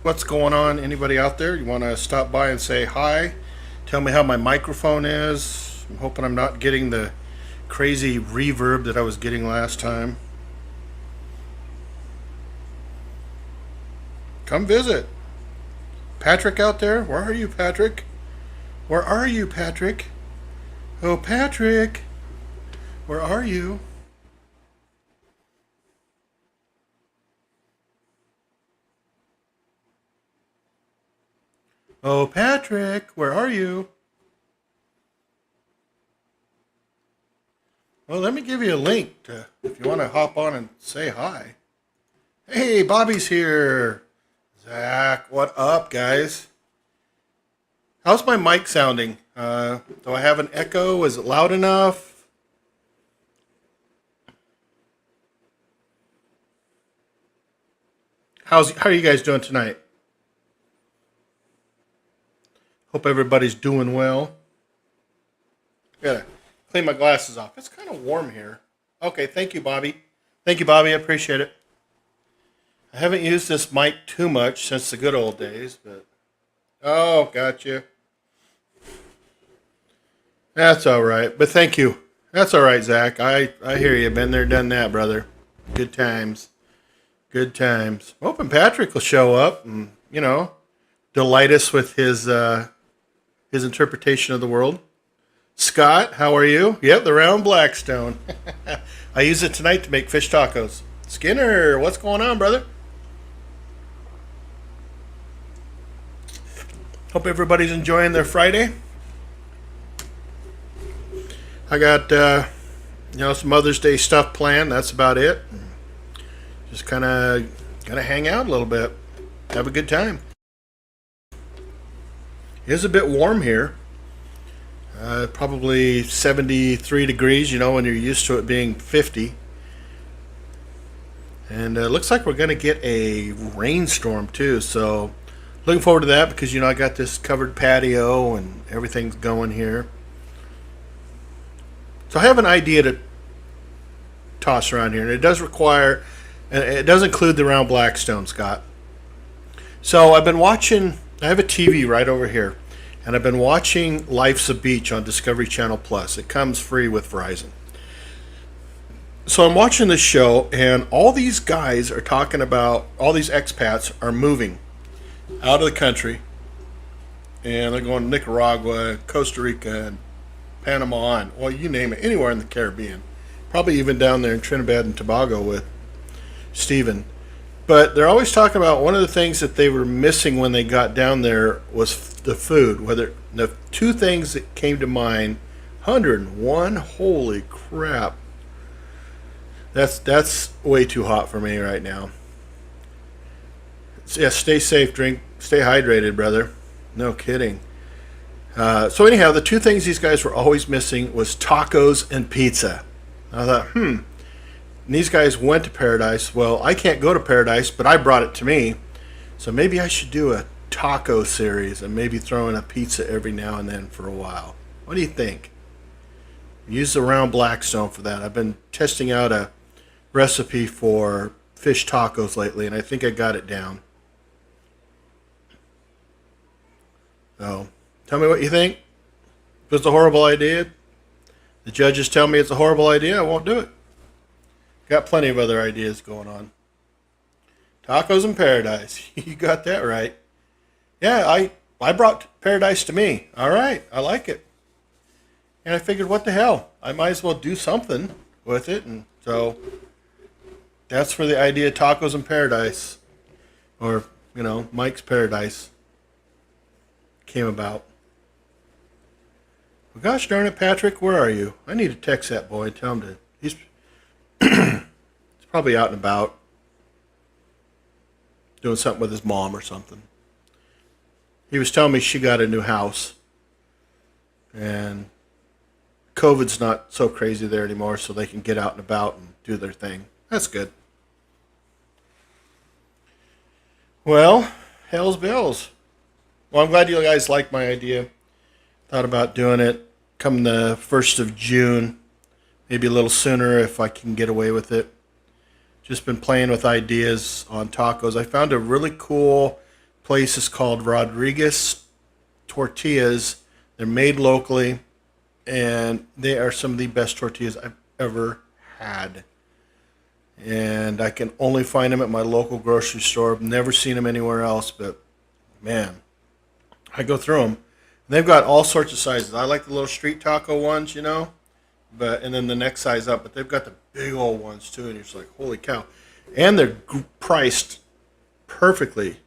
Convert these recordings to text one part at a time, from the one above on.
What's going on? Anybody out there? You want to stop by and say hi? Tell me how my microphone is. I'm hoping I'm not getting the crazy reverb that I was getting last time. Come visit. Patrick out there? Where are you, Patrick? Where are you, Patrick? Oh, Patrick! Where are you? Oh, Patrick! Where are you? Well, let me give you a link if you want to hop on and say hi. Hey, Bobby's here. Zach, what up, guys? How's my mic sounding? Do I have an echo? Is it loud enough? How are you guys doing tonight? Hope everybody's doing well. Gotta clean my glasses off. It's kind of warm here. Okay, thank you, Bobby. Thank you, Bobby. I appreciate it. I haven't used this mic too much since the good old days, but oh, gotcha. That's all right. But thank you. That's all right, Zach. I hear you. Been there, done that, brother. Good times. Good times. Hoping Patrick will show up and delight us with his interpretation of the world. Scott, how are you? Yep, the round blackstone. I use it tonight to make fish tacos. Skinner, what's going on, brother? Hope everybody's enjoying their Friday. I got some Mother's Day stuff planned. That's about it. Just kind of gonna hang out a little bit, have a good time. It is a bit warm here. Probably 73 degrees. When you're used to it being 50. And it looks like we're gonna get a rainstorm too. So looking forward to that because I got this covered patio and everything's going here. So I have an idea to toss around here, and it does require, and it does include the round blackstone, Scott. So I've been watching. I have a TV right over here, and I've been watching Life's a Beach on Discovery Channel Plus. It comes free with Verizon. So I'm watching this show, and all these guys are talking about all these expats are moving out of the country, and they're going to Nicaragua, Costa Rica, and Panama, and well, you name it, anywhere in the Caribbean. Probably even down there in Trinidad and Tobago with Steven. But they're always talking about one of the things that they were missing when they got down there was the food. Whether the two things that came to mind, 101, holy crap. That's way too hot for me right now. Yeah, stay safe, stay hydrated, brother. No kidding. So anyhow, the two things these guys were always missing was tacos and pizza. I thought, And these guys went to Paradise. Well, I can't go to Paradise, but I brought it to me. So maybe I should do a taco series and maybe throw in a pizza every now and then for a while. What do you think? Use the round blackstone for that. I've been testing out a recipe for fish tacos lately, and I think I got it down. So tell me what you think. If it's a horrible idea, the judges tell me it's a horrible idea, I won't do it. Got plenty of other ideas going on. Tacos in Paradise. You got that right. Yeah, I brought Paradise to me. All right, I like it. And I figured, what the hell? I might as well do something with it. And so that's where the idea of Tacos in Paradise, or, Mike's Paradise, came about. Well, gosh darn it, Patrick, where are you? I need to text that boy and tell him to. He's probably out and about doing something with his mom or something. He was telling me she got a new house, and COVID's not so crazy there anymore, so they can get out and about and do their thing. That's good. Well, hell's bells. Well, I'm glad you guys liked my idea. Thought about doing it come the 1st of June, maybe a little sooner if I can get away with it. Just been playing with ideas on tacos. I found a really cool place is called Rodriguez Tortillas. They're made locally, and they are some of the best tortillas I've ever had. And I can only find them at my local grocery store. I've never seen them anywhere else, but man, I go through them. They've got all sorts of sizes. I like the little street taco ones, you know, and then the next size up. But they've got the big old ones too, and you're just like, holy cow! And they're priced perfectly.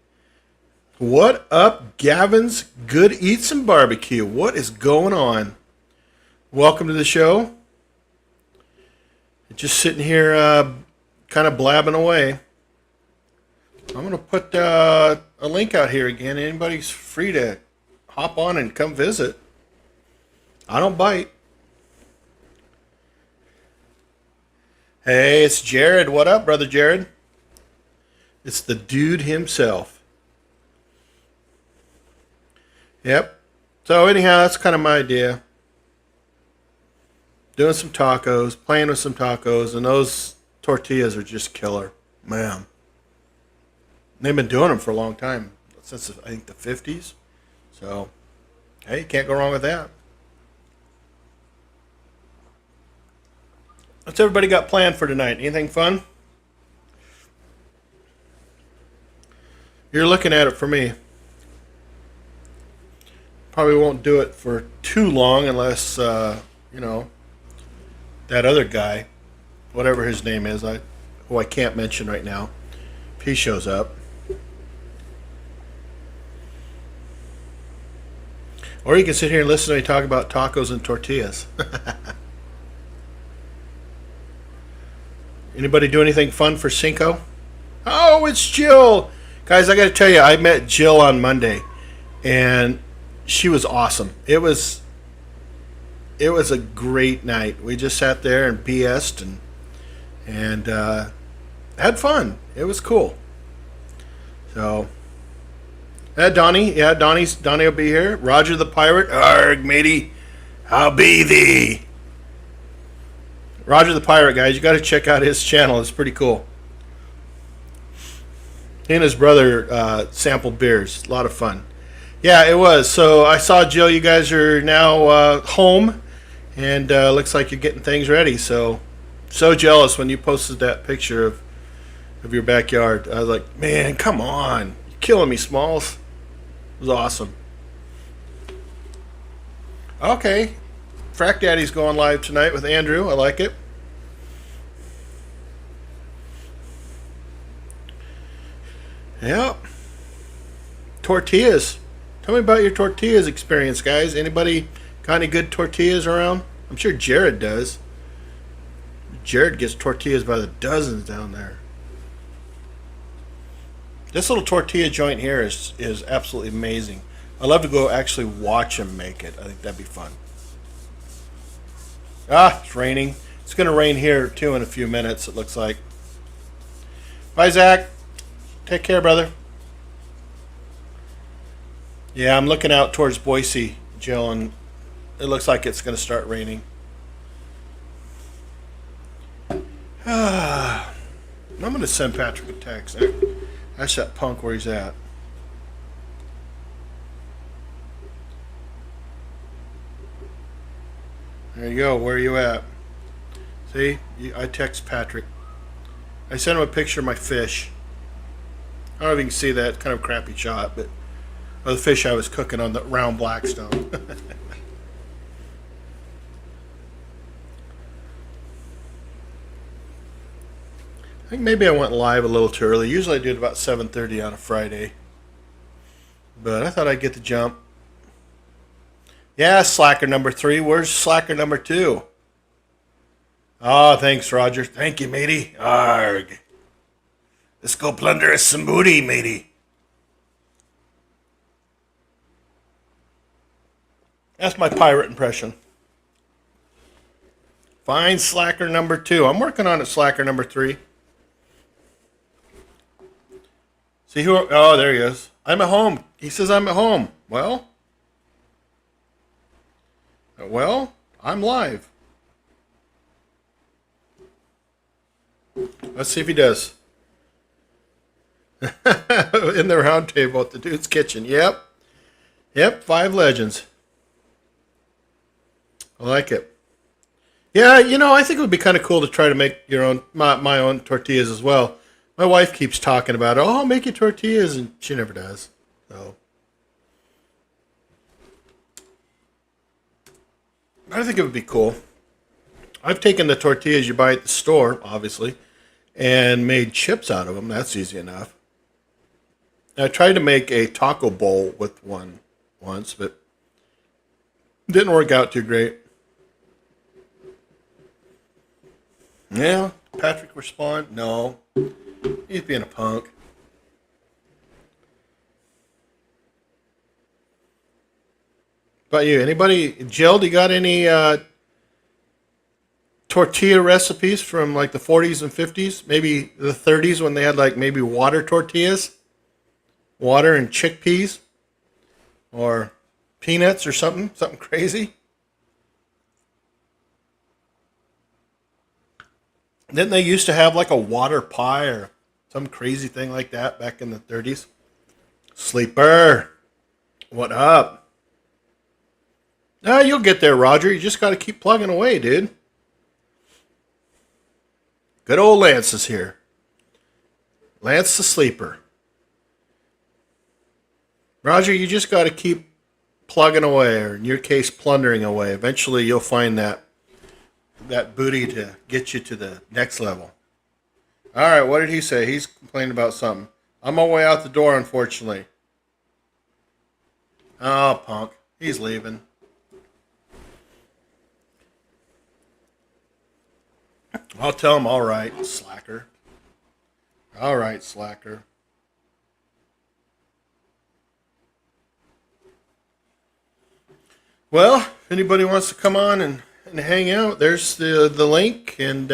What up, Gavin's Good Eats and Barbecue? What is going on? Welcome to the show. Just sitting here, kind of blabbing away. I'm going to put a link out here again. Anybody's free to hop on and come visit. I don't bite. Hey, it's Jared. What up, brother Jared? It's the dude himself. Yep. So anyhow, that's kind of my idea. Doing some tacos, playing with some tacos, and those tortillas are just killer. Man. They've been doing them for a long time. Since, I think, the 50s. So, hey, you can't go wrong with that. What's everybody got planned for tonight? Anything fun? You're looking at it for me. Probably won't do it for too long unless, you know, that other guy, whatever his name is, who I can't mention right now, if he shows up. Or you can sit here and listen to me talk about tacos and tortillas. Anybody do anything fun for Cinco? Oh, it's Jill! Guys, I got to tell you, I met Jill on Monday, and she was awesome. It was a great night. We just sat there and BS'd and had fun. It was cool. So, Donnie will be here. Roger the Pirate, arg matey, how be thee? Roger the Pirate, guys, you got to check out his channel. It's pretty cool. He and his brother sampled beers. A lot of fun. Yeah, it was. So I saw Jill. You guys are now home, and looks like you're getting things ready. So jealous when you posted that picture of your backyard. I was like, man, come on, you're killing me, Smalls. It was awesome. Okay, Frack Daddy's going live tonight with Andrew. I like it. Yeah. Tortillas. Tell me about your tortillas experience, guys. Anybody got any good tortillas around? I'm sure Jared does. Jared gets tortillas by the dozens down there. This little tortilla joint here is absolutely amazing. I'd love to go actually watch him make it. I think that'd be fun. Ah, it's raining. It's going to rain here, too, in a few minutes, it looks like. Bye, Zach. Take care, brother. Yeah, I'm looking out towards Boise, Jill, and it looks like it's going to start raining. I'm going to send Patrick a text. Ask that punk where he's at. There you go. Where are you at? See? I text Patrick. I sent him a picture of my fish. I don't know if you can see that. It's kind of a crappy shot, but of the fish I was cooking on the round Blackstone. I think maybe I went live a little too early. Usually I do it about 7:30 on a Friday. But I thought I'd get the jump. Yeah, slacker number 3. Where's slacker number 2? Oh, thanks, Roger. Thank you, matey. Arg. Let's go plunder us some booty, matey. That's my pirate impression. Find slacker number 2. I'm working on it, slacker number 3. See who? Oh, there he is. I'm at home. He says I'm at home. Well, I'm live. Let's see if he does. In the round table at the dude's kitchen. Yep. Yep, 5 legends. I like it. Yeah, I think it would be kind of cool to try to make your own my own tortillas as well. My wife keeps talking about it. Oh, I'll make you tortillas, and she never does. So I think it would be cool. I've taken the tortillas you buy at the store, obviously, and made chips out of them. That's easy enough. I tried to make a taco bowl with one once, but didn't work out too great. Yeah, Patrick respond? No. He's being a punk. About you? Anybody? Jill, do you got any tortilla recipes from like the 40s and 50s? Maybe the 30s when they had like maybe water tortillas? Water and chickpeas? Or peanuts or something? Something crazy? Didn't they used to have like a water pie or some crazy thing like that back in the 30s? Sleeper, what up? Ah, you'll get there, Roger. You just got to keep plugging away, dude. Good old Lance is here. Lance the sleeper. Roger, you just got to keep plugging away, or in your case, plundering away. Eventually, you'll find that booty to get you to the next level. All right, what did he say? He's complaining about something. I'm on my way out the door, unfortunately. Oh, punk. He's leaving. I'll tell him, all right, slacker. All right, slacker. Well, if anybody wants to come on and hang out, there's the link, and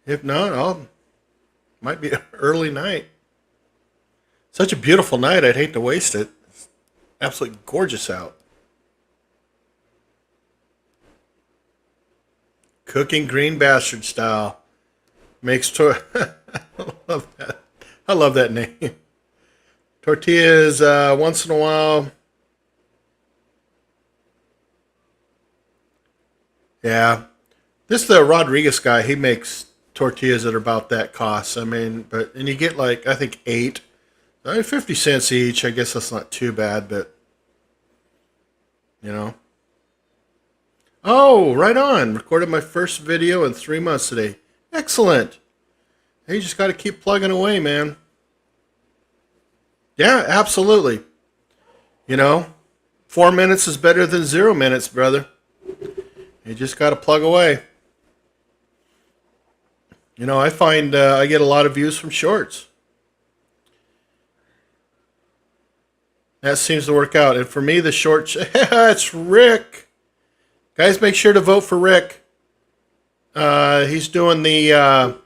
if not, might be an early night. Such a beautiful night, I'd hate to waste it. It's absolutely gorgeous out. Cooking green bastard style. I love that. I love that name. Tortillas, once in a while. Yeah. This the Rodriguez guy, he makes tortillas that are about that cost. I mean, and you get like, I think 8. I mean, 50 cents each. I guess that's not too bad, but, you know. Oh, right on. Recorded my first video in 3 months today. Excellent. Hey, you just got to keep plugging away, man. Yeah, absolutely. 4 minutes is better than 0 minutes, brother. You just got to plug away. I find I get a lot of views from shorts. That seems to work out. And for me, the short... it's Rick. Guys, make sure to vote for Rick. He's doing the...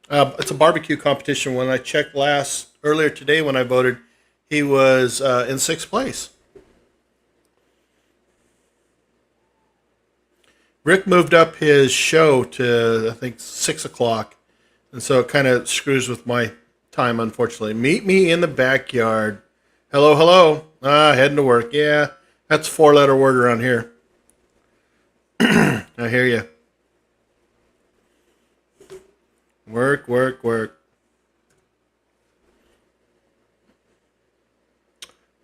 it's a barbecue competition. When I checked earlier today when I voted, he was in 6th place. Rick moved up his show to, I think, 6 o'clock. And so it kind of screws with my time, unfortunately. Meet me in the backyard. Hello, hello. Heading to work. Yeah, that's a 4-letter word around here. I hear you. Work, work, work.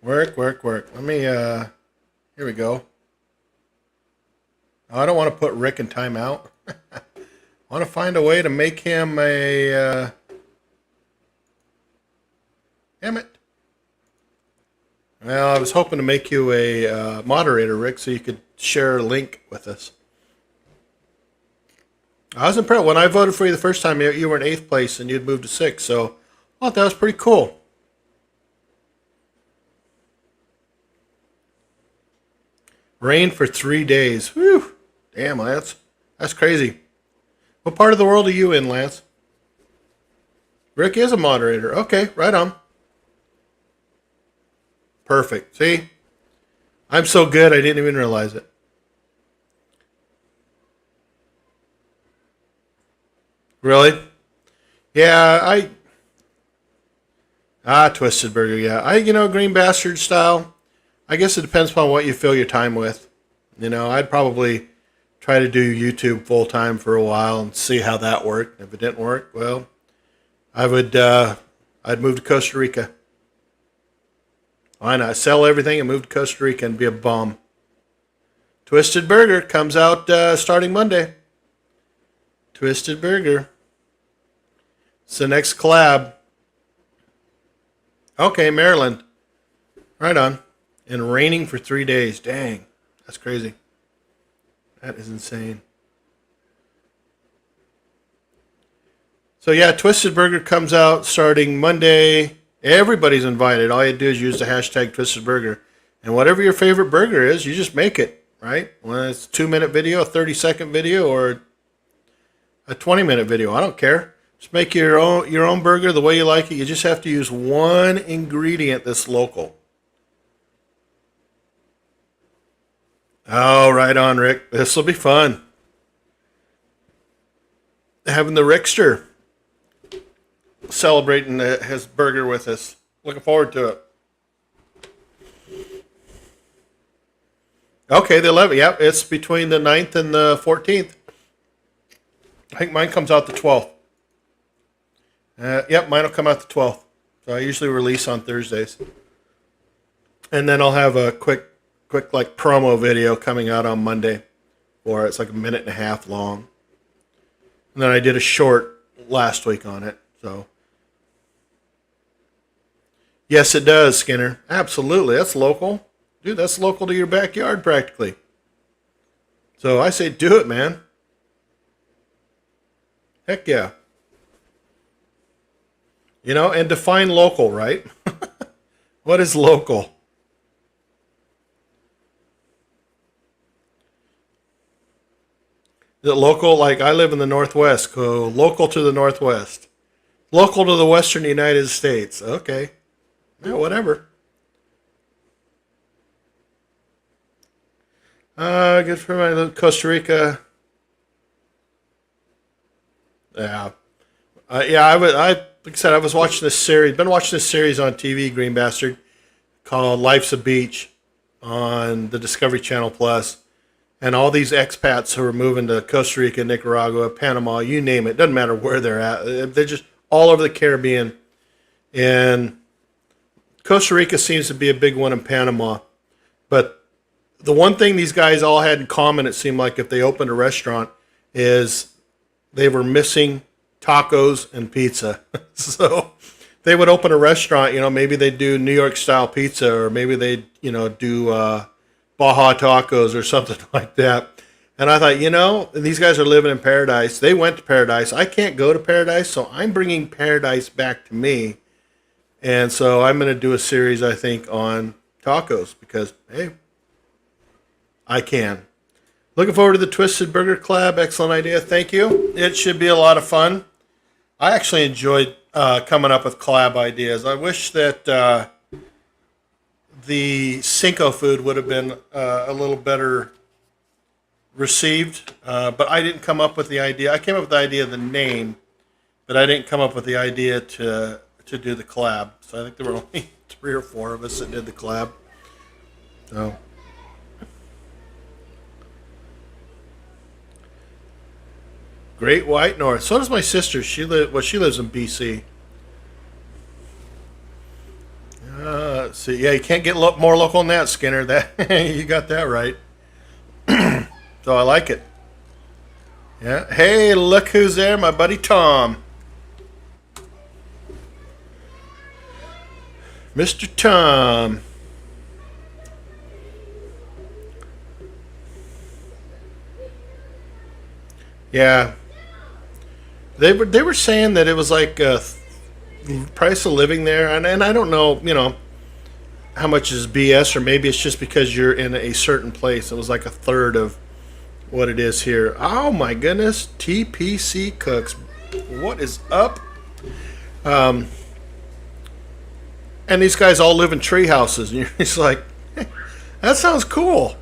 Work, work, work. Let me, here we go. I don't want to put Rick in timeout. I want to find a way to make him a... Damn it. Well, I was hoping to make you a moderator, Rick, so you could share a link with us. I was impressed. When I voted for you the first time, you were in 8th place and you'd moved to 6th, so I thought that was pretty cool. Rain for 3 days. Whew. Damn, Lance. That's crazy. What part of the world are you in, Lance? Rick is a moderator. Okay, right on. Perfect. See? I'm so good I didn't even realize it. Really? Yeah, Ah, twisted burger. Yeah, green bastard style. I guess it depends upon what you fill your time with. I'd probably try to do YouTube full time for a while and see how that worked. If it didn't work, well, I'd move to Costa Rica. Why not? Sell everything and move to Costa Rica and be a bum. Twisted Burger comes out starting Monday. Twisted Burger. It's the next collab. Okay, Maryland. Right on. And raining for 3 days. Dang. That's crazy. That is insane. So yeah, Twisted Burger comes out starting Monday. Everybody's invited. All you do is use the hashtag Twisted Burger. And whatever your favorite burger is, you just make it, right? Whether it's a 2-minute video, a 30-second video, or a 20-minute video. I don't care. Just make your own burger the way you like it. You just have to use one ingredient that's local. Oh, right on, Rick. This will be fun. Having the Rickster celebrating his burger with us. Looking forward to it. Okay, the 11th. Yep, it's between the 9th and the 14th. I think mine comes out the 12th. Yep, mine will come out the 12th. So I usually release on Thursdays. And then I'll have a quick like promo video coming out on Monday. Or it's like a 1.5 minutes long. And then I did a short last week on it. So yes, it does, Skinner. Absolutely. That's local. Dude, that's local to your backyard practically. So I say do it, man. Heck yeah. And define local, right? What is local? Is it local? Like I live in the Northwest. Go local to the Northwest. Local to the Western United States. Okay. Yeah, whatever. Good for my Costa Rica. Yeah. Like I said, I was watching this series. Been watching this series on TV, Green Bastard, called Life's a Beach on the Discovery Channel Plus. And all these expats who are moving to Costa Rica, Nicaragua, Panama, you name it. Doesn't matter where they're at. They're just all over the Caribbean. And Costa Rica seems to be a big one in Panama. But the one thing these guys all had in common, it seemed like if they opened a restaurant, is they were missing tacos and pizza. So they would open a restaurant, maybe they'd do New York style pizza, or maybe they'd, do Baja tacos or something like that. And I thought, these guys are living in paradise. They went to paradise. I can't go to paradise, so I'm bringing paradise back to me. And so I'm going to do a series, I think, on tacos because, hey, I can. Looking forward to the Twisted Burger Collab. Excellent idea. Thank you. It should be a lot of fun. I actually enjoyed coming up with collab ideas. I wish that the Cinco food would have been a little better received, but I didn't come up with the idea. I came up with the idea of the name, but I didn't come up with the idea to do the collab. So I think there were only 3 or 4 of us that did the collab. So. Great White North. So does my sister. She lives in BC. Let's see. Yeah, you can't get more local than that, Skinner. That you got that right. So I like it. Yeah. Hey, look who's there, my buddy Tom. Mr. Tom. Yeah. They were saying that it was like price of living there, and I don't know, how much is BS, or maybe it's just because you're in a certain place. It was like a third of what it is here. Oh my goodness, TPC Cooks, what is up? And these guys all live in tree houses, and you're just like, hey, that sounds cool.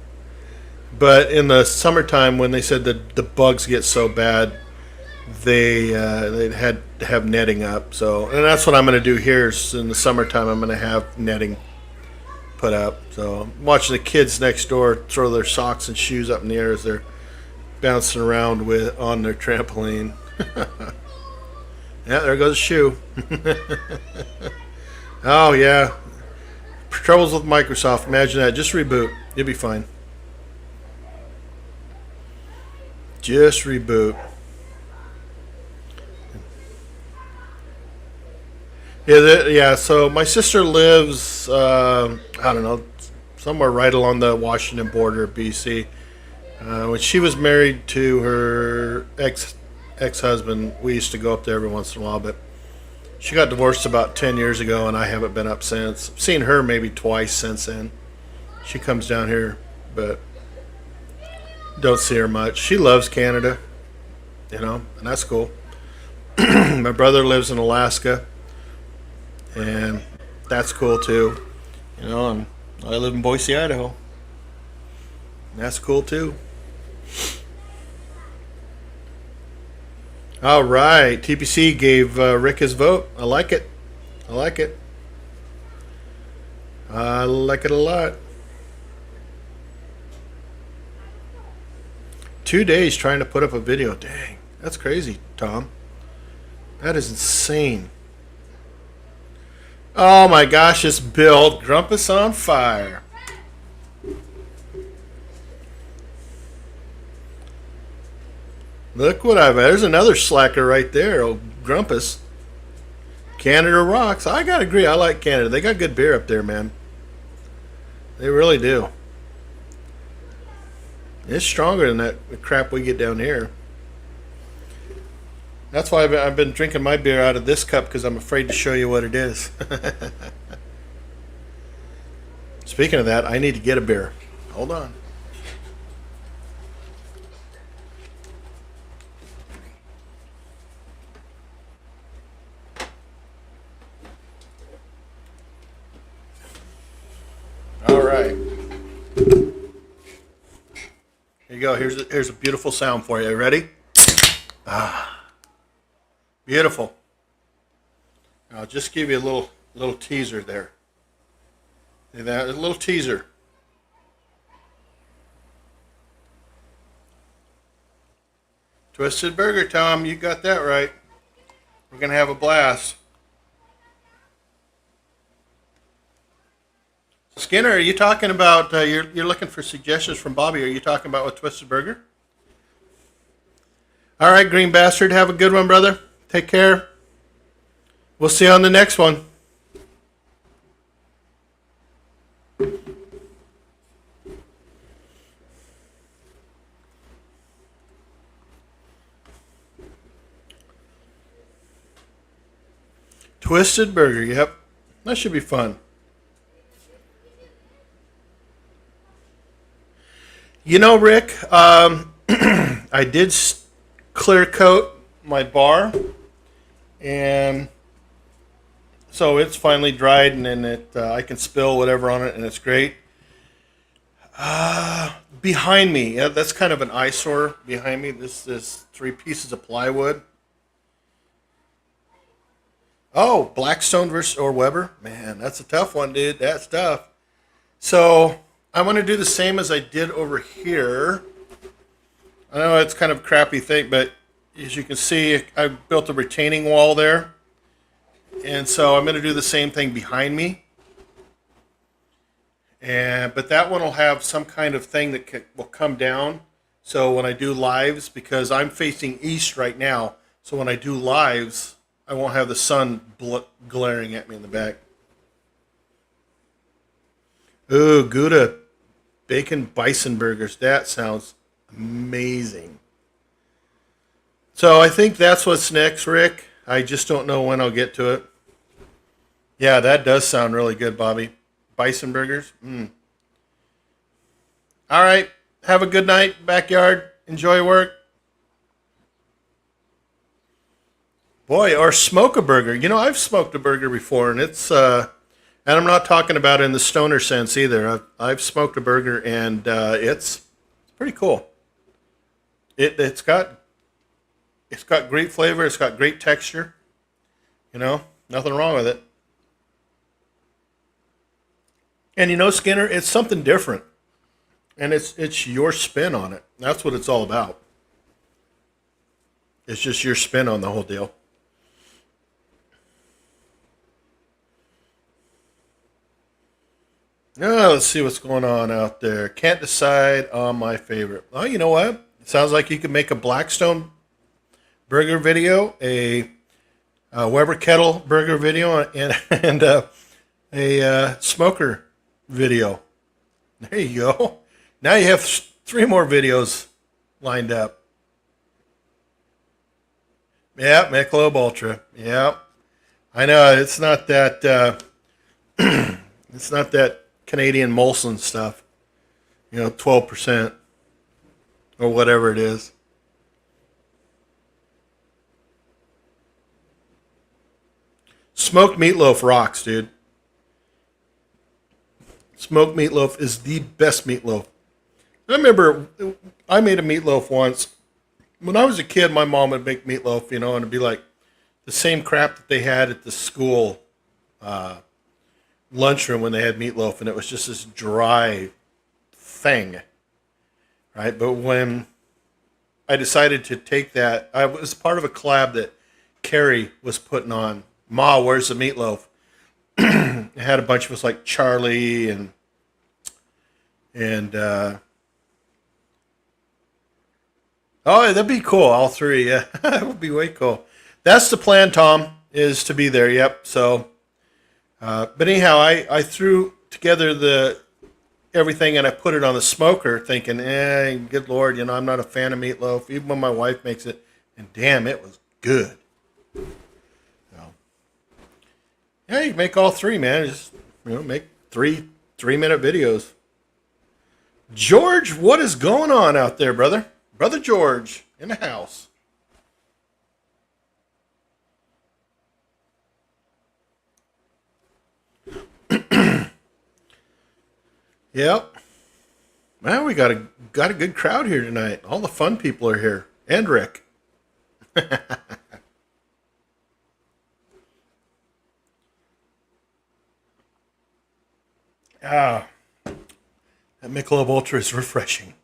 But in the summertime, when they said that the bugs get so bad, they had to have netting up. So, and that's what I'm going to do here. Is in the summertime, I'm going to have netting put up. So, I'm watching the kids next door throw their socks and shoes up in the air as they're bouncing around with on their trampoline. Yeah, there goes a shoe. Oh yeah, troubles with Microsoft. Imagine that. Just reboot. You'll be fine. Just reboot. Yeah. So my sister lives, I don't know, somewhere right along the Washington border of BC. When she was married to her ex-husband, we used to go up there every once in a while. But she got divorced about 10 years ago, and I haven't been up since. I've seen her maybe twice since then. She comes down here, but don't see her much. She loves Canada, and that's cool. My brother lives in Alaska, and that's cool too. And I live in Boise, Idaho. And that's cool too. All right, TPC gave Rick his vote. I like it. I like it. I like it a lot. 2 days trying to put up a video. Dang, that's crazy, Tom. That is insane. Oh my gosh, it's Bill. Grumpus on fire. Look what there's another slacker right there, old Grumpus. Canada rocks. I gotta agree, I like Canada. They got good beer up there, man. They really do. It's stronger than that crap we get down here. That's why I've been drinking my beer out of this cup, because I'm afraid to show you what it is. Speaking of that, I need to get a beer. Hold on. All right. Here you go. Here's a beautiful sound for you. Ready? Ah, beautiful. I'll just give you a little teaser there. See that? A little teaser. Twisted Burger, Tom. You got that right. We're gonna have a blast. Skinner, are you talking about, you're looking for suggestions from Bobby. Are you talking about with Twisted Burger? All right, Green Bastard, have a good one, brother. Take care. We'll see you on the next one. Twisted Burger, yep. That should be fun. Rick, I did clear coat my bar, and so it's finally dried, and then I can spill whatever on it, and it's great. Behind me, yeah, that's kind of an eyesore behind me. This is 3 pieces of plywood. Oh, Blackstone versus or Weber, man, that's a tough one, dude. That's tough. So I want to do the same as I did over here. I know it's kind of a crappy thing, but as you can see, I built a retaining wall there. And so I'm going to do the same thing behind me. But that one will have some kind of thing that will come down. So when I do lives, because I'm facing east right now, so when I do lives, I won't have the sun glaring at me in the back. Ooh, Gouda bacon bison burgers. That sounds amazing. So I think that's what's next, Rick. I just don't know when I'll get to it. Yeah, that does sound really good, Bobby. Bison burgers. All right. Have a good night, backyard. Enjoy work. Boy, or smoke a burger. I've smoked a burger before, and it's and I'm not talking about in the stoner sense either. I've smoked a burger, and it's pretty cool. It's got It's got great flavor. It's got great texture. You know, nothing wrong with it. And you know, Skinner, it's something different, and it's your spin on it. That's what it's all about. It's just your spin on the whole deal. Now let's see what's going on out there. Can't decide on my favorite. Oh, you know what? It sounds like you could make a Blackstone burger video, a Weber kettle burger video, and a smoker video. There you go. Now you have 3 more videos lined up. Yeah, Michelob Ultra. Yeah, I know it's not that. It's not that Canadian Molson stuff. 12% or whatever it is. Smoked meatloaf rocks, dude. Smoked meatloaf is the best meatloaf. I remember I made a meatloaf once. When I was a kid, my mom would make meatloaf, and it'd be like the same crap that they had at the school lunchroom when they had meatloaf, and it was just this dry thing, right? But when I decided to take that, I was part of a collab that Carrie was putting on. Ma, where's the meatloaf? It had a bunch of us like Charlie and oh, that'd be cool. All 3, yeah, that would be way cool. That's the plan, Tom, is to be there. Yep. So, but anyhow, I threw together everything and I put it on the smoker, thinking, good Lord, I'm not a fan of meatloaf, even when my wife makes it, and damn, it was good. Yeah, you can make all 3, man. Just make 3-minute videos. George, what is going on out there, brother? Brother George in the house. Yep. Man, we got a good crowd here tonight. All the fun people are here, and Rick. Ah, that Michelob Ultra is refreshing.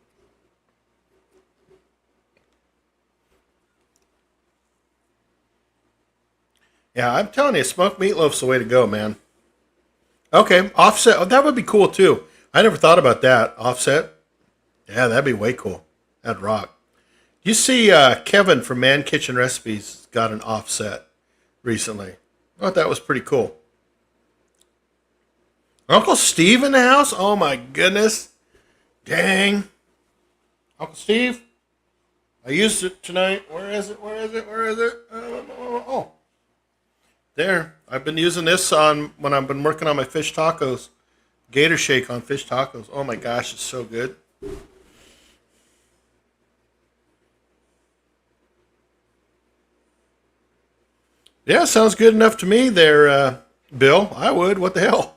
Yeah, I'm telling you, smoked meatloaf's the way to go, man. Okay, offset. Oh, that would be cool too. I never thought about that. Offset. Yeah, that'd be way cool. That'd rock. You see, Kevin from Man Kitchen Recipes got an offset recently. I thought that was pretty cool. Uncle Steve in the house? Oh my goodness. Dang. Uncle Steve? I used it tonight. Where is it? Where is it? Where is it? Oh. There. I've been using this when I've been working on my fish tacos. Gator shake on fish tacos. Oh my gosh, it's so good. Yeah, sounds good enough to me there, Bill. I would. What the hell?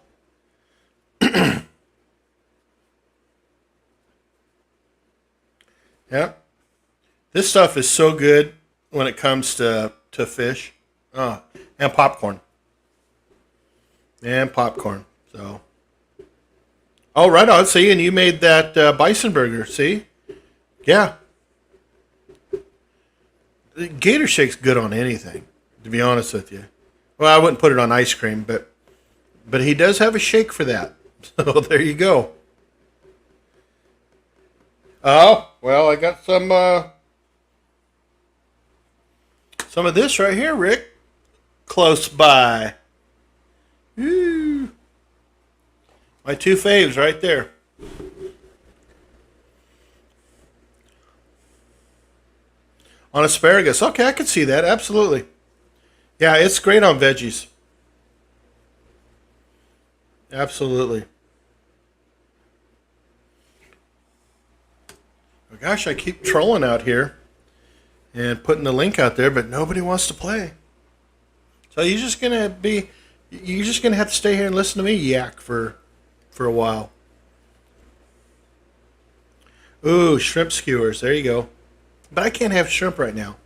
Yeah. This stuff is so good when it comes to fish. Oh, and popcorn. And popcorn. So. Oh, right on. See, and you made that bison burger. See? Yeah. The Gator shake's good on anything, to be honest with you. Well, I wouldn't put it on ice cream, but he does have a shake for that. So there you go. Oh, well, I got some of this right here, Rick. Close by. Woo. My 2 faves right there. On asparagus. Okay, I can see that. Absolutely. Yeah, it's great on veggies. Absolutely. Oh, gosh, I keep trolling out here and putting the link out there, but nobody wants to play. So you're just gonna have to stay here and listen to me yak for a while. Ooh, shrimp skewers. There you go. But I can't have shrimp right now.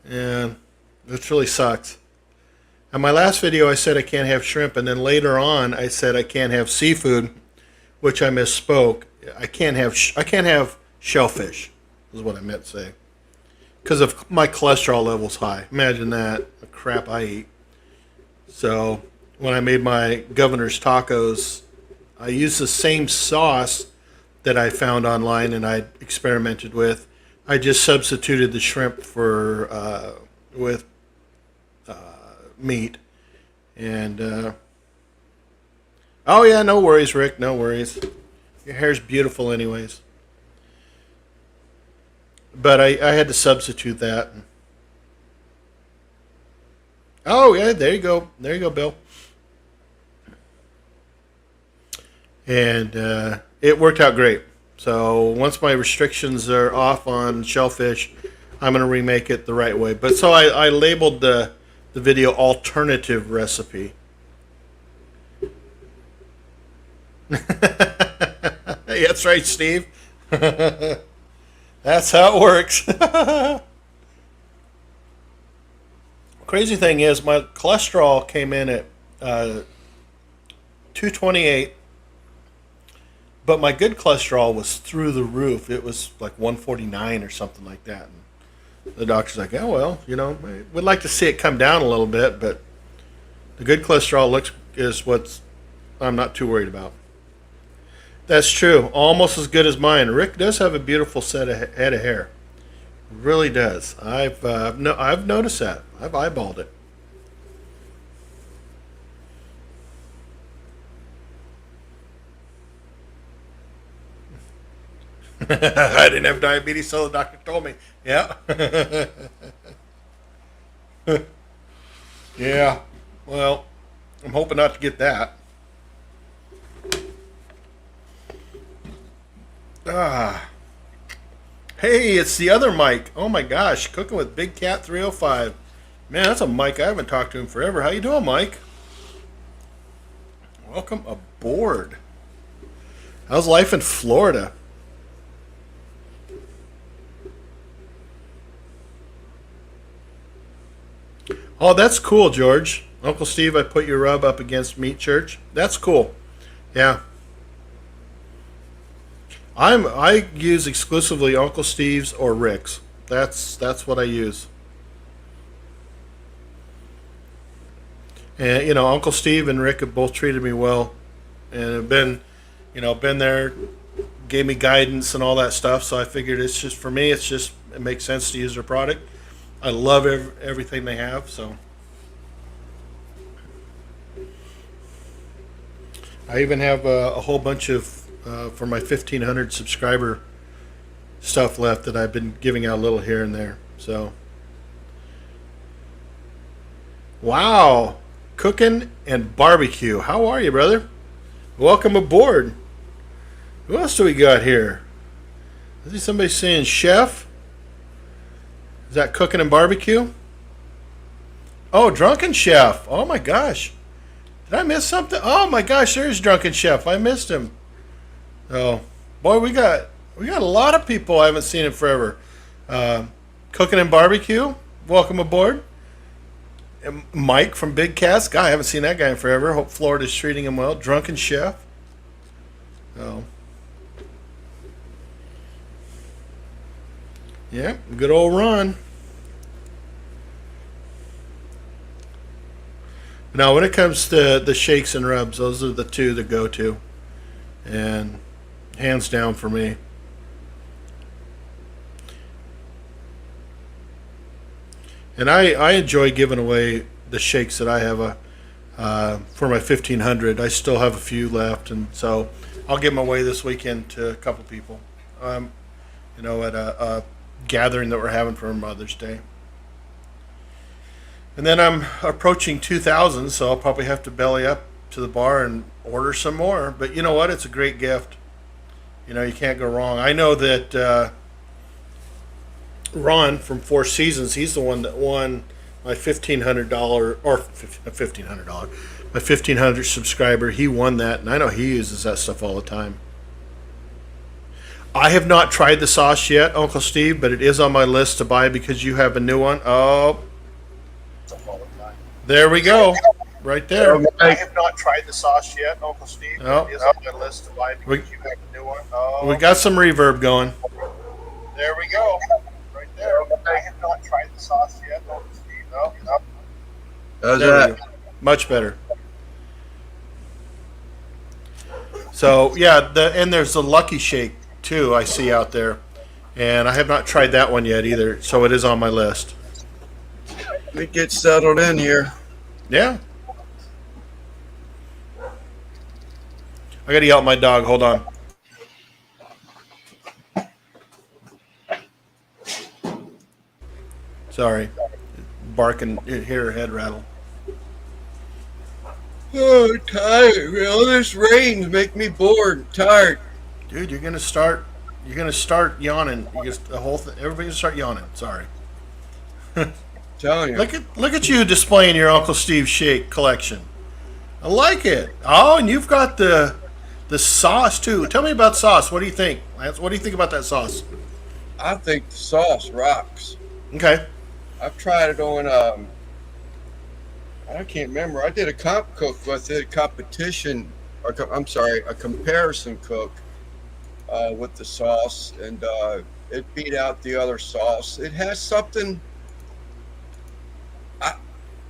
And this really sucks. On my last video, I said I can't have shrimp, and then later on, I said I can't have seafood, which I misspoke. I can't have shellfish, is what I meant to say, because of my cholesterol levels high. Imagine that, the crap I eat. So when I made my governor's tacos, I used the same sauce that I found online and I experimented with. I just substituted the shrimp for with meat. And oh yeah, no worries, Rick, no worries. Your hair's beautiful anyways. But I had to substitute that. Oh yeah, there you go. There you go, Bill. And it worked out great. So once my restrictions are off on shellfish, I'm going to remake it the right way. But so I labeled the video alternative recipe. That's right, Steve. That's how it works. Crazy thing is, my cholesterol came in at 228, but my good cholesterol was through the roof. It was like 149 or something like that. And the doctor's like, "Oh well, we'd like to see it come down a little bit, but the good cholesterol is what I'm not too worried about." That's true. Almost as good as mine. Rick does have a beautiful head of hair. Really does. I've noticed that. I've eyeballed it. I didn't have diabetes, so the doctor told me. Yeah. Yeah. Well, I'm hoping not to get that. Hey, it's the other Mike. Oh my gosh, cooking with Big Cat 305. Man, that's a Mike. I haven't talked to him forever. How you doing, Mike? Welcome aboard. How's life in Florida? Oh, that's cool, George. Uncle Steve, I put your rub up against Meat Church. That's cool. Yeah. I use exclusively Uncle Steve's or Rick's. That's what I use. And Uncle Steve and Rick have both treated me well, and have been there, gave me guidance and all that stuff. So I figured it's just for me. It makes sense to use their product. I love everything they have. So I even have a whole bunch of. For my 1,500 subscriber stuff left that I've been giving out a little here and there. So, wow, cooking and barbecue. How are you, brother? Welcome aboard. Who else do we got here? I see somebody saying chef. Is that cooking and barbecue? Oh, drunken chef. Oh my gosh, did I miss something? Oh my gosh, there's drunken chef. I missed him. Oh, boy, we got a lot of people I haven't seen in forever. Cooking and barbecue, welcome aboard. And Mike from Big Cats, guy, I haven't seen that guy in forever. Hope Florida's treating him well. Drunken chef. Oh, yeah, good old Ron. Now, when it comes to the shakes and rubs, those are the two to go to, and hands down for me. And I enjoy giving away the shakes that I have for my 1,500. I still have a few left, and so I'll give them away this weekend to a couple people. At a gathering that we're having for Mother's Day. And then I'm approaching 2,000, so I'll probably have to belly up to the bar and order some more. But you know what? It's a great gift. You can't go wrong. I know that Ron from Four Seasons, he's the one that won my $1,500 or $1,500, my 1,500 subscriber. He won that, and I know he uses that stuff all the time. I have not tried the sauce yet, Uncle Steve, but it is on my list to buy because you have a new one. Oh, there we go. Right there. I have not tried the sauce yet, Uncle Steve. Oh. It is on my list to buy because you have a new one. Oh. We got some reverb going. There we go. Right there. I have not tried the sauce yet, Uncle Steve. No. How's that? Much better. So yeah, and there's the Lucky Shake too. I see out there, and I have not tried that one yet either. So it is on my list. Let me get settled in here. Yeah. I gotta yell at my dog. Hold on. Sorry. Barking, hear her head rattle. Oh, tired. All this rain's make me bored and tired. Dude, you're gonna start yawning. You just the whole thing. Everybody's gonna start yawning. Sorry. Telling you. Look at you displaying your Uncle Steve shake collection. I like it. Oh, and you've got the sauce too. Tell me about sauce. What do you think, Lance? What do you think about that sauce? I think the sauce rocks. Okay. I've tried it on. I can't remember. I did a comp cook with it, a competition. I'm sorry, a comparison cook with the sauce, and it beat out the other sauce. It has something.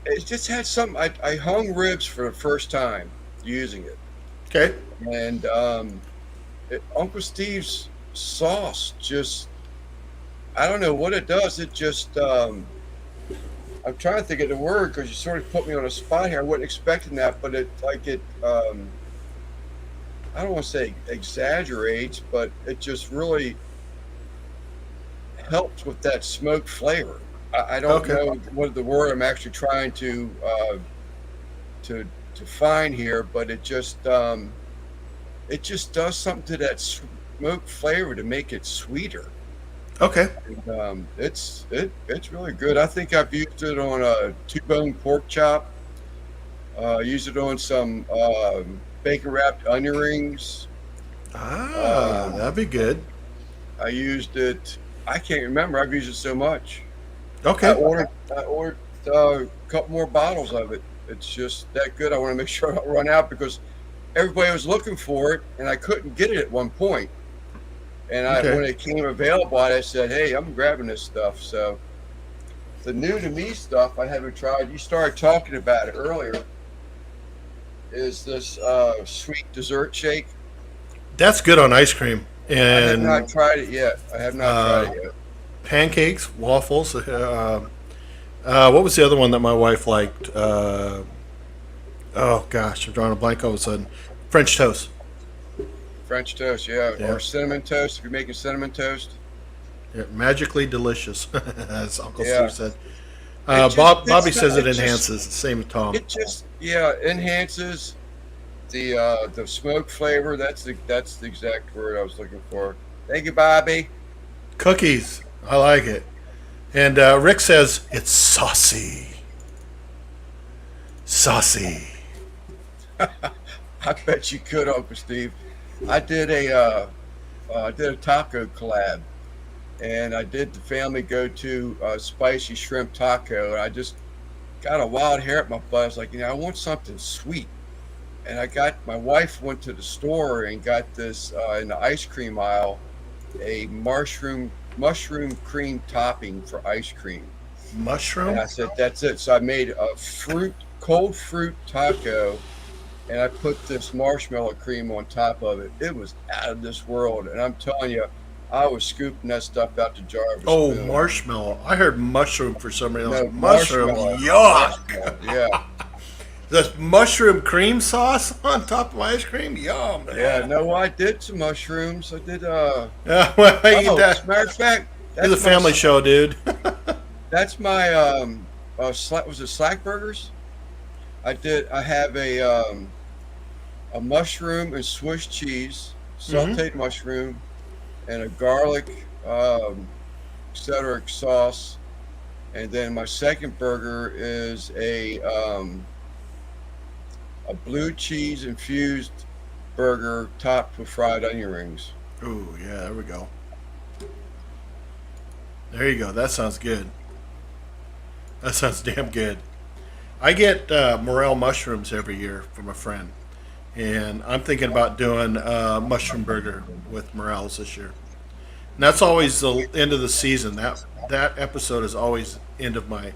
It just had something. I hung ribs for the first time using it. Okay. And Uncle Steve's sauce just, I don't know what it does. It just, I'm trying to think of the word because you sort of put me on a spot here. I wasn't expecting that, but I don't want to say exaggerates, but it just really helps with that smoked flavor. I don't know what the word I'm actually trying to find here, but it just does something to that smoked flavor to make it sweeter. Okay. And, it's really good. I think I've used it on a 2-bone pork chop. Used it on some bacon wrapped onion rings. That'd be good. I used it. I can't remember. I've used it so much. Okay. I ordered a couple more bottles of it. It's just that good. I want to make sure I don't run out because everybody was looking for it, and I couldn't get it at one point. And when it came available, I said, "Hey, I'm grabbing this stuff." So the new to me stuff I haven't tried. You started talking about it earlier. Is this sweet dessert shake? That's good on ice cream. And I have not tried it yet. Pancakes, waffles. What was the other one that my wife liked? Oh gosh, I'm drawing a blank all of a sudden. French toast. French toast, yeah. Or cinnamon toast if you're making cinnamon toast. Yeah, magically delicious, as Uncle Steve said. Bobby says it enhances. Same with Tom. It just enhances the smoke flavor. That's the exact word I was looking for. Thank you, Bobby. Cookies. I like it. And Rick says it's saucy. Saucy. I bet you could, Uncle Steve. I did a taco collab, and I did the family go to spicy shrimp taco, and I just got a wild hair at my butt. I was like, I want something sweet, and my wife went to the store and got this in the ice cream aisle, a mushroom cream topping for ice cream. Mushroom? And I said, that's it. So I made a cold fruit taco, and I put this marshmallow cream on top of it. It was out of this world. And I'm telling you, I was scooping that stuff out the jar. Oh, marshmallow. I heard mushroom for some reason. No, mushroom. Yuck. Yeah. The mushroom cream sauce on top of my ice cream? Yum. Yeah, no, I did some mushrooms. I did, yeah, well, as a matter of fact, it's a family show, dude. That's my, was it Slack Burgers? I have a mushroom and Swiss cheese, sauteed mushroom, and a garlic, cedric sauce. And then my second burger is a blue cheese infused burger topped with fried onion rings. Ooh, yeah, there we go. There you go. That sounds good. That sounds damn good. I get morel mushrooms every year from a friend, and I'm thinking about doing a mushroom burger with morels this year. And that's always the end of the season. That episode is always end of my,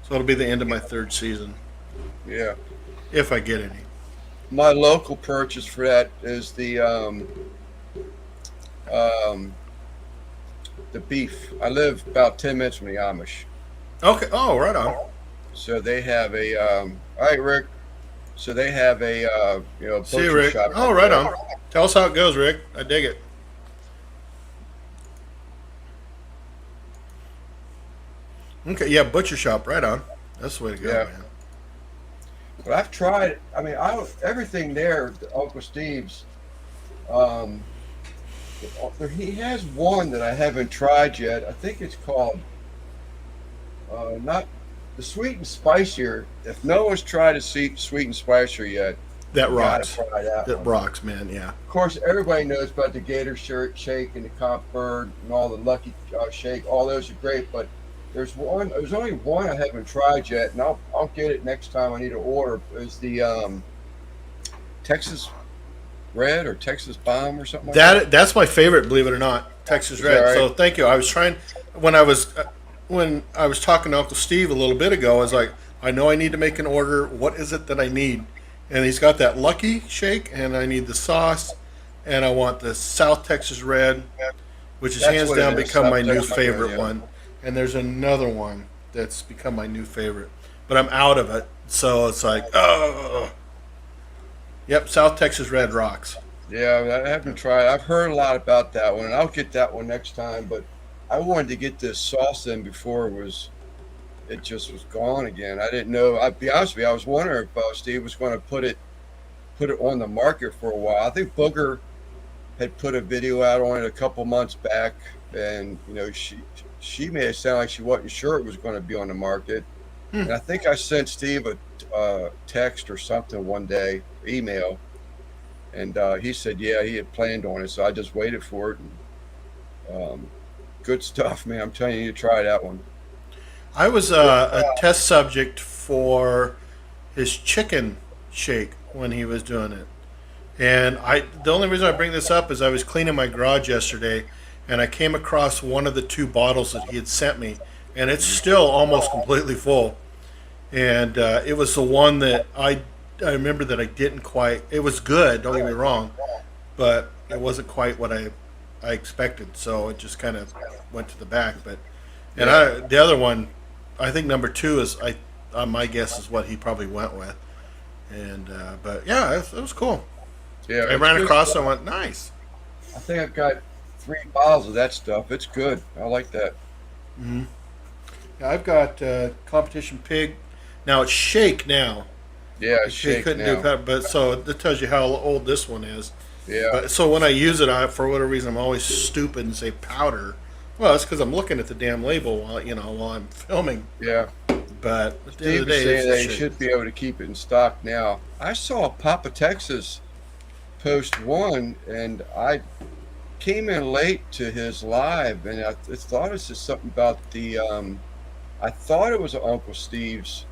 so it'll be the end of my third season Yeah. if I get any. My local purchase for that is um, the beef. I live about 10 minutes from the Amish, Okay. Oh, right on. so they have a. All right, Rick. So they have a See you, butcher Rick. shop Oh, up right there. on. Tell us how it goes, Rick. I dig it. Okay, yeah, butcher shop, right on. That's the way to go, Yeah. man. But I've tried. I mean, everything there. Uncle Steve's. Um, he has one that I haven't tried yet. I think it's called not the sweet and spicier. If no one's tried a sweet and spicier yet, That you gotta rocks. try that That one. rocks, man. Yeah. Of course, everybody knows about the Gator shirt shake and the Comp Bird and all the Lucky Shake. All those are great, but there's one. There's only one I haven't tried yet, and I'll get it next time I need to order. Is the Texas Red or Texas Bomb or something like that? That's my favorite, believe it or not, Texas Is that Red. right? So thank you. I was trying when I was talking to Uncle Steve a little bit ago. I was like, I know I need to make an order. What is it that I need? And he's got that Lucky Shake, and I need the sauce, and I want the South Texas Red, which has That's hands what it down is, become South my new Texas Red, favorite yeah. one. And there's another one that's become my new favorite, but I'm out of it. So it's like, oh, yep, South Texas Red rocks. Yeah, I haven't tried. I've heard a lot about that one, and I'll get that one next time. But I wanted to get this sauce in before it just was gone again. I didn't know. I'll be honest with you, I was wondering if Steve was going to put it on the market for a while. I think Booger had put a video out on it a couple months back, and she made it sound like she wasn't sure it was going to be on the market. And I think I sent Steve a text or something one day, email, and he said, yeah, he had planned on it. So I just waited for it. And, good stuff, man. I'm telling you to try that one. I was a test subject for his chicken shake when he was doing it. And the only reason I bring this up is I was cleaning my garage yesterday, and I came across one of the two bottles that he had sent me, and it's still almost completely full. And it was the one that I remember that I didn't quite. It was good, don't get me wrong, but it wasn't quite what I expected. So it just kind of went to the back. But the other one, I think number two is my guess is what he probably went with. And but yeah, it was cool. Yeah, I it's ran good across stuff. and went, nice. I think I've got 3 bottles of that stuff. It's good. I like that. Mm-hmm. Yeah, I've got Competition Pig. Now it's shake now. Yeah, They shake couldn't now. do powder, but so it tells you how old this one is. Yeah, But so when I use it, for whatever reason, I'm always stupid and say powder. Well, it's because I'm looking at the damn label while I'm filming. yeah. But at the end Steve of the was day, saying it's they shake. should be able to keep it in stock now. I saw Papa Texas post one, and I came in late to his live, and I thought it said something about the. I thought it was Uncle Steve's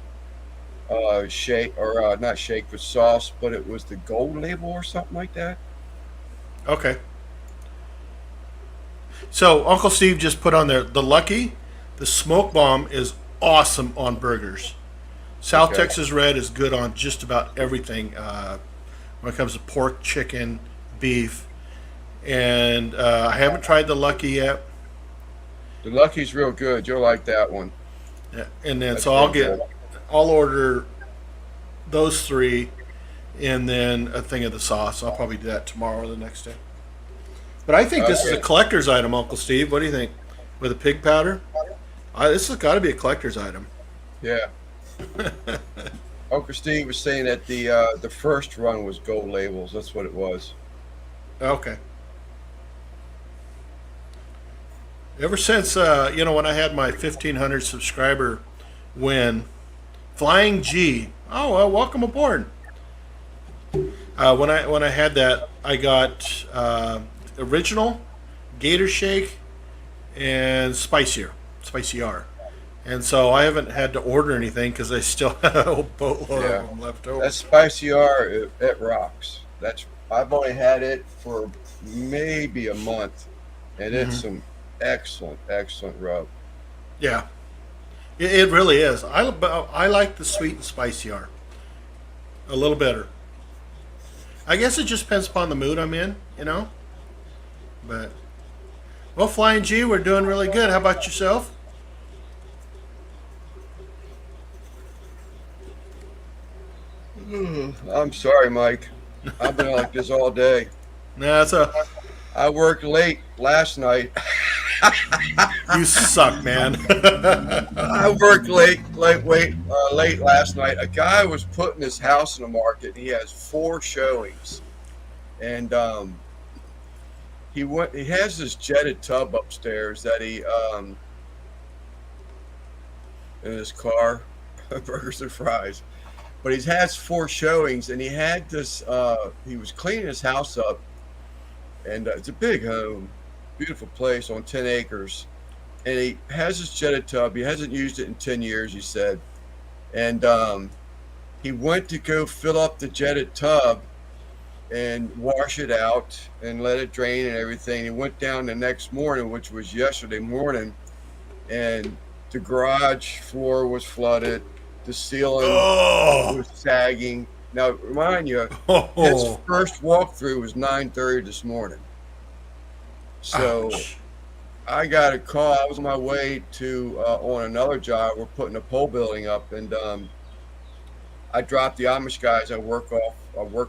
shake, or not shake, but sauce, but it was the gold label or something like that. Okay. So Uncle Steve just put on there the Lucky, the Smoke Bomb is awesome on burgers. South Okay. Texas Red is good on just about everything when it comes to pork, chicken, beef, and I haven't tried the Lucky yet. The Lucky's real good. You'll like that one. Yeah, and then That's so I'll real good. I'll order those three, and then a thing of the sauce. I'll probably do that tomorrow or the next day. But I think this is a Okay. collector's item, Uncle Steve. What do you think? With a pig powder, this has got to be a collector's item. Yeah. Uncle Steve was saying that the first run was gold labels. That's what it was. Okay. Ever since when I had my 1,500 subscriber win, Flying G. Oh well, welcome aboard. When I had that, I got original, Gator Shake, and spicier. And so I haven't had to order anything because I still have a whole boatload Yeah, of them left over. that spicy R, it rocks. I've only had it for maybe a month, and it's some excellent rub. Yeah, it really is. I like the sweet and spicy are a little better. I guess it just depends upon the mood I'm in, you know. But well, Flying G, we're doing really good. How about yourself? I'm sorry, Mike. I've been like this all day. Nah, it's a I worked late last night. you suck, man. I worked late last night. A guy was putting his house in the market. He has 4 showings, and he has this jetted tub upstairs that he in his car, burgers and fries. But he has 4 showings, and he had this. He was cleaning his house up, and it's a big home, beautiful place on 10 acres. And he has this jetted tub. He hasn't used it in 10 years, he said. And he went to go fill up the jetted tub and wash it out and let it drain and everything. He went down the next morning, which was yesterday morning, and the garage floor was flooded. The ceiling was sagging. Now, remind you, his first walkthrough was 9:30 this morning. So Ouch. I got a call. I was on my way to on another job. We're putting a pole building up, and I dropped the Amish guys I work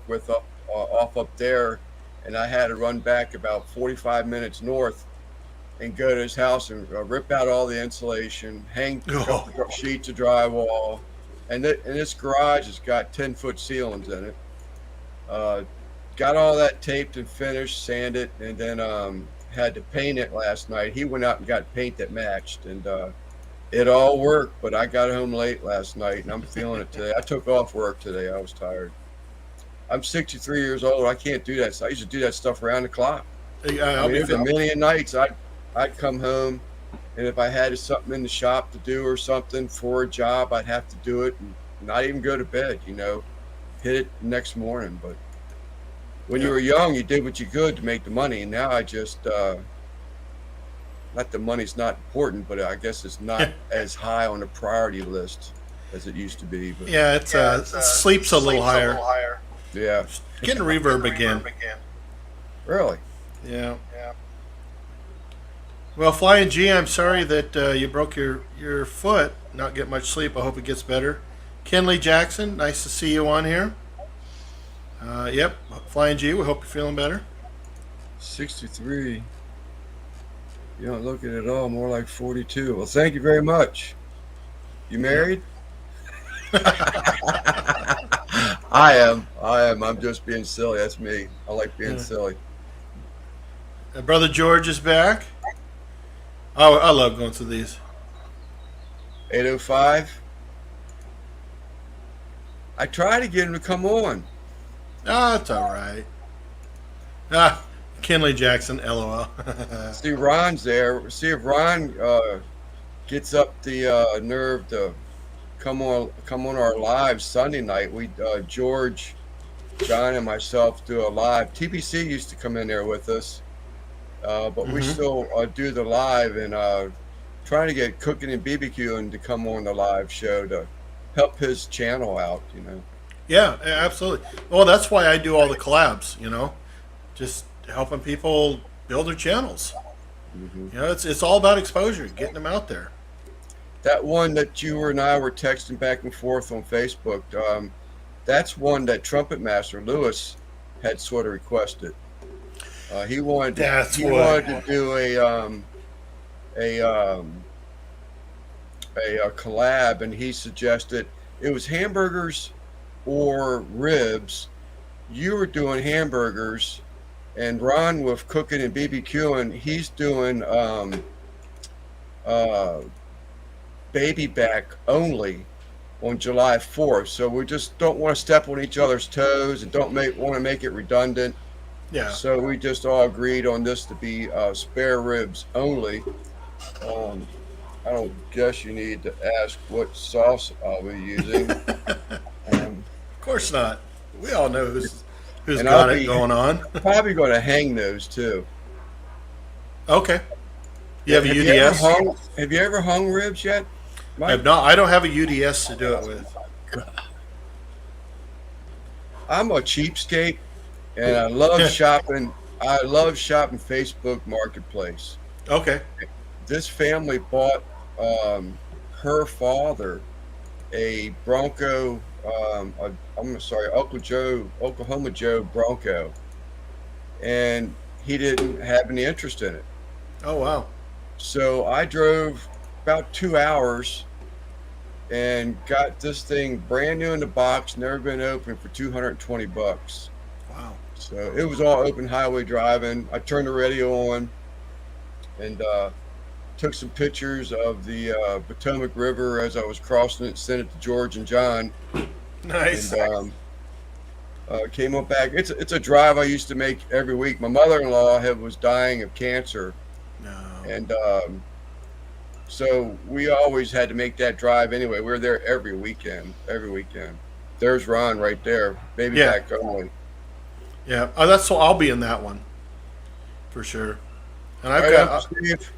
with off up there, and I had to run back about 45 minutes north and go to his house and rip out all the insulation, hang a couple sheets of drywall, and this garage has got 10-foot ceilings in it. Got all that taped and finished, sanded, and then had to paint it last night. He went out and got paint that matched, and it all worked, but I got home late last night, and I'm feeling it today. I took off work today. I was tired. I'm 63 years old. I can't do that. So I used to do that stuff around the clock. There's a million nights I'd come home, and if I had something in the shop to do or something for a job, I'd have to do it and not even go to bed, hit it next morning. But when you were young, you did what you could to make the money, and now I just not the money's not important, but I guess it's not as high on the priority list as it used to be. But Yeah, it's sleep's a little higher. yeah, Getting reverb again. really. Yeah. Well, Flying G, I'm sorry that you broke your foot. Not get much sleep. I hope it gets better. Kenley Jackson, nice to see you on here. Yep, Flying G, we hope you're feeling better. 63. You don't look at it all, more like 42. Well, thank you very much. You married? I am. I'm just being silly. That's me. I like being silly. Brother George is back. Oh, I love going through these. 805. I try to get him to come on. It's all right. Kenley Jackson, LOL. See, Ron's there. See if Ron gets up the nerve to come on our live Sunday night. We George, John, and myself do a live. TPC used to come in there with us, but we still do the live and trying to get Cooking and BBQ and to come on the live show to help his channel out. Yeah, absolutely. Well, that's why I do all the collabs. Just helping people build their channels. It's all about exposure, getting them out there. That one that you and I were texting back and forth on Facebook, that's one that Trumpet Master Lewis had sort of requested. He wanted to do a collab, and he suggested it was hamburgers or ribs. You were doing hamburgers, and Ron with Cooking and BBQ, and he's doing baby back only on July 4th. So we just don't want to step on each other's toes and don't want to make it redundant. Yeah. So we just all agreed on this to be spare ribs only. Um, I don't guess you need to ask what sauce I'll be using. Um, Of course not. We all know who's and I'll got it be going on. probably going to hang those too. Okay. You Yeah, have a UDS? have you ever hung ribs yet, I Mike? have not. I don't have a UDS to do it with. I'm a cheapskate, and I love shopping. I love shopping Facebook Marketplace. Okay. This family bought her father a Bronco. I'm sorry, Oklahoma Joe Bronco, and he didn't have any interest in it. Oh wow. So I drove about 2 hours and got this thing brand new in the box, never been opened, for $220. Wow. So it was all open highway driving. I turned the radio on and took some pictures of the Potomac River as I was crossing it, sent it to George and John, Nice. and came on back. It's a drive I used to make every week. My mother-in-law was dying of cancer, No. and so we always had to make that drive anyway. We were there every weekend. Every weekend. There's Ron right there, baby Yeah. back only. Yeah. Oh, that's so. I'll be in that one for sure. And All I've right, got. Uncle Steve.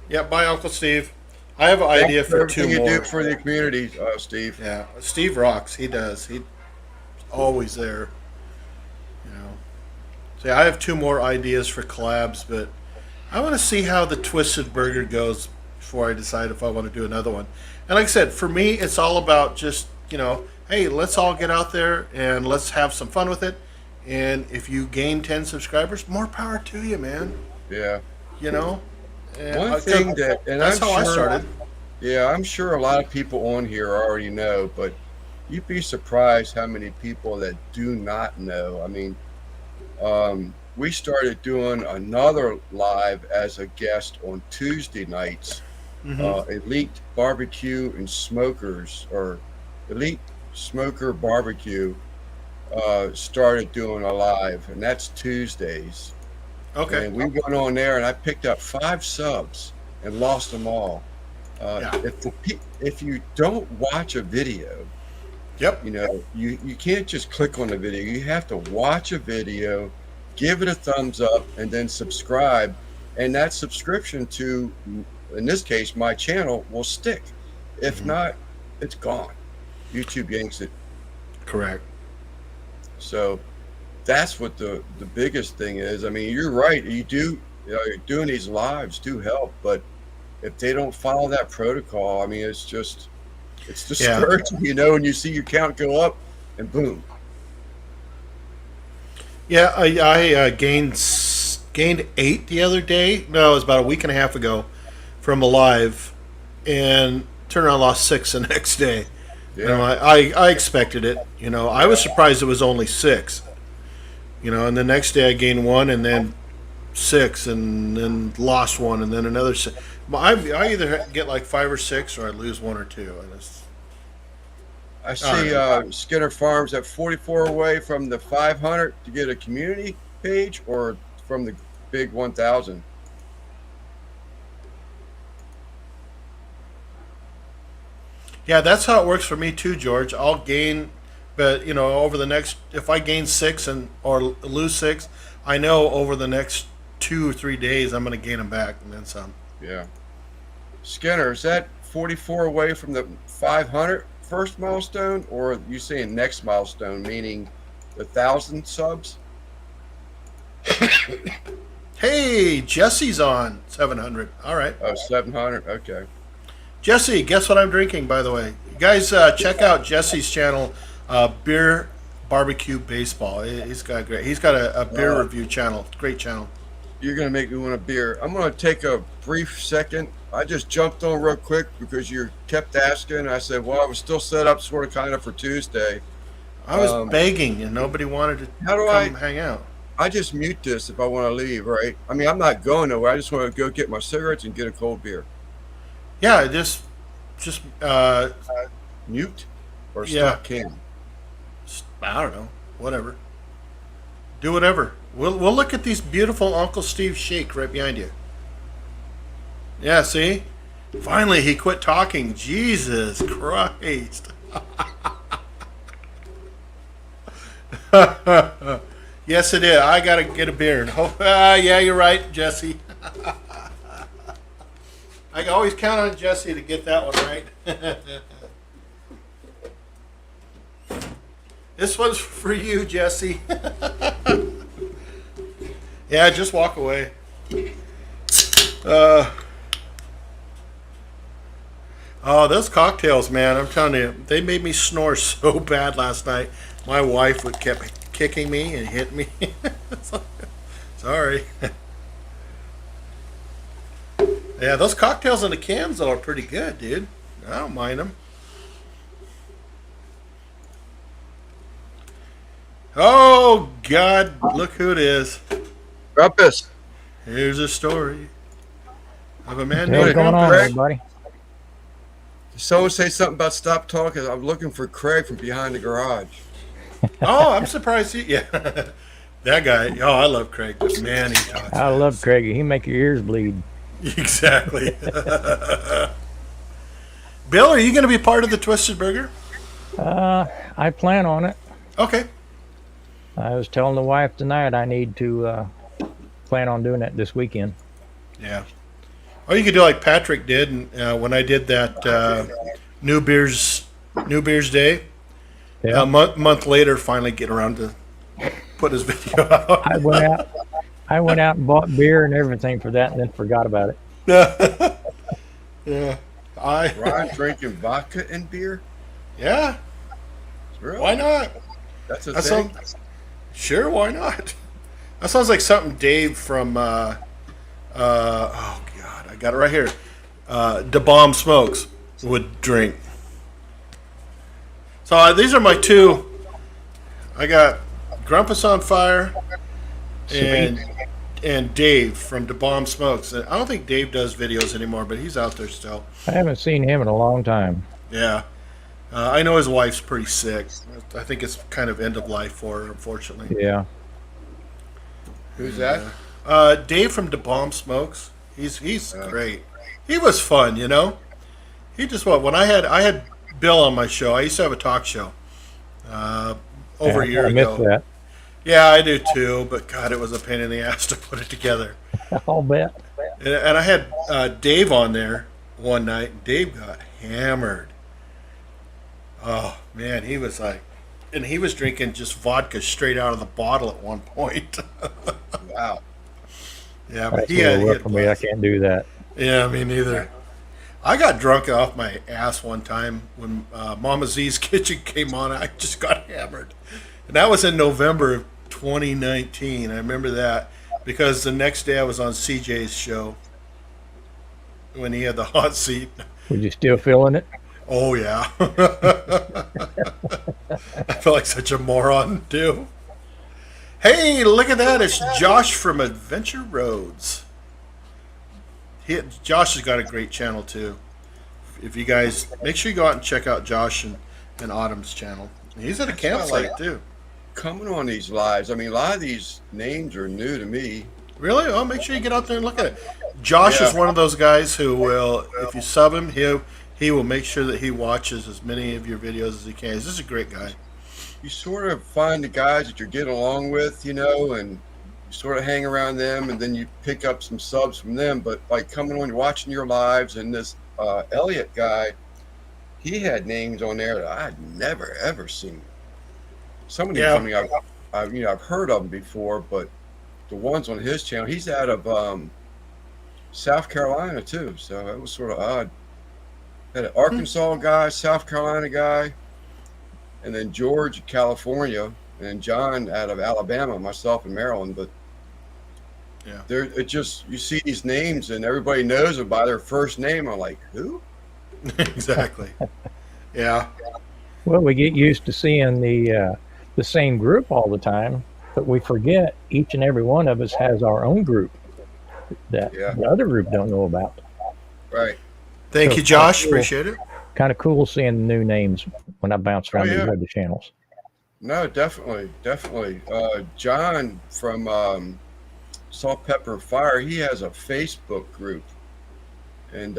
Yeah. Bye, Uncle Steve. I have an Thanks idea for everything two you more. do for the community, Steve. Yeah. Steve rocks. He does. He's always there. You know. See, I have two more ideas for collabs, but I want to see how the Twisted Burger goes before I decide if I want to do another one. And like I said, for me, it's all about just, hey, let's all get out there and let's have some fun with it. And if you gain 10 subscribers, more power to you, man. Yeah. You know? And One thing that, and that's I'm how I sure, started. yeah, I'm sure a lot of people on here already know, but you'd be surprised how many people that do not know. I mean, we started doing another live as a guest on Tuesday nights. Elite Barbecue and Smokers, or Elite Smoker Barbecue, started doing a live, and that's Tuesdays. Okay. And we went on there, and I picked up 5 subs and lost them all. Yeah. If you don't watch a video, Yep. you can't just click on the video. You have to watch a video, give it a thumbs up, and then subscribe. And that subscription to, in this case, my channel will stick. If not, it's gone. YouTube yanks it. Correct. So that's what the biggest thing is. I mean, you're right. Doing these lives do help, but if they don't follow that protocol, I mean, it's discouraging, when you see your count go up and boom. Yeah, I gained 8 the other day. No, it was about a week and a half ago from a live, and turned around and lost 6 the next day. Yeah. I expected it. I was surprised it was only 6. And the next day I gained 1, and then 6, and then lost 1, and then another 6. I either get like 5 or 6, or I lose 1 or 2. I see Skinner Farms at 44 away from the 500 to get a community page, or from the big 1,000. Yeah, that's how it works for me too, George. I'll gain, but over the next, if I gain 6 or lose 6, I know over the next 2 or 3 days I'm going to gain them back and then some. Yeah. Skinner, is that 44 away from the 500 first milestone, or you saying next milestone, meaning the 1,000 subs? Hey, Jesse's on 700. All right. Oh, 700. Okay. Jesse, guess what I'm drinking, by the way? You guys check out Jesse's channel, Beer Barbecue Baseball. He's got a beer review channel. Great channel. You're going to make me want a beer. I'm going to take a brief second. I just jumped on real quick because you kept asking. I said, well, I was still set up sort of kind of for Tuesday. I was begging, and nobody wanted to come hang out. I just mute this if I want to leave, right? I mean, I'm not going nowhere. I just want to go get my cigarettes and get a cold beer. Yeah, just mute or Yeah. stop cam. I don't know, whatever. Do whatever. We'll look at these beautiful Uncle Steve shake right behind you. Yeah, see? Finally, he quit talking. Jesus Christ. Yes, it is. I got to get a beer. Yeah, you're right, Jesse. I can always count on Jesse to get that one right. This one's for you, Jesse. Yeah, just walk away. Oh, those cocktails, man! I'm telling you, they made me snore so bad last night. My wife would kept kicking me and hit me. Sorry. Yeah, those cocktails in the cans though are pretty good, dude. I don't mind them. Oh God! Look who it is. Rumpus. Here's a story of a man What's named going on, Grumpus. everybody? Did someone say something about stop talking? I'm looking for Craig from behind the garage. Oh, I'm surprised he. Yeah, that guy. Oh, I love Craig. But man, he talks. I love Craig. He make your ears bleed. Exactly. Bill, are you going to be part of the Twisted Burger? I plan on it. Okay. I was telling the wife tonight I need to plan on doing it this weekend. Yeah. Or you could do like Patrick did, and when I did that New Beers Day. Yeah. A month later, finally get around to put his video out. I went out and bought beer and everything for that, and then forgot about it. Yeah. Ron drinking vodka and beer? Yeah. Really? Why not? That's a That thing? Sure, why not? That sounds like something Dave from oh God, I got it right here. Da Bomb Smokes would drink. So these are my two. I got Grumpus on Fire and Dave from Da Bomb Smokes. I don't think Dave does videos anymore, but he's out there still. I haven't seen him in a long time. Yeah. I know his wife's pretty sick. I think it's kind of end of life for her, unfortunately. Yeah. Who's that? Dave from Da Bomb Smokes. He's great. He was fun, you know. He just when I had Bill on my show. I used to have a talk show over a year I ago. missed that. Yeah, I do too. But God, it was a pain in the ass to put it together. I'll bet. And I had Dave on there one night. And Dave got hammered. Oh man, he was like, and he was drinking just vodka straight out of the bottle at one point. Wow. Yeah, but That's he a had. little rough for me. I can't do that. Yeah, me neither. I got drunk off my ass one time when Mama Z's Kitchen came on. I just got hammered. And that was in November of 2019. I remember that because the next day I was on CJ's show when he had the hot seat. Were you still feeling it? Oh, yeah. I feel like such a moron, too. Hey, look at that. It's Josh from Adventure Roads. Josh has got a great channel too. If you guys make sure you go out and check out Josh and Autumn's channel. He's at a campsite too. Coming on these lives, I mean, a lot of these names are new to me. Really? Oh, make sure you get out there and look at it. Josh is one of those guys who will, if you sub him, he will make sure that he watches as many of your videos as he can. This is a great guy. You sort of find the guys that you're getting along with, you know, and you sort of hang around them, and then you pick up some subs from them. But like coming on, watching your lives, and this Elliot guy, he had names on there that I had never ever seen. Some of these, I mean, I've heard of them before, but the ones on his channel, he's out of South Carolina too, so it was sort of odd. Had an Arkansas guy, South Carolina guy, and then George, California, and then John out of Alabama, myself in Maryland. But yeah, it just, you see these names and everybody knows them by their first name. I'm like, who? Exactly. Yeah. Well, we get used to seeing the same group all the time, but we forget each and every one of us has our own group that the other group don't know about. Right. Thank you, Josh. Appreciate it. Kind of cool seeing the new names when I bounce around these other channels. No, definitely, definitely. John from Salt, Pepper, Fire, he has a Facebook group, and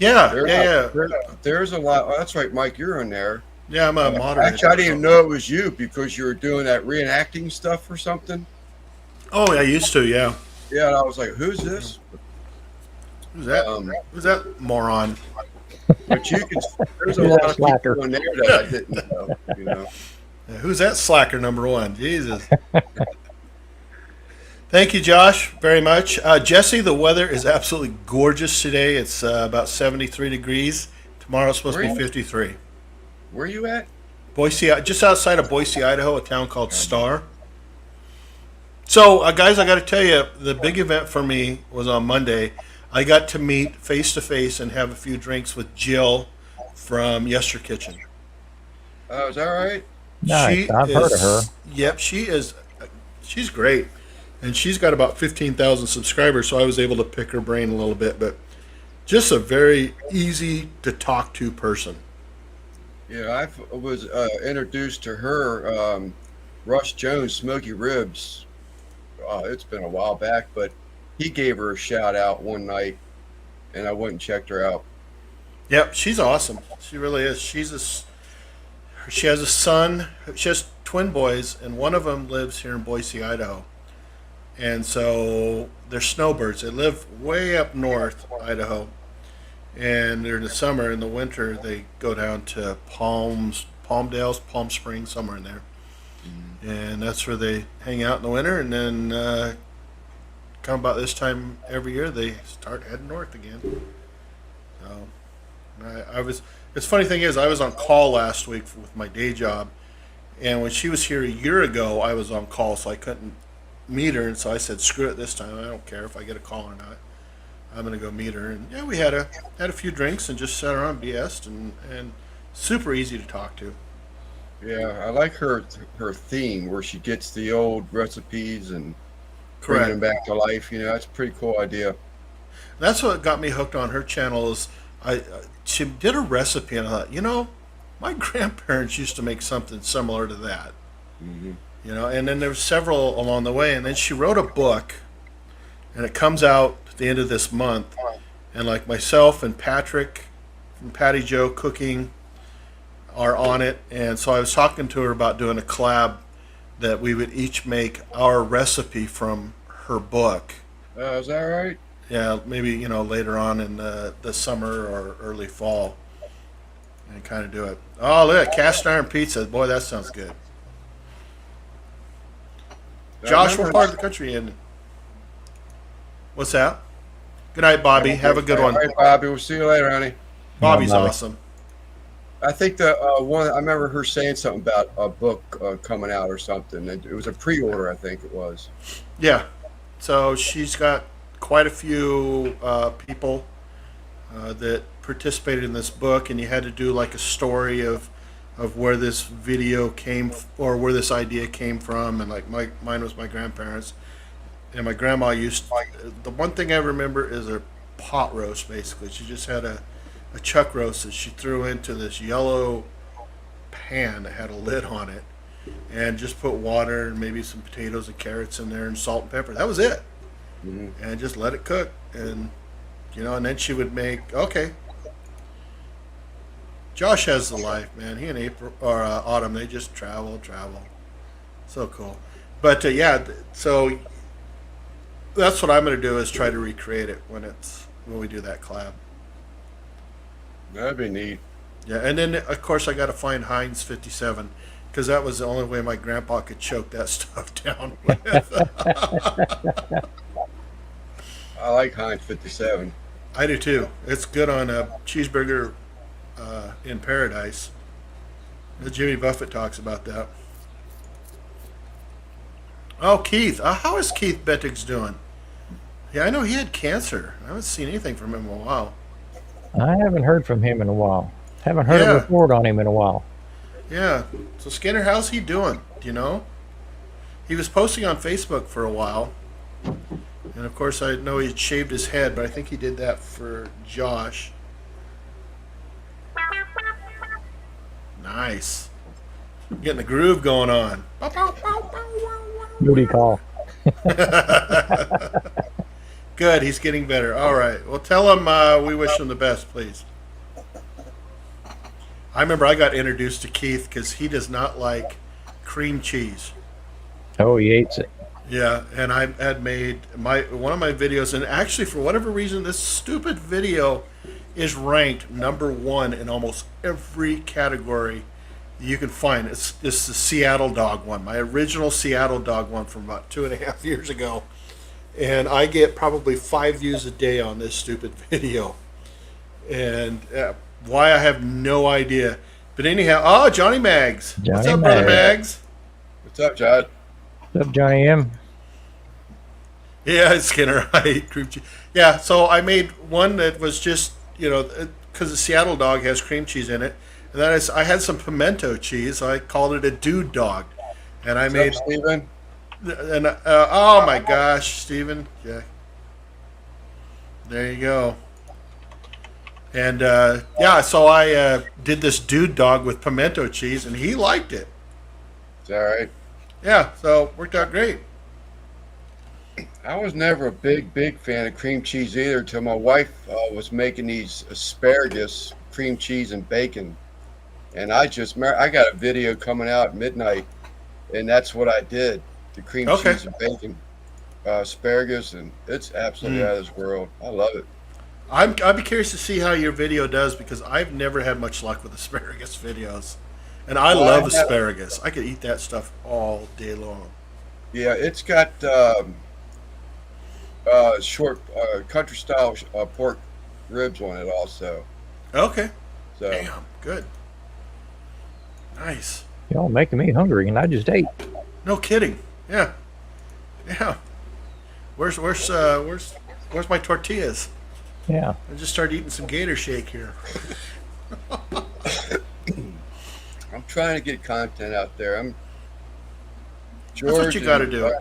Yeah, there's yeah, yeah. there's a lot. Oh, that's right, Mike, you're in there. Yeah, I'm a moderator. Actually, I didn't even so- know it was you because you were doing that reenacting stuff or something. Oh, I used to, yeah. Yeah, and I was like, "Who's this?" Who's that? Um, Who's that moron? but you can. There's a Who's lot that of slacker? people in there that I didn't know. You know. Yeah, who's that slacker number one? Jesus. Thank you, Josh, very much. Jesse, the weather is absolutely gorgeous today. It's about 73 degrees. Tomorrow it's supposed to be 53. Where you at? Boise, just outside of Boise, Idaho, a town called Star. So, guys, I got to tell you, the big event for me was on Monday. I got to meet face to face and have a few drinks with Jill from Yester Kitchen. Oh, is that right? Nice. I've heard of her. Yep, she is. She's great, and she's got about 15,000 subscribers. So I was able to pick her brain a little bit, but just a very easy to talk to person. Yeah, I was introduced to her. Russ Jones, Smoky Ribs. It's been a while back, but he gave her a shout out one night, and I went and checked her out. Yep, she's awesome. She really is. She has a son. She has twin boys, and one of them lives here in Boise, Idaho. And so they're snowbirds. They live way up north, Idaho. And during the summer, in the winter, they go down to Palmdale's, Palm Springs, somewhere in there. And that's where they hang out in the winter. And then come about this time every year, they start heading north again. So I was. It's funny thing is, I was on call last week with my day job, and when she was here a year ago, I was on call, so I couldn't meet her, and so I said, "Screw it this time. I don't care if I get a call or not. I'm gonna go meet her." And yeah, we had a few drinks and just sat around BS'd and super easy to talk to. Yeah, I like her theme where she gets the old recipes and bringing Correct. them back to life. You know, that's a pretty cool idea. That's what got me hooked on her channel. Is she did a recipe, and I thought, my grandparents used to make something similar to that. Hmm. And then there were several along the way, and then she wrote a book, and it comes out at the end of this month. And like myself and Patrick from Patty Joe Cooking are on it, and so I was talking to her about doing a collab that we would each make our recipe from her book. Is that right? Yeah, maybe later on in the summer or early fall, and kind of do it. Oh, look at cast iron pizza. Boy, that sounds good. Josh, what part of the country in? What's that? Good night, Bobby. Have a good one. All right, Bobby. We'll see you later, honey. Bobby's Bobby. awesome. I think the one I remember her saying something about a book coming out or something. It was a pre-order, I think it was. Yeah. So she's got quite a few people that participated in this book, and you had to do like a story of where this video came or where this idea came from, and like mine was my grandparents, and my grandma the one thing I remember is a pot roast. Basically, she just had a chuck roast that she threw into this yellow pan that had a lid on it, and just put water and maybe some potatoes and carrots in there and salt and pepper. That was it. Hmm. And just let it cook, and and then she would make. Okay, Josh has the life, man. He and April or Autumn, they just travel, so cool. But so that's what I'm going to do is try to recreate it when we do that collab. That'd be neat. Yeah, and then of course I got to find Heinz 57 because that was the only way my grandpa could choke that stuff down with. I like Heinz 57. I do too. It's good on a cheeseburger in paradise. Jimmy Buffett talks about that. Oh, Keith. How is Keith Bettig's doing? Yeah, I know he had cancer. I haven't seen anything from him in a while. I haven't heard from him in a while. Haven't heard a report on him in a while. Yeah. So Skinner, how's he doing? Do you know? He was posting on Facebook for a while. And of course I know he shaved his head, but I think he did that for Josh. Nice. Getting the groove going on. Booty call. Good, he's getting better. All right. Well, tell him we wish him the best, please. I remember I got introduced to Keith because he does not like cream cheese. Oh, he hates it. Yeah, and I had made one of my videos, and actually, for whatever reason, this stupid video is ranked #1 in almost every category you can find. It's the Seattle dog one, my original Seattle dog one from about 2.5 years ago. And I get probably 5 views a day on this stupid video. And why, I have no idea. But anyhow, oh, Johnny Mags. What's Johnny up, Brother Mags. Mags? What's up, John? What's up, Johnny M? Yeah, Skinner. I hate cream cheese. Yeah, so I made one that was just, because the Seattle dog has cream cheese in it. And then I had some pimento cheese. So I called it a dude dog. And I made... What's up, Steven? And oh my gosh, Steven. Yeah. There you go. And yeah, so I did this dude dog with pimento cheese, and he liked it. It's all right. Yeah, so it worked out great. I was never a big fan of cream cheese either until my wife was making these asparagus, cream cheese, and bacon. And I got a video coming out at midnight, and that's what I did. The cream cheese and bacon, asparagus, and it's absolutely out of this world. I love it. I'd be curious to see how your video does, because I've never had much luck with asparagus videos. And I love asparagus. I could eat that stuff all day long. Yeah, it's got short country style pork ribs on it also. Okay. So. Damn, good. Nice. Y'all making me hungry, and I just ate. No kidding. Yeah. Yeah. Where's my tortillas? Yeah. I just started eating some Gator Shake here. I'm trying to get content out there. That's what you got to do.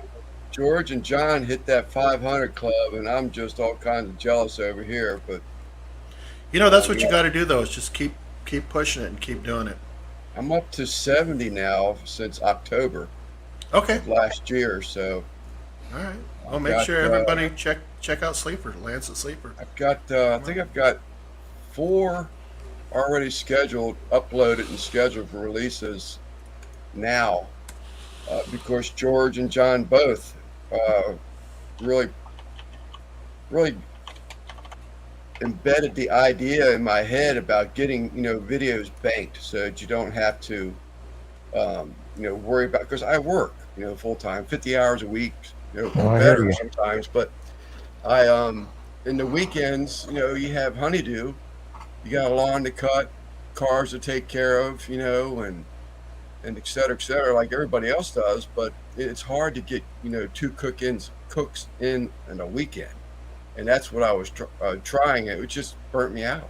George and John hit that 500 club, and I'm just all kinds of jealous over here. But that's what you got to do, though. Is just keep pushing it and keep doing it. I'm up to 70 now since October. Okay. Of last year, so. All right. Well, make sure everybody check out Sleeper, Lance the Sleeper. I've got I think I've got 4 already scheduled, uploaded, and scheduled for releases now, because George and John both really embedded the idea in my head about getting videos banked so that you don't have to worry about, because I work full time, 50 hours a week, better sometimes, but I in the weekends you have honeydew, you got a lawn to cut, cars to take care of, and et cetera, like everybody else does. But it's hard to get 2 cooks in a weekend, and that's what I was trying. It just burnt me out.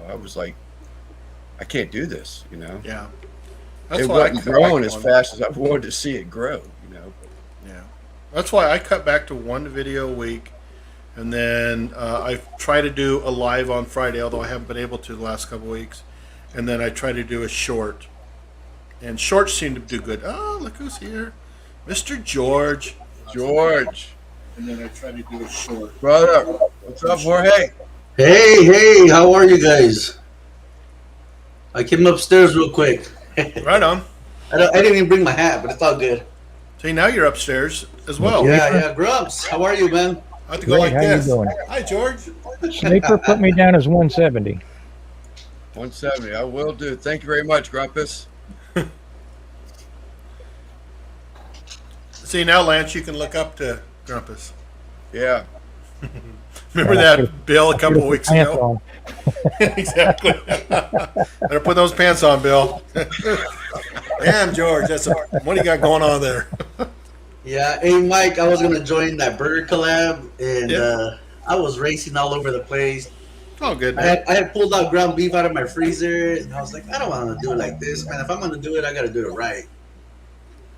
I was like, I can't do this. Yeah. It wasn't growing as fast as I wanted to see it grow. Yeah. That's why I cut back to 1 video a week, and then I try to do a live on Friday, although I haven't been able to the last couple of weeks. And then I try to do a short, and shorts seem to do good. Oh, look who's here, Mr. George. And then I try to do a short. Brother, what's up, Jorge? Hey, how are you guys? I came upstairs real quick. Right on. I didn't even bring my hat, but it's all good. See, now you're upstairs as well. Yeah. Grumps, how are you, man? I have to go like how this. You doing? Hi, George. Sleeper put me down as 170. 170, I will do. Thank you very much, Grumpus. See, now, Lance, you can look up to Grumpus. Yeah. Remember that, Bill, a couple of weeks ago? Exactly. Better put those pants on, Bill. Damn, George, what do you got going on there? Yeah, hey, Mike, I was going to join that burger collab, and I was racing all over the place. Oh, good. I had pulled out ground beef out of my freezer, and I was like, I don't want to do it like this, man. If I'm going to do it, I got to do it right.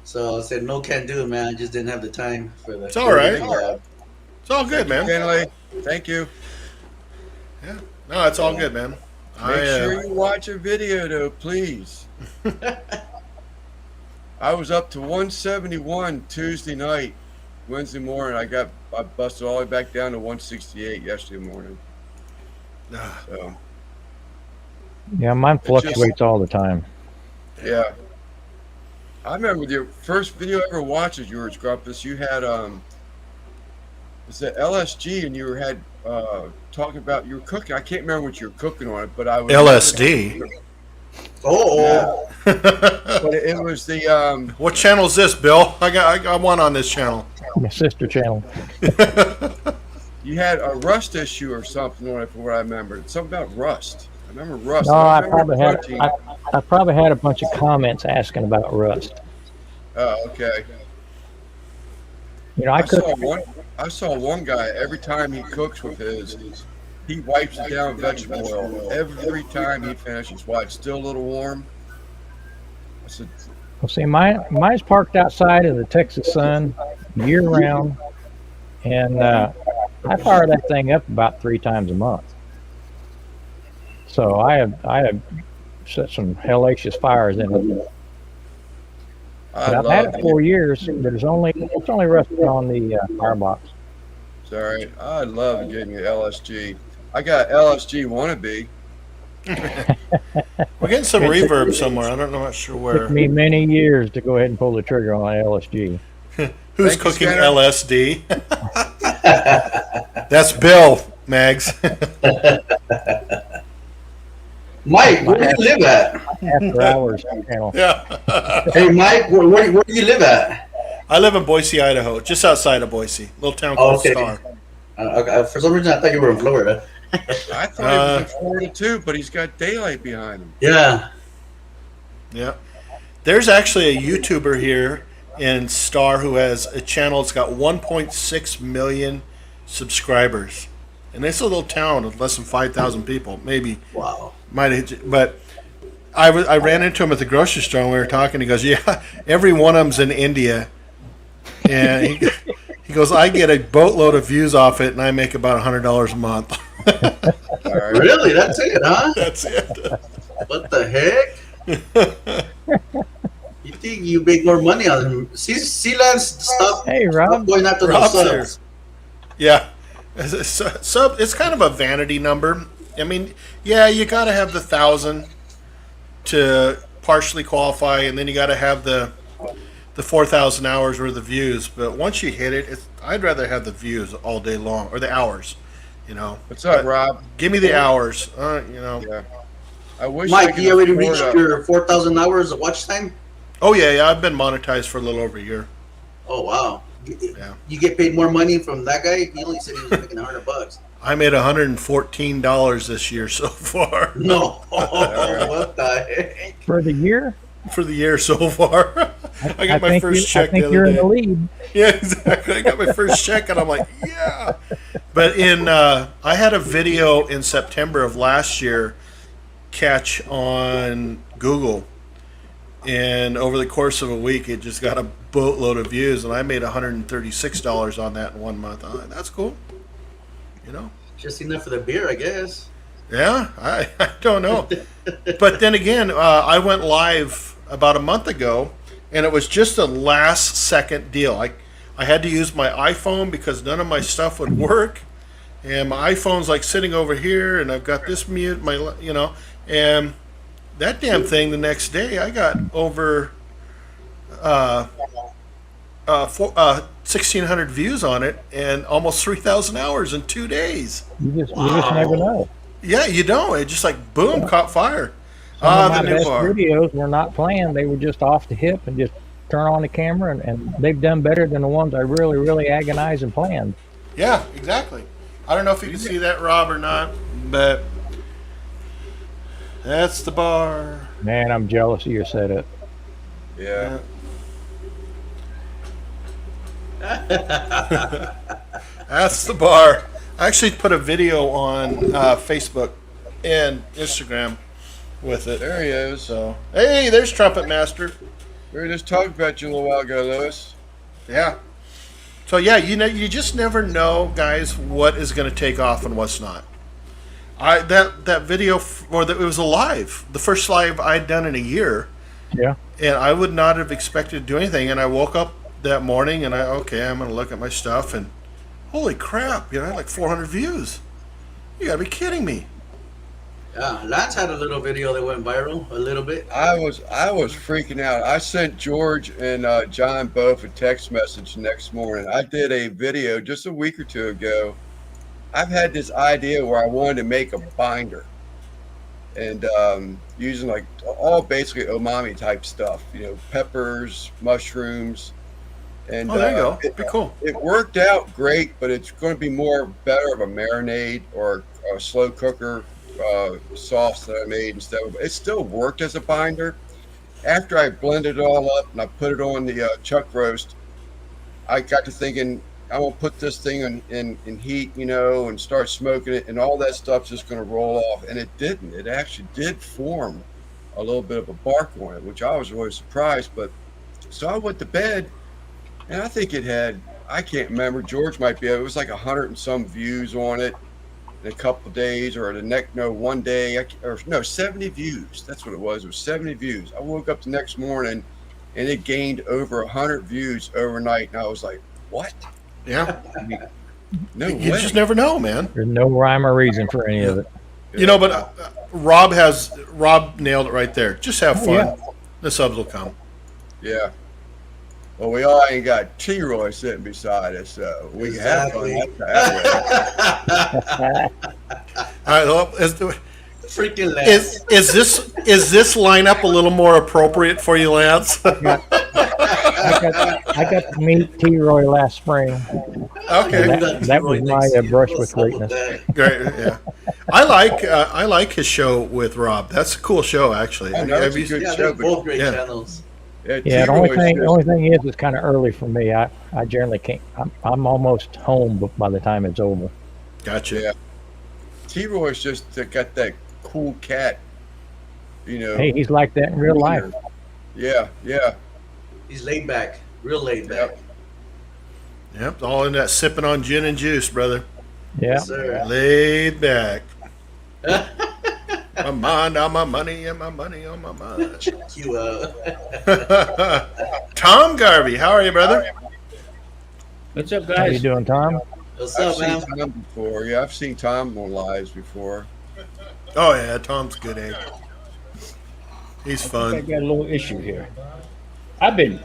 So I said, no, can't do it, man. I just didn't have the time for the. It's all right. Collab. It's all good, man. Kenley, thank you. Yeah. No, it's all good, man. Make sure you watch a video, though, please. I was up to 171 Tuesday night. Wednesday morning, I busted all the way back down to 168 yesterday morning. So Yeah, mine It's just- fluctuates all the time. yeah, I remember the first video I ever watched of yours, Grumpus. You had it's the LSG, and had talking about you were cooking. I can't remember what you were cooking on it, but I was LSD. Oh, But it was the What channel is this, Bill? I got one on this channel. My sister channel. you had a rust issue or something on it, from what I remember. Something about rust. I remember rust. No, I remember probably had a bunch of comments asking about rust. Oh, okay. You know, I cook. I saw one guy every time he cooks with his, he wipes it down with vegetable oil. Every time he finishes, why it's still a little warm. I said, Well, see, mine's parked outside in the Texas sun year round, and I fire that thing up about 3 times a month. So I have set some hellacious fires in it. But I've had it 4 years, but it's only rusted on the firebox. sorry, I love getting the LSG. I got LSG wannabe. We're getting some reverb somewhere. I'm not sure Took where. me many years to go ahead and pull the trigger on LSG. Who's Thank you, cooking Scanner. LSD? That's Bill, Mags. Mike, where do you live at? After hours channel. Yeah. Hey, Mike, where do you live at? I live in Boise, Idaho, just outside of Boise, little town called Okay. Star. For some reason, I thought you were in Florida. I thought he was in Florida too, but he's got daylight behind him. Yeah. Yeah. There's actually a YouTuber here in Star who has a channel that's got 1.6 million subscribers. And it's a little town of less than 5,000 people, maybe. Wow. But I ran into him at the grocery store and we were talking. He goes, "Yeah, every one of them's in India." And he goes, "I get a boatload of views off it and I make about $100 a month." All right. Really? That's it, huh? That's it. What the heck? You think you make more money on him? See, Lance, stop. Hey, Stop Rob. going after those Rob's subs. Yeah. So it's kind of a vanity number. I mean, yeah, you got to have the 1,000 to partially qualify, and then you got to have the 4,000 hours worth of views. But once you hit it, I'd rather have the views all day long, or the hours. You know. What's up, Rob? Give me the hours. You know. Yeah. I wish I Mike, could you already afford reached your 4,000 hours of watch time? Oh yeah. I've been monetized for a little over a year. Oh, wow. Yeah. You get paid more money from that guy? He only said he was making $100. I made $114 this year so far. No. What the heck? For the year, For the year so far. I got my think first check I think the you're other in the day. lead. Yeah, exactly. I got my first check, and I'm like, yeah. But I had a video in September of last year catch on Google, and over the course of a week, it just got a boatload of views, and I made $136 on that in 1 month. That's cool. You know. Just enough for the beer, I guess. Yeah, I don't know. But then again, I went live about a month ago, and it was just a last second deal. I had to use my iPhone because none of my stuff would work, and my iPhone's like sitting over here, and I've got this mute, and that damn thing the next day I got over 1,600 views on it and almost 3,000 hours in 2 days. You just never know. Yeah, you don't. It just like boom, caught fire. Some of The my new best bar. videos were not planned. They were just off the hip and just turn on the camera, and they've done better than the ones I really, really agonized and planned. Yeah, exactly. I don't know if you can see that, Rob, or not, but that's the bar. Man, I'm jealous of your setup. Yeah. That's the bar. I actually put a video on Facebook and Instagram with it. There he is. So, hey, there's Trumpet Master. We were just talking about you a little while ago, Lewis. Yeah. So yeah, you just never know, guys, what is going to take off and what's not. That video, it was a live, the first live I'd done in a year, Yeah. And I would not have expected to do anything. And I woke up that morning and I'm going to look at my stuff and holy crap, I had like 400 views. You gotta be kidding me. Yeah, Lance had a little video that went viral a little bit. I was freaking out. I sent George and John both a text message the next morning. I did a video just a week or two ago. I've had this idea where I wanted to make a binder and using like all basically umami type stuff, peppers, mushrooms. And Oh, there you go. Be cool. It worked out great, but it's going to be better of a marinade or a slow cooker sauce that I made instead of. It still worked as a binder. After I blended it all up and I put it on the chuck roast, I got to thinking I'm gonna put this thing in heat, and start smoking it, and all that stuff's just gonna roll off. And it didn't. It actually did form a little bit of a bark on it, which I was really surprised. But so I went to bed, and I think it had. I can't remember. George might be. It was like 100 and some views on it. In a couple of days or one day, 70 views. That's what it was. It was 70 views. I woke up the next morning and it gained over 100 views overnight. And I was like, what? Yeah. No You way. just never know, man. There's no rhyme or reason for any of it. But Rob nailed it right there. Just have fun. Yeah. The subs will come. Yeah. Well, we all ain't got T-Roy sitting beside us, so we Exactly. have fun that way. All right, well, Freaking Lance. is this lineup a little more appropriate for you, Lance? I got to meet T-Roy last spring. Okay. That was my brush with greatness. Great, yeah. I like his show with Rob. That's a cool show, actually. I know, it's a Have you- good Yeah, show, they're but both great Yeah. channels. Yeah, the T-Roy's only thing is it's kind of early for me. I generally can't. I'm almost home by the time it's over. Gotcha. Yeah. T-Roy's just got that cool cat, Hey, he's like that in real life. Yeah. He's laid back, real laid back. Yep, all in that sipping on gin and juice, brother. Yeah. Yes, sir. Laid back. My mind on my money and my money on my mind. Check you out. Tom Garvey, how are you, brother? What's up, How you guys? doing, Tom? What's I've up, seen man? Tom before. Yeah, I've seen Tom on lives before. Oh yeah, Tom's good egg. He's I fun. got a little issue here. I've been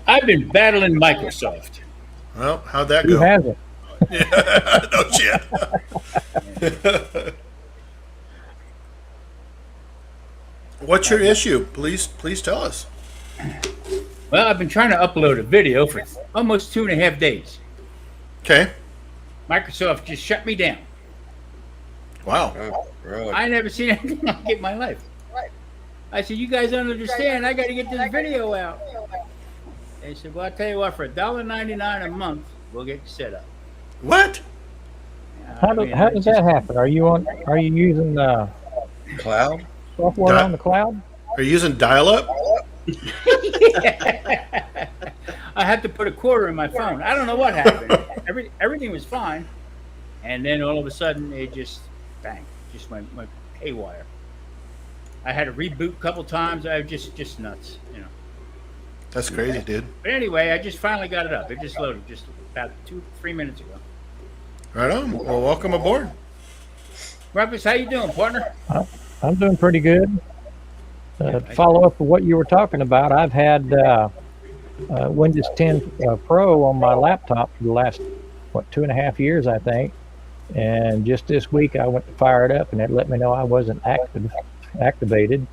battling Microsoft. Well, how'd that Who go? hasn't? No shit. What's your issue? Please tell us. Well, I've been trying to upload a video for almost 2.5 days. Okay. Microsoft just shut me down. Wow. Oh, really? I never seen anything like it in my life. I said, "You guys don't understand. I got to get this video out." They said, "Well, I'll tell you what. For $1.99 a month, we'll get you set up." What? How does that happen? Are you using Cloud? software on the cloud? Are you using dial-up? I had to put a quarter in my phone. I don't know what happened. Everything was fine, and then all of a sudden it just bang, just went haywire. I had to reboot a couple times. I was just nuts, That's crazy, dude. But anyway, I just finally got it up. It just loaded just about 2-3 minutes ago. Right on. Well, welcome aboard. Rumpus, how you doing, partner? I'm doing pretty good. To follow up with what you were talking about, I've had Windows 10 Pro on my laptop for the last 2.5 years, I think. And just this week, I went to fire it up, and it let me know I wasn't activated.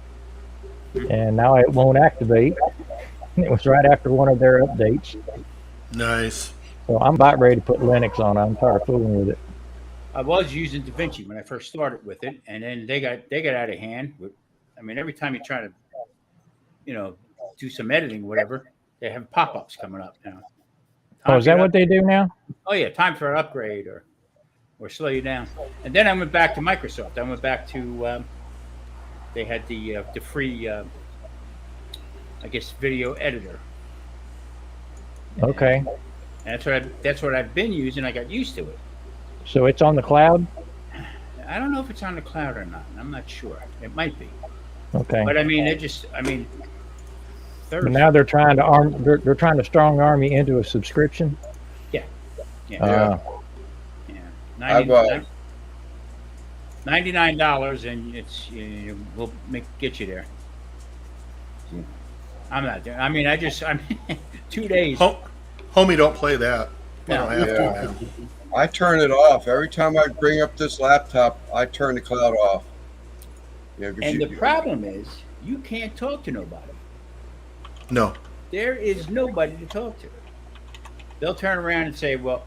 And now it won't activate. It was right after one of their updates. Nice. So I'm about ready to put Linux on. I'm tired of fooling with it. I was using DaVinci when I first started with it, and then they got out of hand. I mean, every time you try to, do some editing, whatever, they have pop-ups coming up now. Oh, is that what they do now? Oh yeah, time for an upgrade or slow you down. And then I went back to Microsoft. I went back to they had the free, I guess, video editor. Okay. And that's what I've been using. I got used to it. So it's on the cloud? I don't know if it's on the cloud or not. I'm not sure. It might be. Okay. But I mean, But Thursday. now they're trying to they're trying to strong arm you into a subscription. Yeah. Uh, Yeah. I've, 99 $99, and we'll get you there. I'm not there. I mean, 2 days. Homie, don't play that. You No. don't have to, Yeah. man. I turn it off every time I bring up this laptop. I turn the cloud off. Yeah, 'cause And you- the problem is, you can't talk to nobody. No. There is nobody to talk to. They'll turn around and say, "Well,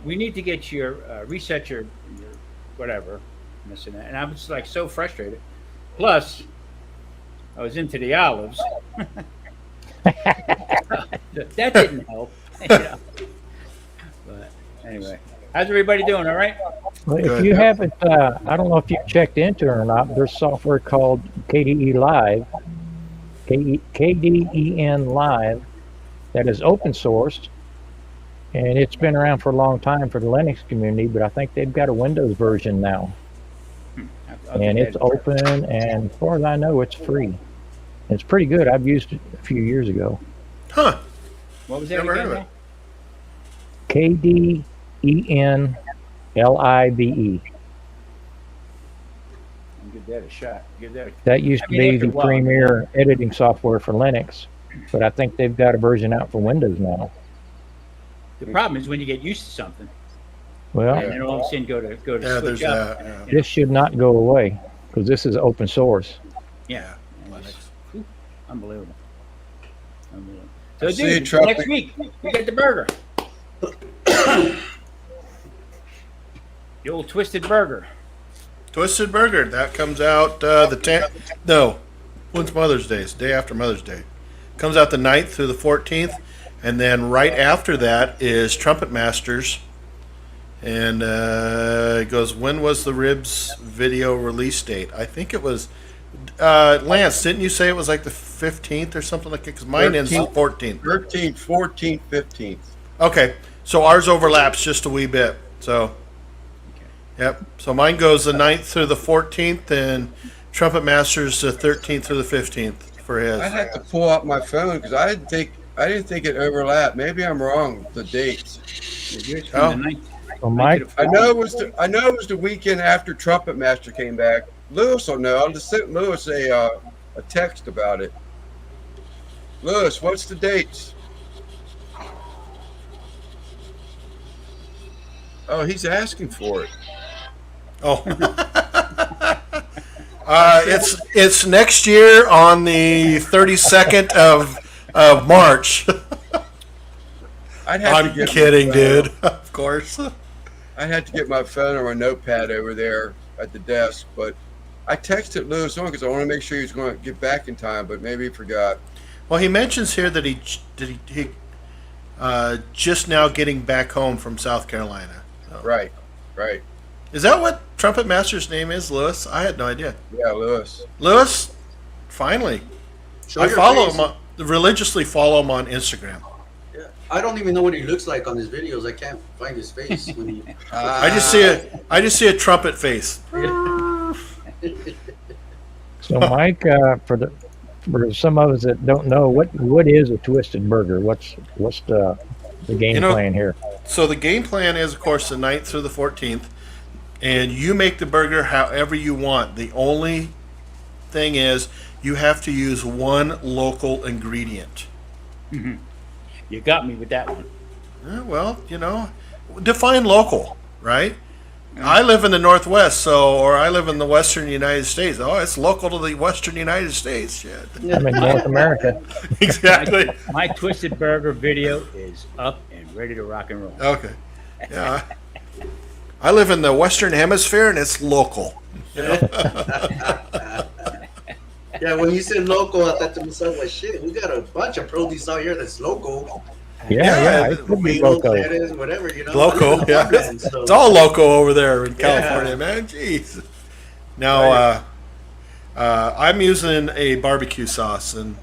we need to get your reset your whatever, and this and that." And I was like so frustrated. Plus, I was into the olives. That didn't help. You know. But anyway, how's everybody doing? All right. well, if Good. you haven't, I don't know if you've checked into it or not. There's software called KDE Live, KDEN Live, that is open sourced, and it's been around for a long time for the Linux community. But I think they've got a Windows version now, I'll and get it's that. open. And as far as I know, it's free. It's pretty good. I've used it a few years ago. Huh. What was that Never heard again? of it. Now? KDEN LIVE. I'll give that a shot. Give that. That used I to mean, be after the a while. premier editing software for Linux, but I think they've got a version out for Windows now. The problem is when you get used to something, Well, and then all of a sudden go to Yeah, switch there's up. that. Yeah. You know, this should not go away because this is open source. yeah. Linux. Unbelievable. Unbelievable. So, I see dude, Trump- next week we get the burger. The old twisted burger. Twisted Burger. That comes out the 10th. No. When's Mother's Day? It's the day after Mother's Day. Comes out the 9th through the 14th. And then right after that is Trumpet Masters. And it goes, when was the Ribs video release date? I think it was, Lance, didn't you say it was like the 15th or something like that? Because mine ends the 14th. 13th, 14th, 15th. Okay, so ours overlaps just a wee bit. So, yep. So mine goes the 9th through the 14th, and Trumpet Masters the 13th through the 15th for his. I'd have to pull out my phone because I didn't think it overlapped. Maybe I'm wrong with the dates. Yours Oh. from the 9th. Well, Mike, I know it was the weekend after Trumpet Master came back. Lewis will know. I'll just send Lewis a text about it. Lewis, what's the dates? Oh, he's asking for it. Oh. It's next year on the 32nd of March. I'd have I'm to get kidding, my phone. dude. Of course. I'd have to get my phone or my notepad over there at the desk, but I texted Lewis on because I want to make sure he's going to get back in time, but maybe he forgot. Well, he mentions here that he just now getting back home from South Carolina. So. Right. Is that what Trumpet Master's name is, Lewis? I had no idea. Yeah, Lewis. Lewis, finally. Show I your follow face. him religiously follow him on Instagram. Yeah. I don't even know what he looks like on his videos. I can't find his face when he. I just see a trumpet face. so Mike, for some of us that don't know, what is a twisted burger? What's the game plan here? So the game plan is, of course, the 9th through the 14th, and you make the burger however you want. The only thing is you have to use one local ingredient. You got me with that one. Well, define local, right? I live in the Northwest, or I live in the Western United States. Oh, it's local to the Western United States. Shit. I'm in North America. Exactly. My twisted burger video is up and ready to rock and roll. Okay. Yeah. I live in the Western Hemisphere, and it's local. Yeah, when you said local, I thought to myself, well, shit, we got a bunch of produce out here that's local. Yeah, it could be Tomatoes, local. lettuce, whatever, Local, yeah. Farmland, so- It's all local over there in California, man. Jeez. Now, I'm using a barbecue sauce, and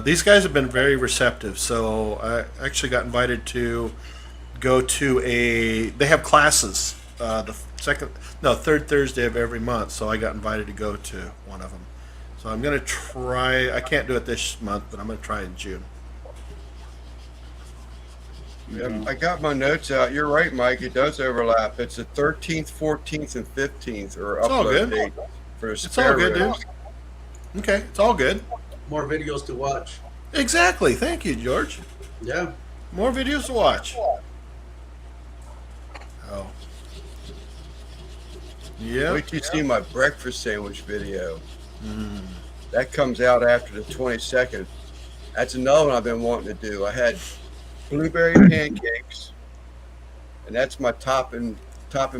these guys have been very receptive. So I actually got invited to go to they have classes third Thursday of every month. So I got invited to go to one of them. So I'm gonna try. I can't do it this month, but I'm gonna try in June. I got my notes out. You're right, Mike. It does overlap. It's the 13th, 14th, and 15th are all upload good. date for the It's all spare good, dude. ribs. Okay, it's all good. More videos to watch. Exactly. Thank you, George. Yeah. More videos to watch. Oh. Yeah. Wait till you see my breakfast sandwich video. That comes out after the 22nd. That's another one I've been wanting to do. I had blueberry pancakes, and that's my top and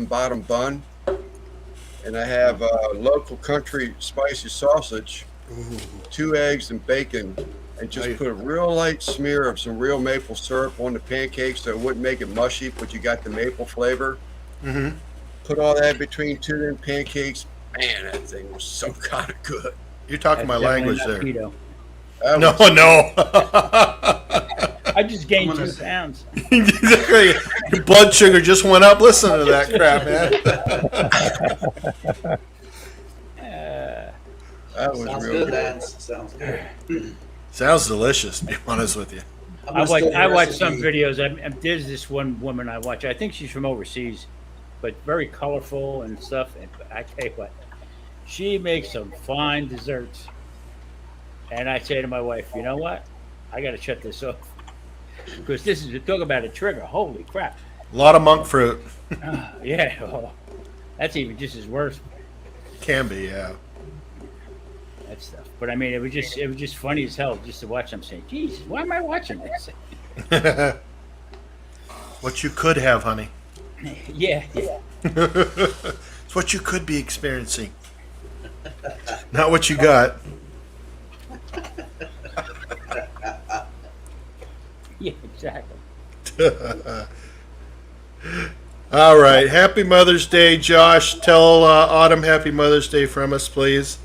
bottom bun. And I have local country spicy sausage, 2 eggs and bacon, and just put a real light smear of some real maple syrup on the pancakes so it wouldn't make it mushy, but you got the maple flavor. Mm-hmm. Put all that between 2 of them pancakes. Man, that thing was so kind of good. You're talking my language there. Keto. That No, was- no. I just gained I'm gonna 2 pounds. Your blood sugar just went up. Listen to that crap, man. That was Sounds real good, good. Lance. Sounds good. Sounds delicious, to be honest with you. I'm I gonna steal your watch some recipe. videos. There's this one woman I watch. I think she's from overseas, but very colorful and stuff. And I tell you what, she makes some fine desserts. And I say to my wife, you know what? I got to shut this off because this is talk about a trigger. Holy crap! A lot of monk fruit. Yeah, oh, that's even just as worse. Can be, yeah. That stuff. But I mean, it was just funny as hell just to watch them saying, "Jesus, why am I watching this?" What you could have, honey. yeah. It's what you could be experiencing. Not what you got. Yeah, exactly. All right. Happy Mother's Day, Josh. Tell Autumn Happy Mother's Day from us, please.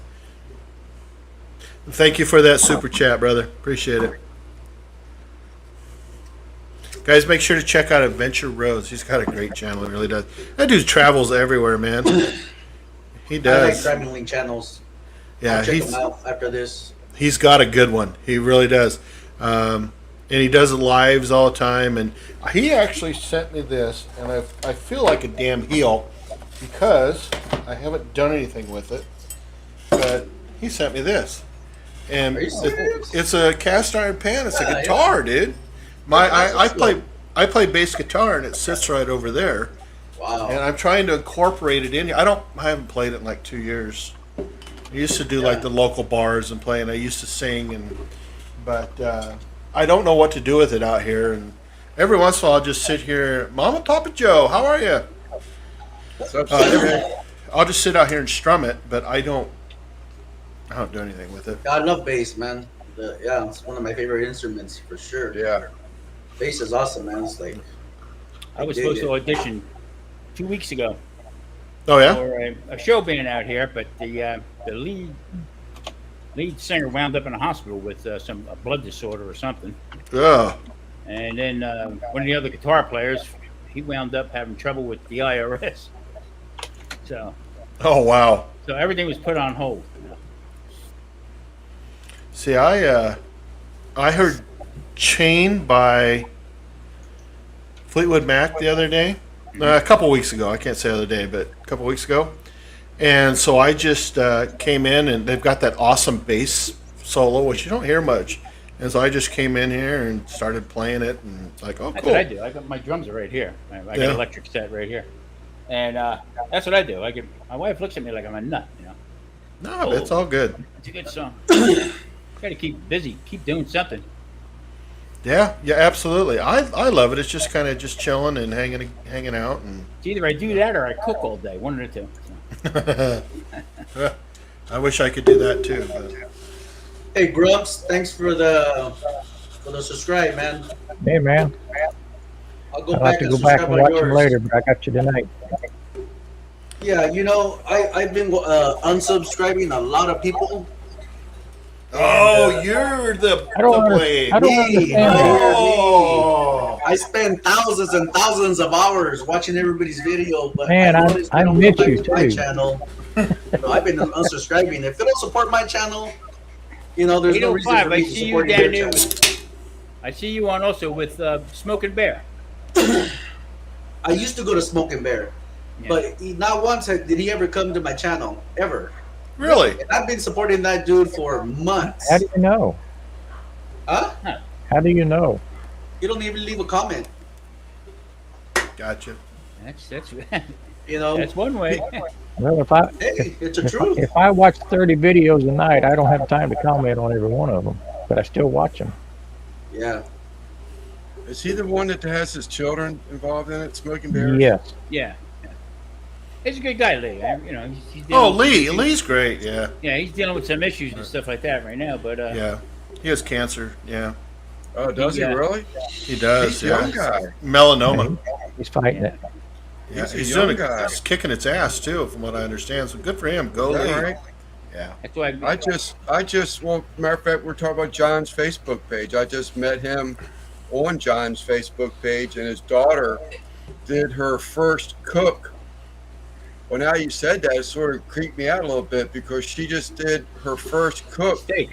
And thank you for that super chat, brother. Appreciate it. Guys, make sure to check out Adventure Roads. He's got a great channel. He really does. That dude travels everywhere, man. He I like does. traveling channels. Yeah, I'll check them out after this. he's got a good one. He really does. And he does lives all the time. And he actually sent me this, and I feel like a damn heel because I haven't done anything with it. But he sent me this, and Are you serious? it's a cast iron pan. It's a Yeah, guitar, dude. I play bass guitar, and it sits right over there. Wow. And I'm trying to incorporate it in here. I haven't played it in like 2 years. I used to do like the local bars and play, and I used to sing, but I don't know what to do with it out here. And every once in a while, I'll just sit here, Mama, Papa Joe, how are you? What's up, Steve? I'll just sit out here and strum it, but I don't do anything with it. I love bass, man. Yeah, it's one of my favorite instruments for sure. Yeah. Bass is awesome, man. It's like I was dig supposed it. to audition 2 weeks ago Oh yeah, for a show band out here, but the lead singer wound up in a hospital with a blood disorder or something. ugh. And then one of the other guitar players, he wound up having trouble with the IRS. So Oh wow. everything was put on hold. See, I heard "Chain" by Fleetwood Mac the other day, a couple weeks ago. I can't say the other day, but a couple weeks ago. And so I just came in, and they've got that awesome bass solo, which you don't hear much. And so I just came in here and started playing it, and it's like, oh, That's cool. what I do. I got my drums are right here. I got Yeah. an electric set right here, and that's what I do. My wife looks at me like I'm a nut. You know, No, it's all good. it's a good song. Got to keep busy, keep doing something. Yeah, absolutely. I love it. It's just kind of just chilling and hanging out, and It's either I do that or I cook all day. One of the two. So. I wish I could do that too. But. Hey Grumps, thanks for the subscribe, man. Hey, man. I'll go I'll back have to and go back subscribe and on watch yours. them later, but I got you tonight. Yeah, you know, I've been unsubscribing a lot of people. Oh, you're the I don't blade. I don't Me, understand bro. that. Oh, I spend thousands and thousands of hours watching everybody's video, but Man, noticed I they don't miss come back you to my too. channel. I've been unsubscribing. If they don't support my channel, there's no reason 805, for I me to see you support down their there. channel. I see you on also with Smoking Bear. I used to go to Smoking Bear, Yeah. but not once did he ever come to my channel ever. Really? And I've been supporting that dude for months. How do you know? Huh? How do you know? You don't even leave a comment. Gotcha. That's You know, that's one way. Well, if I hey, it's the truth. if I watch 30 videos a night, I don't have time to comment on every one of them, but I still watch them. Yeah. Is he the one that has his children involved in it, Smoking Bears? Yes. Yeah. He's a good guy, Lee. He's dealing Oh, with Lee. some issues. Lee's great. Yeah. Yeah, he's dealing with some issues and stuff like that right now. But Yeah. He has cancer. Yeah. Oh, does he Yeah. really? He does. He's a Yeah. young guy. Melanoma. He's fighting it. Yeah. He's a He's young doing guy. He's kicking its ass too, from what I understand. So good for him. Go Is Lee. that right? Yeah. that's why I just, well, matter of fact, we're talking about John's Facebook page. I just met him on John's Facebook page, and his daughter did her first cook. Well, now you said that, it sort of creeped me out a little bit because she just did her first cook steak.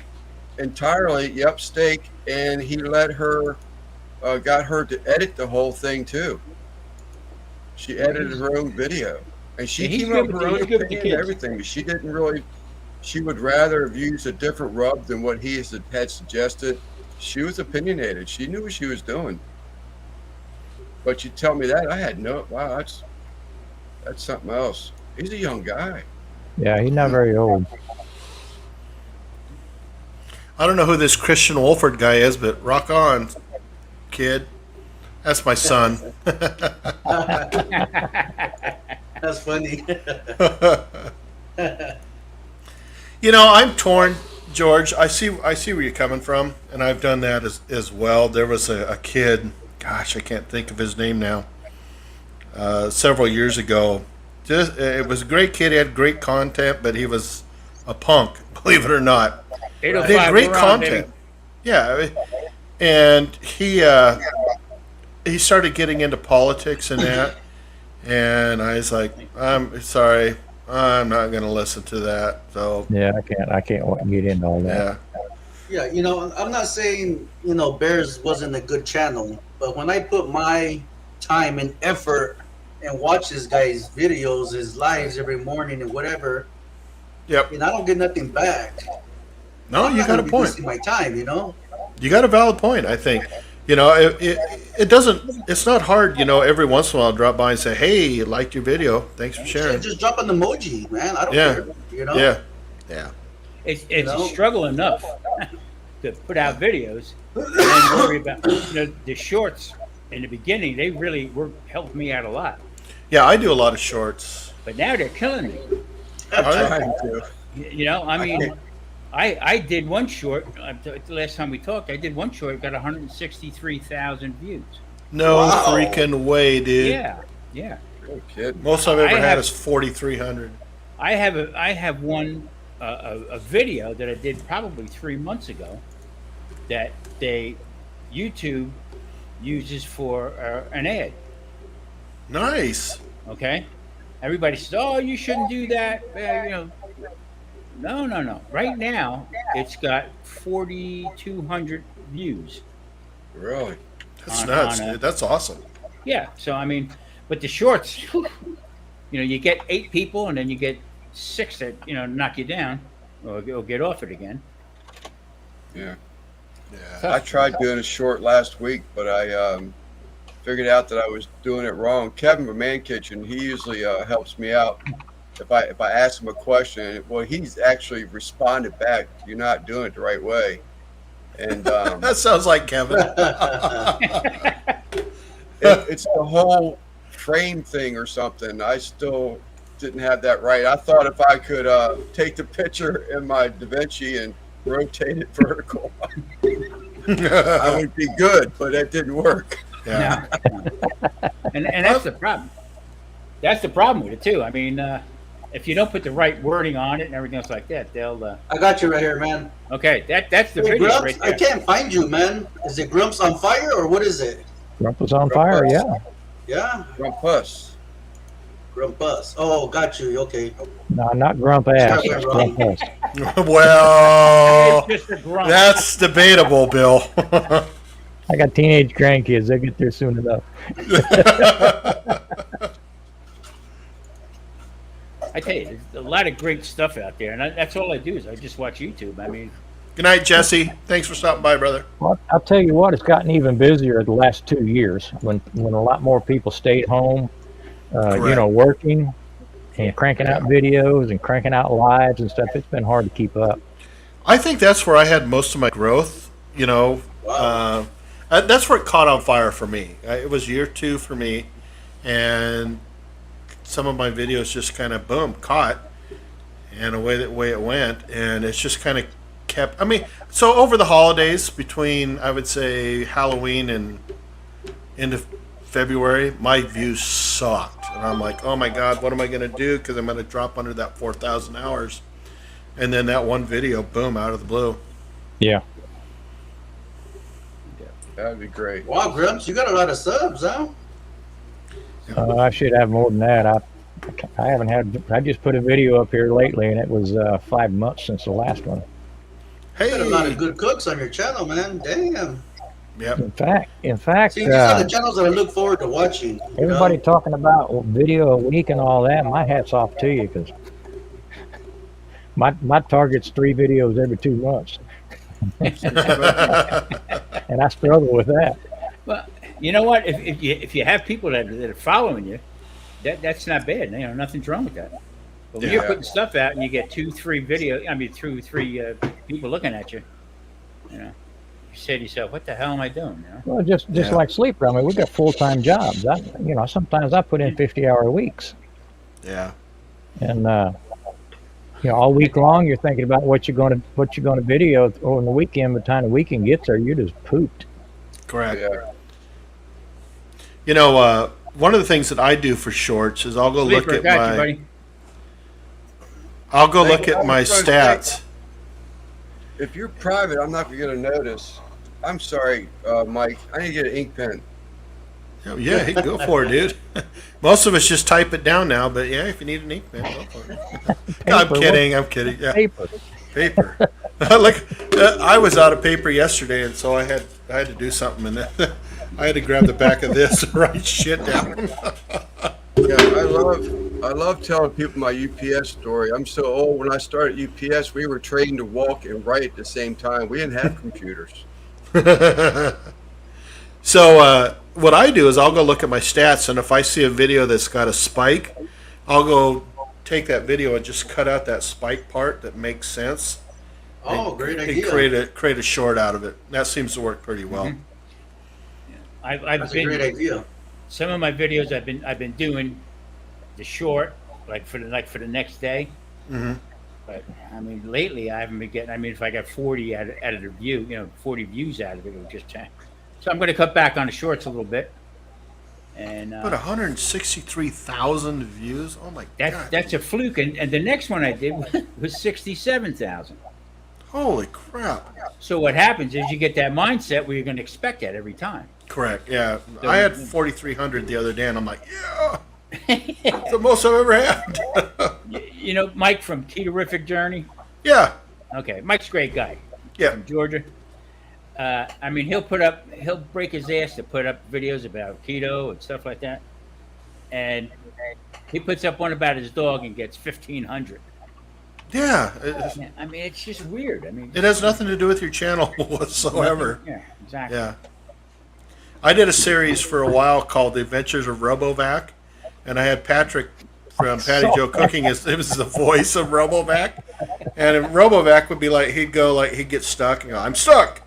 entirely, steak, and he let her, got her to edit the whole thing too. She edited her own video, and she Yeah, he's came good up with with her the- own he's good with the opinion and kids. everything. She didn't really. She would rather have used a different rub than what he had suggested. She was opinionated. She knew what she was doing. But you tell me that, I had no. Wow, that's something else. He's a young guy. Yeah, he's not very old. I don't know who this Christian Wolford guy is, but rock on, kid. That's my son. That's funny. I'm torn, George. I see where you're coming from, and I've done that as well. There was a kid, gosh, I can't think of his name now. Several years ago, it was a great kid. He had great content, but he was a punk, believe it or not. He 805, had great we're on, content. baby. Yeah, and he started getting into politics and that, and I was like, I'm sorry, I'm not going to listen to that. So Yeah, I can't get into all that. yeah, Yeah, I'm not saying, Bears wasn't a good channel, but when I put my time and effort and watch this guy's videos, his lives every morning and whatever, yep. I don't get nothing back. No, I'm you not got a gonna be point. wasting my time, You got a valid point. I think. It doesn't. It's not hard. Every once in a while, drop by and say, "Hey, liked your video. Thanks for sharing." Just drop an emoji, man. I don't Yeah. care. Yeah, yeah. It's know? a struggle enough to put out videos and then worry about the shorts. In the beginning, they really helped me out a lot, Yeah, I do a lot of shorts. but now they're killing me. Are they? Trying to. I mean, I did one short. The last time we talked, I did one short. Got 163,000 views. No Wow. freaking way, dude. Yeah. No kidding. Most I've ever I had have- is 4,300. I have one a video that I did probably 3 months ago that YouTube uses for an ad. Nice. Okay, everybody says, "Oh, you shouldn't do that." No. Right now, it's got 4,200 views. Really? That's On- nuts, on a- dude. That's awesome. Yeah. So I mean, but the shorts, you get 8 people, and then you get 6 that knock you down or get off it again. Yeah. Yeah. I tried doing a short last week, but I figured out that I was doing it wrong. Kevin from Man Kitchen, he usually helps me out. If I ask him a question, well, he's actually responded back, "You're not doing it the right way," and That sounds like Kevin. it's the whole frame thing or something. I still didn't have that right. I thought if I could take the picture in my DaVinci and rotate it vertical, I would be good, but that didn't work. Yeah. And that's the problem. That's the problem with it too. I mean, if you don't put the right wording on it and everything else like that, they'll. I got you right here, man. Okay, that's the Hey, video Grumps, right I there. can't find you, man. Is it Grumps on fire or what is it? Grump was on fire, yeah. Yeah, Grumpus. Grumpus. Oh, got you. Okay. No, not Grump ass. Sorry, It's wrong. Grump us. Well, It's just a grunt. that's debatable, Bill. I got teenage grandkids. They'll get there soon enough. I tell you, there's a lot of great stuff out there, and that's all I do is I just watch YouTube. I mean, Good night, Jesse. Thanks for stopping by, brother. Well, I'll tell you what, it's gotten even busier the last 2 years when a lot more people stayed home, Correct. working and cranking out videos and cranking out lives and stuff. It's been hard to keep up. I think that's where I had most of my growth. Wow. That's where it caught on fire for me. It was year 2 for me, and some of my videos just kind of boom caught, and away it went, and it's just kind of kept. I mean, so over the holidays between I would say Halloween and into February, my views sucked, and I'm like, oh my god, what am I going to do? Because I'm going to drop under that 4,000 hours, and then that one video, boom, out of the blue. Yeah. That'd be great. Wow, Grumps, you got a lot of subs, huh? I should have more than that. I haven't had. I just put a video up here lately, and it was 5 months since the last one. Hey, You got a lot of good cooks on your channel, man. Damn. yep. In fact, See, these are the channels that I look forward to watching. you know? everybody talking about video a week and all that. My hat's off to you because my target's 3 videos every 2 months, and I struggle with that. well, you know what? If you have people that are following you, that's not bad. You know, nothing's wrong with that. But when you're Yeah. putting stuff out and you get 2-3 3 people looking at you, you know, you say to yourself, "What the hell am I doing?" You know? Well, just Yeah. like sleeper. I mean, we got full-time jobs. Sometimes I put in 50-hour weeks, Yeah. and all week long you're thinking about what you're going to video on the weekend. By the time the weekend gets there, you're just pooped. Correct. Yeah. One of the things that I do for shorts is I'll go Sleeper, look at got my you, buddy. I'll go Hey, look at my I was gonna stats. If you're private, I'm not going to notice. I'm sorry, Mike. I need to get an ink pen. Oh, yeah, hey, go for it, dude. Most of us just type it down now, but yeah, if you need an ink pen, go for it. No, I'm Paper, kidding. I'm kidding. Yeah, Paper. paper. Look, I was out of paper yesterday, and so I had to do something, and I had to grab the back of this and write shit down. Yeah, I love telling people my UPS story. I'm so old. When I started UPS, we were trained to walk and write at the same time. We didn't have computers. So what I do is I'll go look at my stats, and if I see a video that's got a spike, I'll go take that video and just cut out that spike part that makes sense. Oh, great And idea. create a short out of it. That seems to work pretty well. Mhm. I've That's a great been idea. some of my videos I've been doing the short like for the next day. Hmm. But I mean, lately I haven't been getting. I mean, if I got 40 out of the view, 40 views out of it, it would just tank. So I'm going to cut back on the shorts a little bit. And But 163,000 views. Oh my god! that's a fluke. And the next one I did was 67,000. Holy crap! So what happens is you get that mindset where you're going to expect that every time. Correct. Yeah, I had 4,300 the other day, and I'm like, yeah, it's the most I've ever had. You know, Mike from Ketorific Journey. Yeah, Okay, Mike's a great guy. yeah. From Georgia. I mean, he'll break his ass to put up videos about keto and stuff like that. And he puts up one about his dog and gets 1,500. Yeah, Yeah, I mean, it's just weird. I mean, it has nothing to do with your channel whatsoever. Yeah, exactly. Yeah. I did a series for a while called The Adventures of Robovac, and I had Patrick from Patty Joe Cooking. It was the voice of Robovac. And Robovac would be like, he'd get stuck and go, I'm stuck.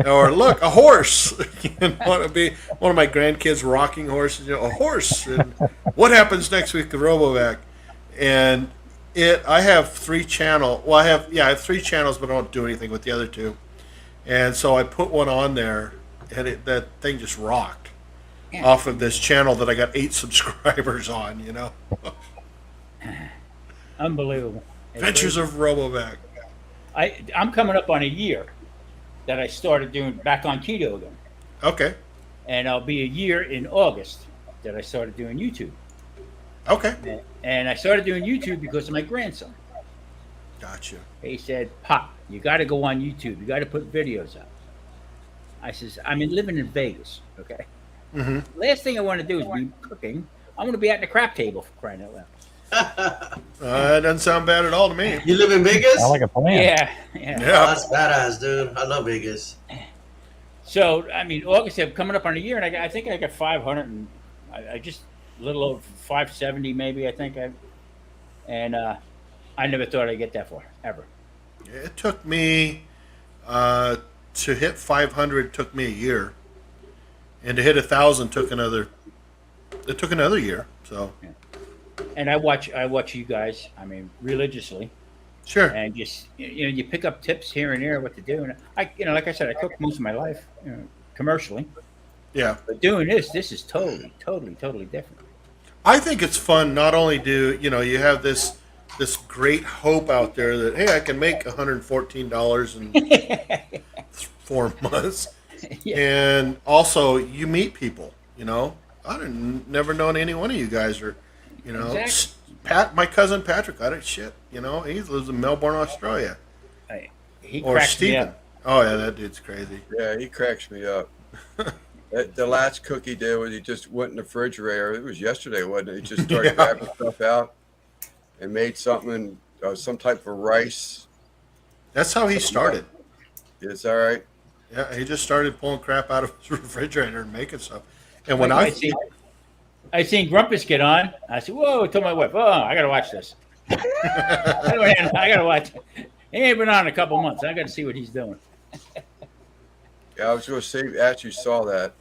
Or look, a horse. Want to be one of my grandkids' rocking horses, a horse. And what happens next week to Robovac? And I have 3 channels. Well, I have 3 channels, but I don't do anything with the other 2. And so I put one on there, and that thing just rocked Yeah. off of this channel that I got 8 subscribers on. Unbelievable. Adventures of Robovac. I'm coming up on a year that I started doing back on keto again. Okay. and I'll be a year in August that I started doing YouTube. Okay. And I started doing YouTube because of my grandson. Gotcha. He said, "Pop, you got to go on YouTube. You got to put videos out." I says, "I'm living in Vegas, okay? Mm-hmm. Last thing I want to do is be cooking. I want to be at the crap table for crying out loud." That doesn't sound bad at all to me. You live in Vegas? I like a plan. Yeah. Oh, Yeah. that's badass, dude. I love Vegas. So August, I'm coming up on a year, and I think I got 500, and I just a little over 570, maybe. I think I never thought I'd get that far ever. It took me to hit 500 took me a year, and to hit 1,000 took another. It took another year. So. Yeah. And I watch you guys. Religiously, Sure. and just you pick up tips here and there what to do. And like I said, I cooked most of my life commercially. Yeah. But doing this is totally different. I think it's fun. Not only do you have this great hope out there that hey, I can make $114 in 4 months, Yeah. and also you meet people. Never known any one of you guys are, Exactly. My cousin Patrick. I don't shit. He lives in Melbourne, Australia. He Or cracks me Stephen. up. Oh yeah, that dude's crazy. Yeah, he cracks me up. The last cook he did was he just went in the refrigerator. It was yesterday, wasn't it? He just started Yeah. grabbing stuff out and made something, some type of rice. That's how he started. It's all right. Yeah, he just started pulling crap out of his refrigerator and making stuff. And when I I seen Grumpus get on. I said, "Whoa!" I told my wife, "Oh, I gotta watch this. I gotta watch it. He ain't been on in a couple months. I gotta see what he's doing." Yeah, I was going to say, as you saw that.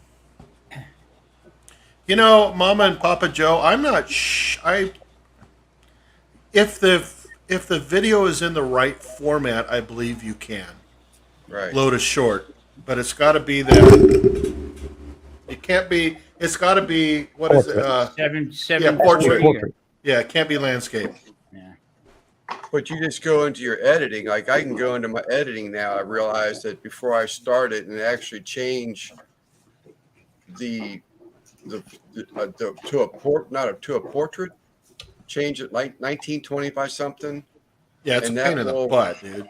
Mama and Papa Joe, I'm not. If the video is in the right format, I believe you can Right. load a short, but it's got to be that. It can't be. It's got to be what is it? Seven portrait. Portrait. Yeah, it can't be landscape. Yeah. But you just go into your editing. Like I can go into my editing now. I realized that before I started and actually change the to a portrait, change it like 1925 something. Yeah, it's And a that pain in the will- butt, dude.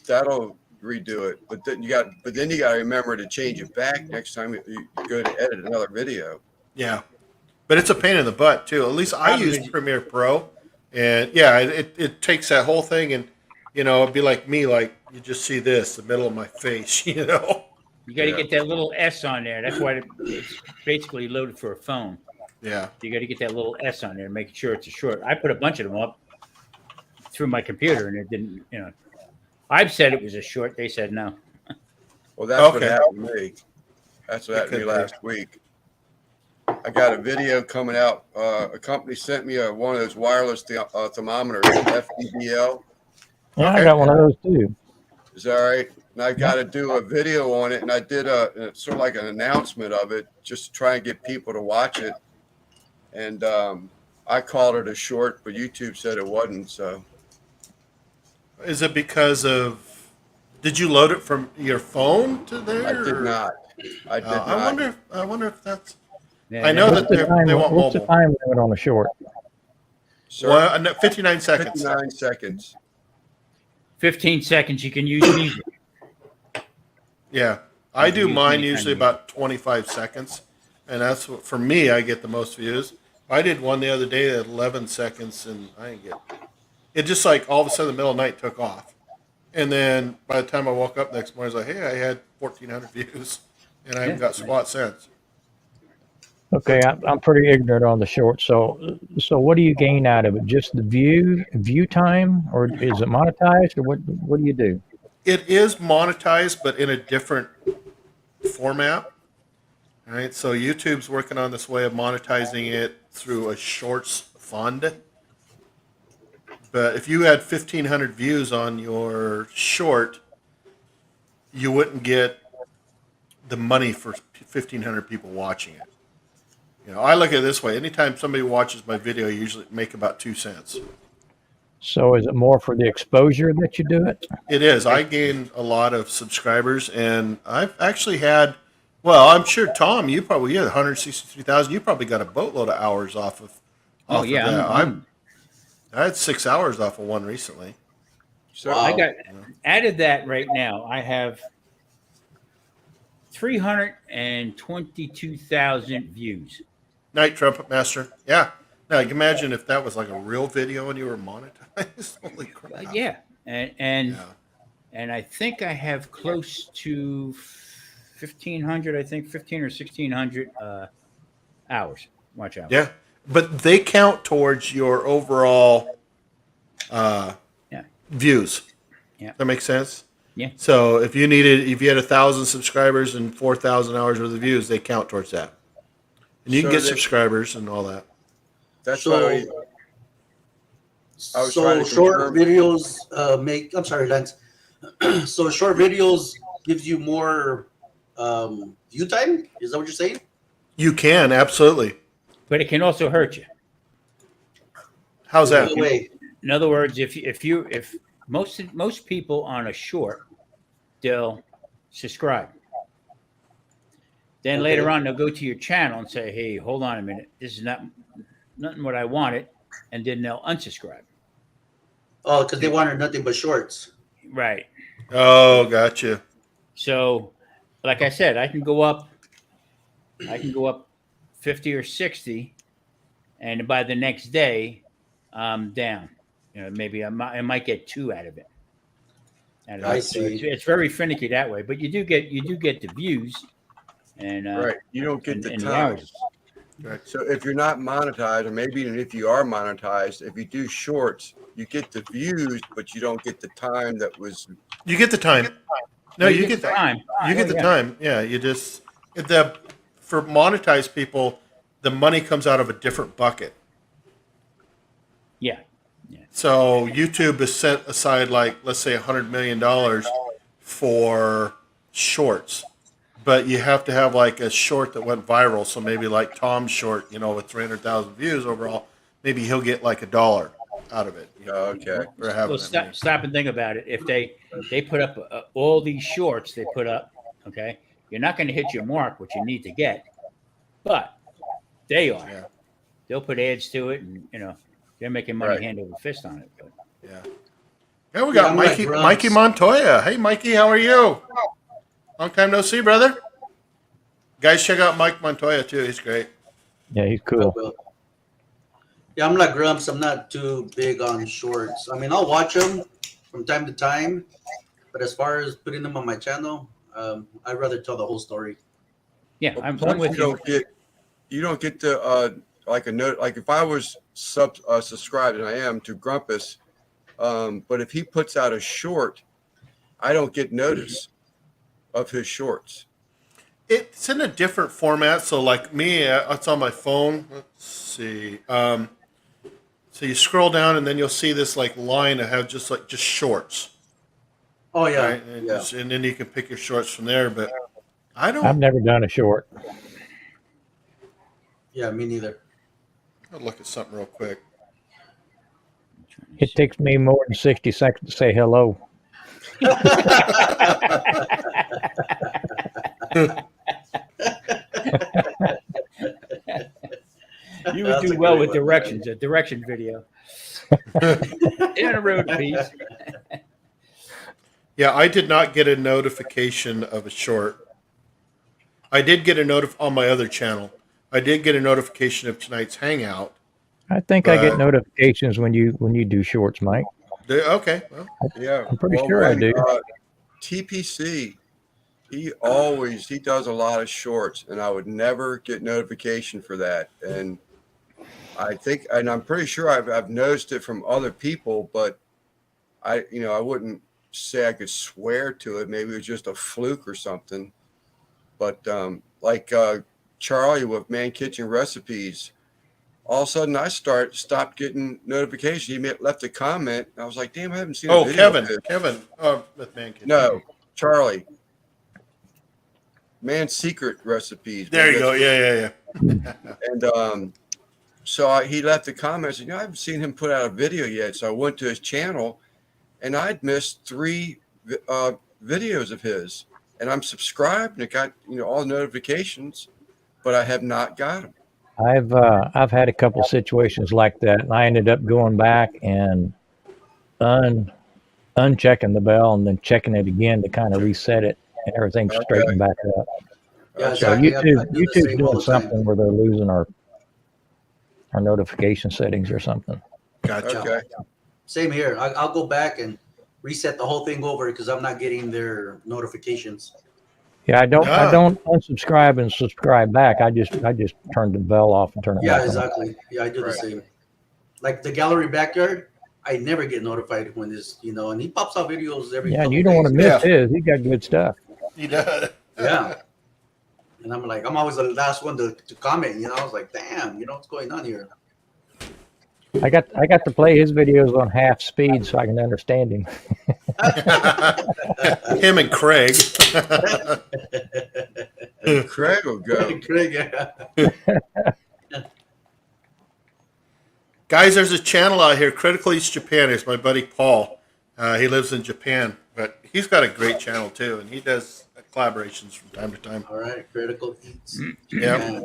That'll redo it. But then you got to remember to change it back next time you go to edit another video. Yeah, but it's a pain in the butt too. At least I use Premiere Pro, and yeah, it takes that whole thing, and it'd be like me, like you just see this, the middle of my face, You got to get that little S on there. That's why it's basically loaded for a phone. Yeah. You got to get that little S on there, make sure it's a short. I put a bunch of them up through my computer, and it didn't. I've said it was a short. They said no. Well, that's what Okay. happened to me. That's what happened to me last week. I got a video coming out. A company sent me one of those wireless thermometers, FDBL. Yeah, I got one of those too. Is that right? And I got to do a video on it, and I did a sort of like an announcement of it, just to try and get people to watch it. And I called it a short, but YouTube said it wasn't. So Is it because of? Did you load it from your phone to there? I did or- not. I did not. I wonder if that's. Yeah, I know What's that the time, they want what's the mobile. time limit on a short? Sir, Well, no, 59 seconds. 59 seconds. 15 seconds. You can use music. Yeah, I do use mine any usually kind of- about 25 seconds, and that's what, for me. I get the most views. I did one the other day at 11 seconds, and I didn't get. It just like all of a sudden the middle of the night took off, and then by the time I woke up next morning, I was like, "Hey, I had 1,400 views, and I haven't got squat since." Okay, I'm pretty ignorant on the short. So what do you gain out of it? Just the view time, or is it monetized, or what do you do? It is monetized, but in a different format. All right, so YouTube's working on this way of monetizing it through a shorts fund. But if you had 1,500 views on your short, you wouldn't get the money for 1,500 people watching it. I look at it this way. Anytime somebody watches my video, I usually make about 2 cents. So is it more for the exposure that you do it? It is. I gain a lot of subscribers, and I've actually had Well, I'm sure Tom, you had 163,000. You probably got a boatload of hours off of. Oh Off of yeah, that. I had 6 hours off of one recently. So Wow. I got added that right now. I have 322,000 views. Night Trumpet Master. Yeah. Now you can imagine if that was like a real video and you were monetized. Holy crap. Yeah, and Yeah. and I think I have close to 1,500. I think 15 or 1,600 hours. Watch out. Yeah. But they count towards your overall Yeah. views. Yeah. That makes sense? Yeah. So if you had 1,000 subscribers and 4,000 hours worth of views, they count towards that. And you can So get they- subscribers and all that. that's So, why I was trying to short confirm- videos I'm sorry, Lance. So short videos gives you more view time? Is that what you're saying? You can, absolutely. But it can also hurt you. How's that? By the way, In other words, if most people on a short, they'll subscribe. Then later Okay. on, they'll go to your channel and say, "Hey, hold on a minute, this is nothing what I wanted," and then they'll unsubscribe. oh, because they wanted nothing but shorts. Right. Oh, gotcha. So, like I said, I can go up 50 or 60, and by the next day, I'm down. Maybe I might get 2 out of it. I So see. it's very finicky that way, but you do get the views, and right. You don't get the and time. hours. So if you're not monetized, or maybe even if you are monetized, if you do shorts, you get the views, but you don't get the time that was. You get the time. No, you get the time. You get Oh, the yeah. time. Yeah, you just for monetized people, the money comes out of a different bucket. Yeah. So YouTube has set aside like let's say $100 million for shorts, but you have to have like a short that went viral. So maybe like Tom's short, with 300,000 views overall, maybe he'll get like $1 out of it. Okay. For having Well, that stop, many. stop and think about it. If they put up all these shorts they put up, okay, you're not going to hit your mark, what you need to get, but they are. Yeah. They'll put ads to it, and they're making money Right. hand over fist on it. But Yeah. Yeah, we got I'm like Mikey Grumps. Mikey Montoya. Hey, Mikey, how are you? Long time no see, brother. Guys, check out Mike Montoya too. He's great. Yeah, he's cool. Well, yeah, I'm like Grumps. I'm not too big on shorts. I mean, I'll watch them from time to time, but as far as putting them on my channel, I'd rather tell the whole story. yeah, Well, I'm plus with you. You don't get the like a note. Like if I was subscribed, and I am to Grumpus, but if he puts out a short, I don't get notice of his shorts. It's in a different format. So, like me, it's on my phone. Let's see. So you scroll down, and then you'll see this like line that have just shorts, Oh yeah, right? And, and then you can pick your shorts from there. But I don't. I've never done a short. yeah, me neither. I'll look at something real quick. It takes me more than 60 seconds to say hello. You That's would a do well great with one. directions, a direction video. Down the road, please. Yeah, I did not get a notification of a short. I did get a on my other channel. I did get a notification of tonight's Hangout. I think I get But- notifications when you do shorts, Mike. Okay, well, Yeah, I'm pretty sure I do. TPC, he does a lot of shorts, and I would never get notification for that. And I think, and I'm pretty sure I've noticed it from other people, but I wouldn't say I could swear to it. Maybe it was just a fluke or something. But like Charlie with Man Kitchen Recipes, all of a sudden I stopped getting notifications. He left a comment. And I was like, damn, I haven't seen a video of this. Kevin, with Man Kitchen. No, Charlie. Man's Secret Recipes. There you go. Yeah. And so he left a comment. I said, I haven't seen him put out a video yet. So I went to his channel, and I'd missed 3 videos of his. and I'm subscribed and I got all the notifications, but I have not got them. I've had a couple situations like that, and I ended up going back and unchecking the bell and then checking it again to kind of reset it and everything Okay. straightened back up. Yeah, So exactly. I do the YouTube's same all doing the time. something where they're losing our notification settings or something. Gotcha. Okay. Same here. I'll go back and reset the whole thing over because I'm not getting their notifications. Yeah, I don't Ah. unsubscribe and subscribe back. I just turn the bell off and turn it Yeah, back on. exactly. Yeah, I do the Right. same. Like the gallery backyard, I never get notified when this, and he pops out videos every Yeah, couple and you don't want to days. miss his. He got good stuff. He does. Yeah. And I'm like, I'm always the last one to comment, I was like, damn, what's going on here? I got to play his videos on half speed so I can understand him. Him and Craig. Craig will go. Craig, yeah. Guys, there's a channel out here, Critical East Japan. It's my buddy Paul. He lives in Japan, but he's got a great channel too, and he does collaborations from time to time. All right, Critical Eats. Yeah. Man,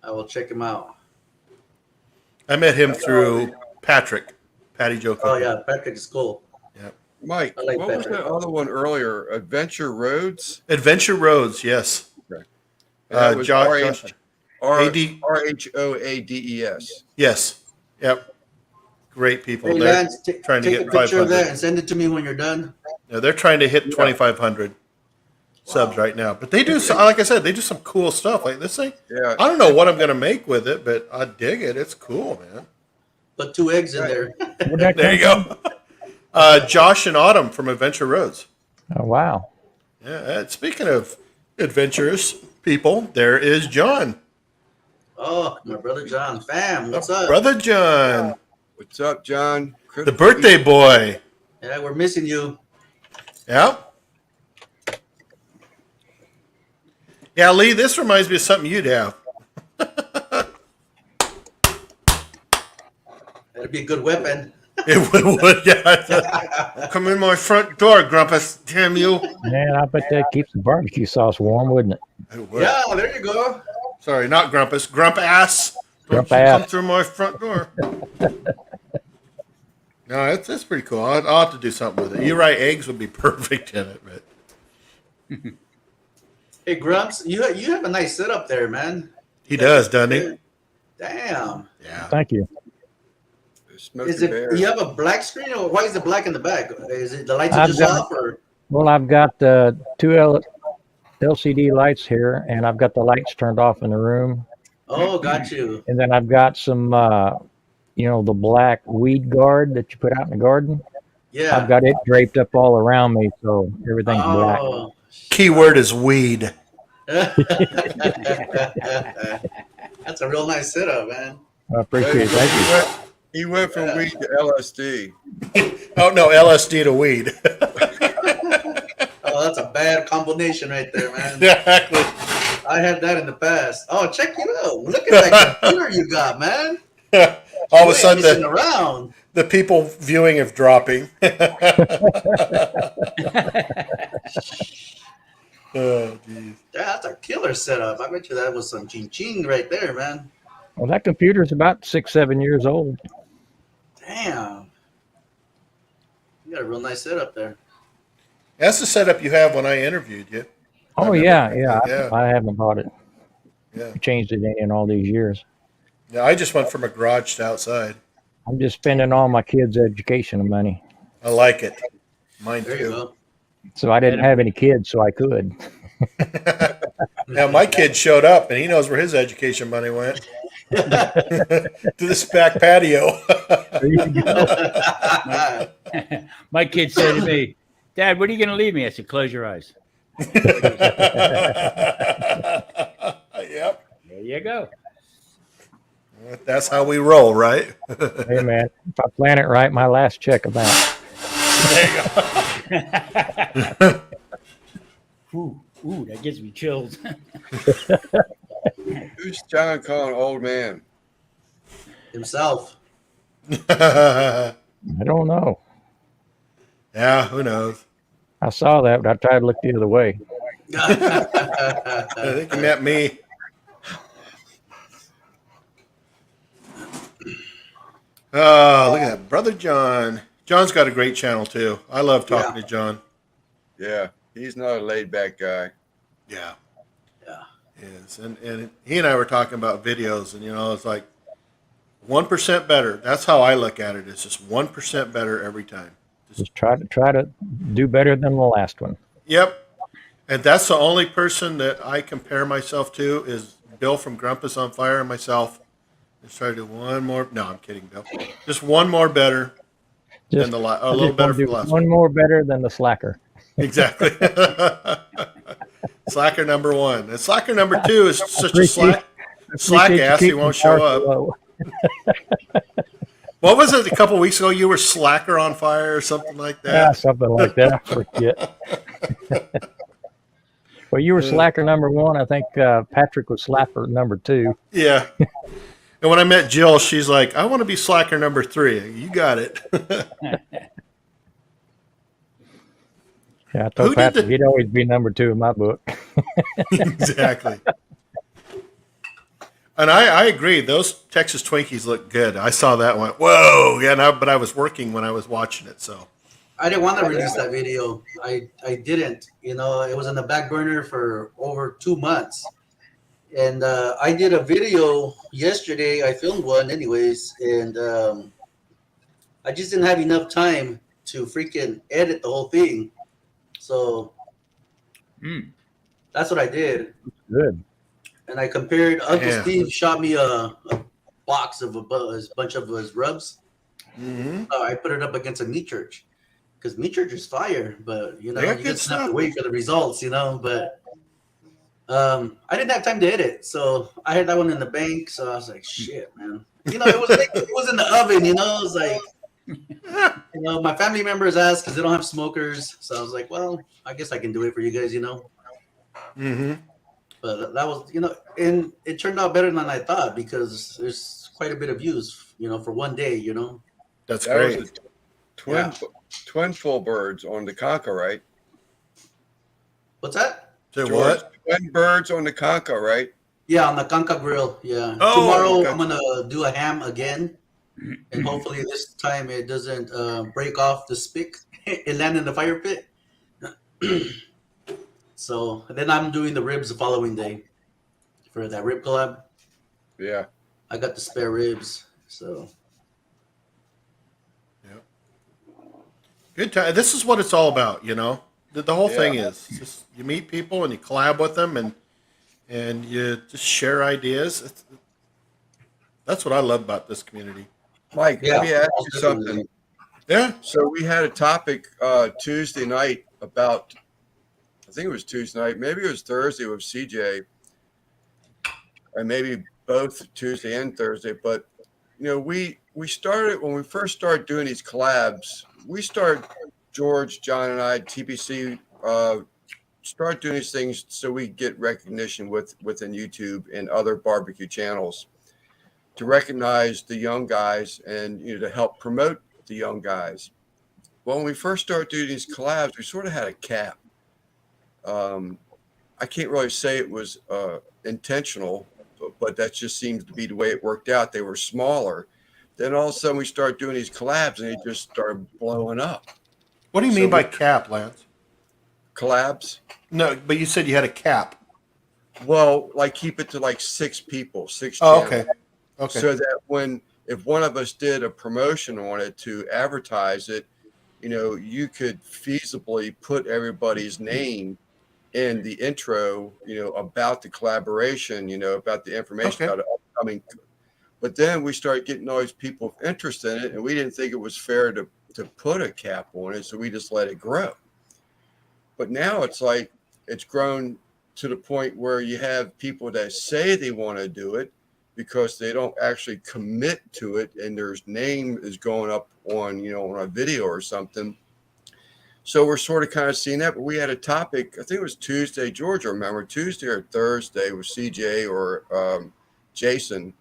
I will check him out. I met him through Patty Joe Oh Cookie. yeah, Patrick is cool. Mike, I like what was Patrick. that other one earlier? Adventure Roads? Adventure Roads, yes. That was Josh. AD. RHOADES. Yes. Yep. Great people. Hey, They're Lance, trying to take get a picture of 500. that and send it to me when you're done. No, they're trying to hit 2,500 subs right now. But they do, like I said, they do some cool stuff. Like this thing, Yeah. I don't know what I'm going to make with it, but I dig it. It's cool, man. Put 2 eggs in there. Where'd that There you come go. Josh and Autumn from Adventure Roads. from? Oh, wow. Yeah. Speaking of adventurous people, there is John. Oh, my brother John. Fam, what's up? Brother John. What's up, John? The birthday boy. Yeah, we're missing you. Yeah. Yeah, Lee, this reminds me of something you'd have. That'd be a good weapon. It would, yeah. Come in my front door, Grumpus. Damn you. Man, I bet that keeps the barbecue sauce warm, wouldn't it? It would. Yeah, there you go. Sorry, not Grumpus. Grump ass. Don't Grump you ass. come through my front door. No, it's pretty cool. I'll have to do something with it. You're right, eggs would be perfect in it, but Hey, Grumps, you have a nice setup there, man. he does, doesn't he? Damn. Yeah. Thank you. Smoky Is it Bear. you have a black screen or why is it black in the back? Is it the lights are I've just got- off or Well, I've got 2 LCD lights here, and I've got the lights turned off in the room. oh got you. And then I've got some, the black weed guard that you put out in the garden. Yeah. I've got it draped up all around me, so everything's black. Oh. Keyword is weed. That's a real nice setup, man. I appreciate it. Thank you. He went from weed to LSD. Oh, no, LSD to weed. Oh, that's a bad combination right there, man. Exactly. I had that in the past. Oh, check it out. Look at that computer you got, man. All of You a ain't sudden, messing around. the people viewing is dropping. Oh, geez. That's a killer setup. I bet you that was some ching ching right there, man. Well, that computer's about 6-7 years old. Damn. You got a real nice setup there. That's the setup you have when I interviewed you. Oh, remember. yeah. Yeah. I haven't bought it. Yeah. Changed it in all these years. Yeah, I just went from a garage to outside. I'm just spending all my kids' education money. I like it. Mine There you too. go. So I didn't have any kids, so I could. Now my kid showed up, and he knows where his education money went. To this back patio. There you go. My kid said to me, "Dad, when are you going to leave me?" I said, "Close your eyes." Yep. There you go. That's how we roll, right? Hey, man, if I plan it right, my last check about. Ooh, that gives me chills. Who's John calling old man? Himself. I don't know. Yeah, who knows? I saw that, but I tried to look the other way. I think you meant me. Oh, look at that. Brother John. John's got a great channel, too. I love talking to John. Yeah, he's not a laid back guy. Yeah. Yeah. Yes. And he and I were talking about videos, and, it's like 1% better. That's how I look at it. It's just 1% better every time. Just try to do better than the last one. Yep. And that's the only person that I compare myself to is Bill from Grumpus on Fire and myself. Let's try to do one more. No, I'm kidding, Bill. Just one more better than the last. A little better for the last one. One more better than the slacker. Exactly. Slacker number 1. And slacker number 2 is such a slack ass he won't show up. What was it a couple weeks ago? You were slacker on fire or something like that? Yeah, something like that. I forget. Well, you were slacker number 1. I think Patrick was slacker number 2. Yeah. And when I met Jill, she's like, I want to be slacker number 3. You got it. Yeah, I told Patrick he'd always be number 2 in my book. Exactly. And I agree. Those Texas Twinkies look good. I saw that one. Whoa. Yeah, but I was working when I was watching it, so. I didn't want to release that video. I didn't. It was on the back burner for over 2 months. And I did a video yesterday. I filmed one anyways. And I just didn't have enough time to freaking edit the whole thing. So that's what I did. Good. And I compared. Uncle Steve shot me a box of a bunch of his rubs. Mm-hmm. I put it up against a meat church. Because meat church is fire, but you just have to wait for the results, But I didn't have time to edit, so I had that one in the bank. So I was like, "Shit, man!" It was in the oven. It was like, my family members asked because they don't have smokers, so I was like, "Well, I guess I can do it for you guys," Mm-hmm. But that was, and it turned out better than I thought because there's quite a bit of views, for one day, That's That great. was the twin full birds on the Conca, right? What's that? Say George, what? twin birds on the Conca, right? Yeah, on the Kanka grill. Yeah. Oh, Tomorrow okay. I'm gonna do a ham again, and hopefully this time it doesn't break off the spick and land in the fire pit. So then I'm doing the ribs the following day for that rib collab. Yeah. I got the spare ribs, so Good time. This is what it's all about, The whole thing is just you meet people and you collab with them and you just share ideas. That's what I love about this community. Mike, let me ask you definitely. something. Yeah. So we had a topic Tuesday night about, I think it was Tuesday night, maybe it was Thursday with CJ, and maybe both Tuesday and Thursday. But, we started, when we first started doing these collabs, George, John, and I, TBC, start doing these things so we get recognition within YouTube and other barbecue channels to recognize the young guys and to help promote the young guys. Well, when we first started doing these collabs, we sort of had a cap. I can't really say it was intentional, but that just seems to be the way it worked out. They were smaller. Then all of a sudden we started doing these collabs and they just started blowing up. What do you mean by cap, Lance? Collabs? No, but you said you had a cap. Well, like keep it to like 6 people, 6 Oh, channels. Okay. So that if one of us did a promotion on it to advertise it, you could feasibly put everybody's name in the intro, about the collaboration, about the information about it upcoming. But then we started getting all these people interested in it, and we didn't think it was fair to put a cap on it, so we just let it grow. But now it's like it's grown to the point where you have people that say they want to do it because they don't actually commit to it, and their name is going up on on a video or something. So we're sort of kind of seeing that. But we had a topic, I think it was Tuesday, George, I remember, Tuesday or Thursday with CJ or Jason,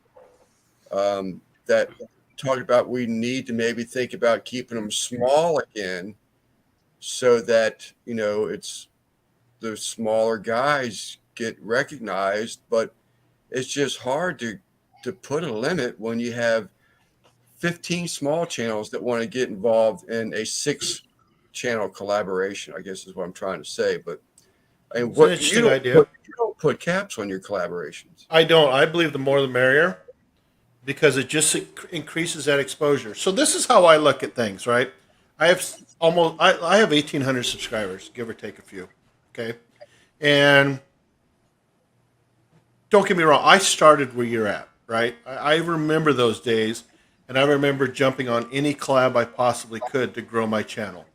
that talked about we need to maybe think about keeping them small again so that, it's the smaller guys get recognized, but it's just hard to put a limit when you have 15 small channels that want to get involved in a 6-channel collaboration, I guess is what I'm trying to say. But and It's an what interesting idea. you don't put caps on your collaborations. I don't. I believe the more the merrier, because it just increases that exposure. So this is how I look at things, right? I have I have 1,800 subscribers, give or take a few. Okay, and don't get me wrong, I started where you're at, right? I remember those days, and I remember jumping on any collab I possibly could to grow my channel.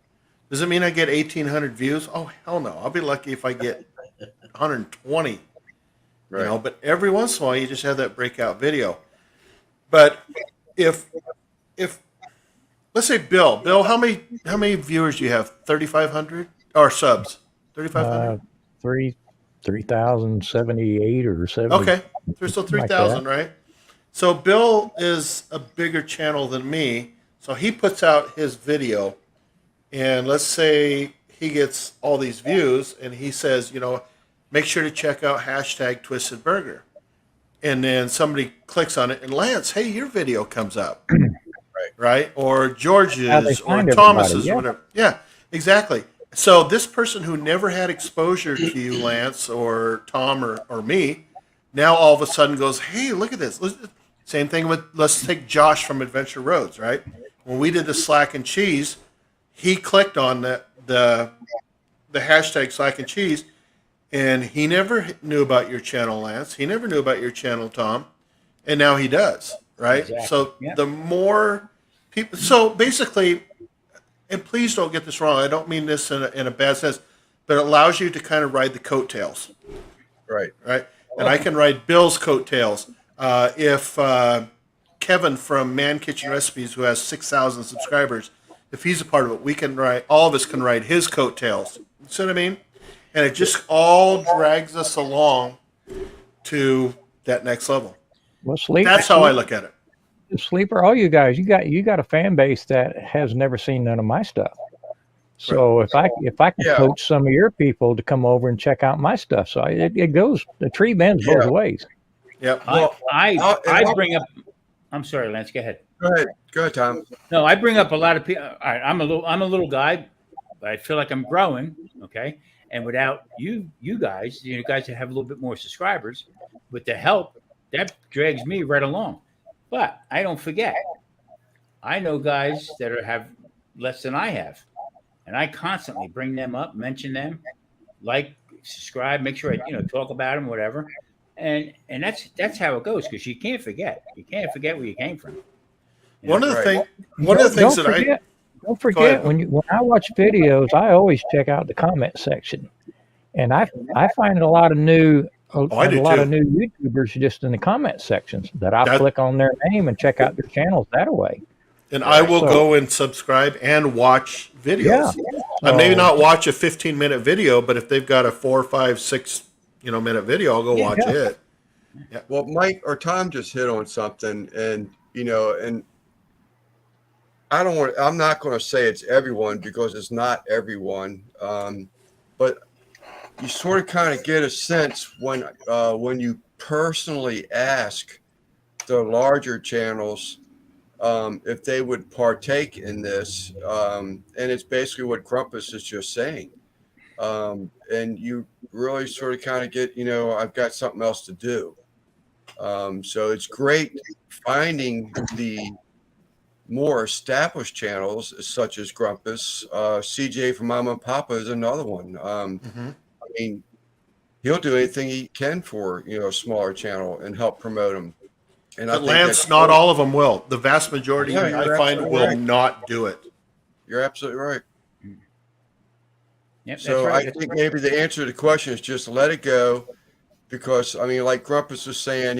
Does it mean I get 1,800 views? Oh, hell no. I'll be lucky if I get 120. Right. But every once in a while, you just have that breakout video. But if let's say Bill, how many viewers do you have? 3,500 or subs? 3,500. 3,078 or 70. Okay, there's still 3,000, right? So Bill is a bigger channel than me, so he puts out his video, and let's say he gets all these views, and he says, make sure to check out #TwistedBurger, and then somebody clicks on it, and Lance, hey, your video comes up, right? Or George's, or Thomas's, or whatever. Yeah, exactly. So this person who never had exposure to you, Lance, or Tom, or me, now all of a sudden goes, hey, look at this. Same thing with, let's take Josh from Adventure Roads, right? When we did the Slack and Cheese, he clicked on the hashtag Slack and Cheese, and he never knew about your channel, Lance. He never knew about your channel, Tom, and now he does, right? Exactly. So the more people, so basically, and please don't get this wrong, I don't mean this in a bad sense, but it allows you to kind of ride the coattails, Right. right? And I can ride Bill's coattails. If Kevin from Man Kitchen Recipes, who has 6,000 subscribers, if he's a part of it, we can ride, all of us can ride his coattails. You see what I mean? And it just all drags us along to that next level. Well, That's how I look at it. Sleeper, all you guys, you got a fan base that has never seen none of my stuff. So if I can coach some of your people to come over and check out my stuff, so it goes, the tree bends both ways. Yep. Well, I bring up. I'm sorry, Lance. Go ahead. Go ahead, Tom. No, I bring up a lot of people. I'm a little guy, but I feel like I'm growing. Okay, and without you guys, you guys that have a little bit more subscribers, with the help, that drags me right along. But I don't forget. I know guys that have less than I have, and I constantly bring them up, mention them, like, subscribe, make sure I talk about them, whatever. And that's how it goes, because you can't forget. You can't forget where you came from. One of the things that don't forget when I watch videos, I always check out the comment section, and I find a lot of new YouTubers just in the comment sections that I click on their name and check out their channels that way. And I will go and subscribe and watch videos. Yeah. Maybe not watch a 15-minute video, but if they've got a 4, 5, 6 minute video, I'll go watch it. Yeah. Well, Mike or Tom just hit on something, and and I'm not going to say it's everyone, because it's not everyone, but you sort of kind of get a sense when you personally ask the larger channels if they would partake in this, and it's basically what Grumpus is just saying. And you really sort of kind of get, I've got something else to do. So it's great finding the more established channels such as Grumpus. CJ from Mama and Papa is another one. I mean, he'll do anything he can for, a smaller channel and help promote them. And but Lance, not all of them will. The vast majority, I find, will not do it. You're absolutely right. Yep, so right. I think maybe the answer to the question is just let it go, because like Grumpus was saying,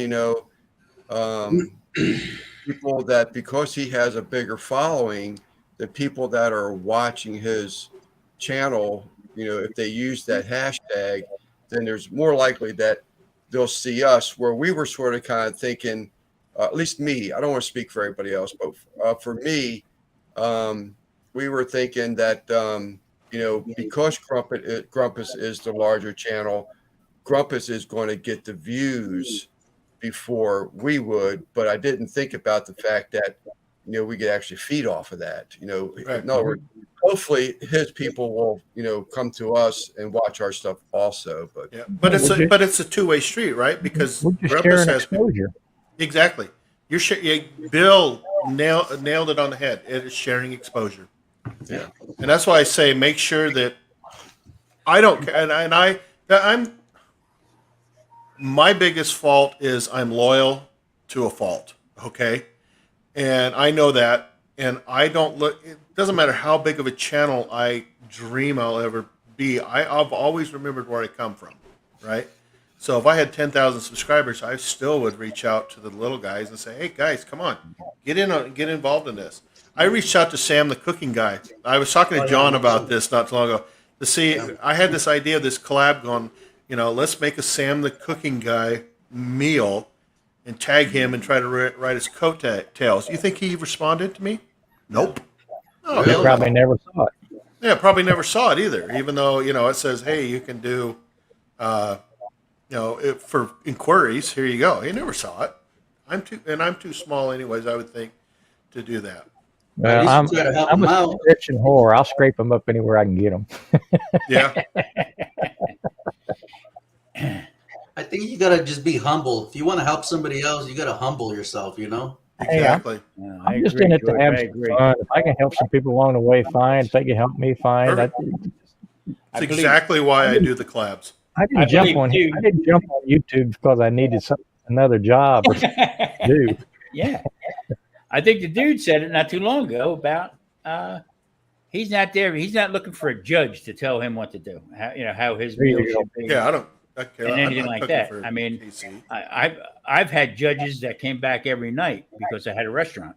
people that, because he has a bigger following, the people that are watching his channel, if they use that hashtag, then there's more likely that they'll see us, where we were sort of kind of thinking, at least me, I don't want to speak for everybody else, but for me, we were thinking that because Grumpus is the larger channel, Grumpus is going to get the views before we would. But I didn't think about the fact that, we could actually feed off of that. Right. In other words, hopefully his people will, come to us and watch our stuff also. But Yeah, but it's a two-way street, right? Because We're just Grumpus sharing has exposure. exactly. Bill nailed it on the head. It is sharing exposure. yeah, And that's why I say make sure that I don't, I'm, my biggest fault is I'm loyal to a fault. Okay. And I know that, and I don't look, it doesn't matter how big of a channel I dream I'll ever be. I've always remembered where I come from. Right. So if I had 10,000 subscribers, I still would reach out to the little guys and say, "Hey guys, come on, get involved in this." I reached out to Sam, the cooking guy. I was talking to John about this not too long ago. To see, I had this idea of this collab going. Let's make a Sam, the cooking guy meal, and tag him and try to write his coattails. You think he responded to me? Nope. Oh, They hell no. probably never saw it. Yeah, probably never saw it either. Even though it says, "Hey, you can do." For inquiries, here you go. He never saw it. I'm too small, anyways. I would think to do that. Well, least I'm, you try to help I'm them a out. subscription whore. I'll scrape them up anywhere I can get them. Yeah, I think you gotta just be humble. If you want to help somebody else, you gotta humble yourself. exactly. Yeah, I'm just in it to George, have I some agree. fun. If I can help some people along the way, fine. If they can help me, fine. Perfect. I That's believe- exactly why I do the collabs. didn't I jump believe on. you. I didn't jump on YouTube because I needed another job or something to do. Yeah. I think the dude said it not too long ago about he's not there. He's not looking for a judge to tell him what to do. How his There you meal go. should be. Yeah, I don't. Okay, And I'm anything not like cooking that. for I mean, KC. I've had judges that came back every night because I had a restaurant.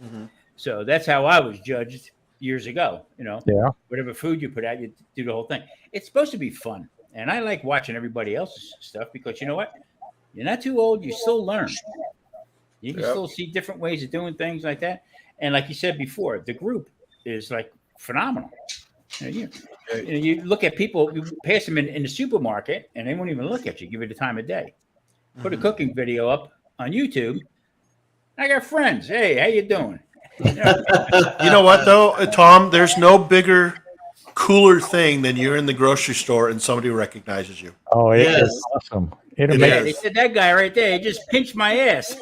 Mhm. So that's how I was judged years ago. Yeah. Whatever food you put out, you do the whole thing. It's supposed to be fun, and I like watching everybody else's stuff because you know what? You're not too old. You still learn. You can Yep. still see different ways of doing things like that. And like you said before, the group is like phenomenal. You look at people, you pass them in the supermarket, and they won't even look at you. Give it the time of day. Put a cooking video up on YouTube. I got friends. Hey, how you doing? You know what though, Tom? There's no bigger, cooler thing than you're in the grocery store and somebody recognizes you. Oh, it Yes. is awesome. It'll It make Yeah, is. they said that guy right there. He just pinched my ass.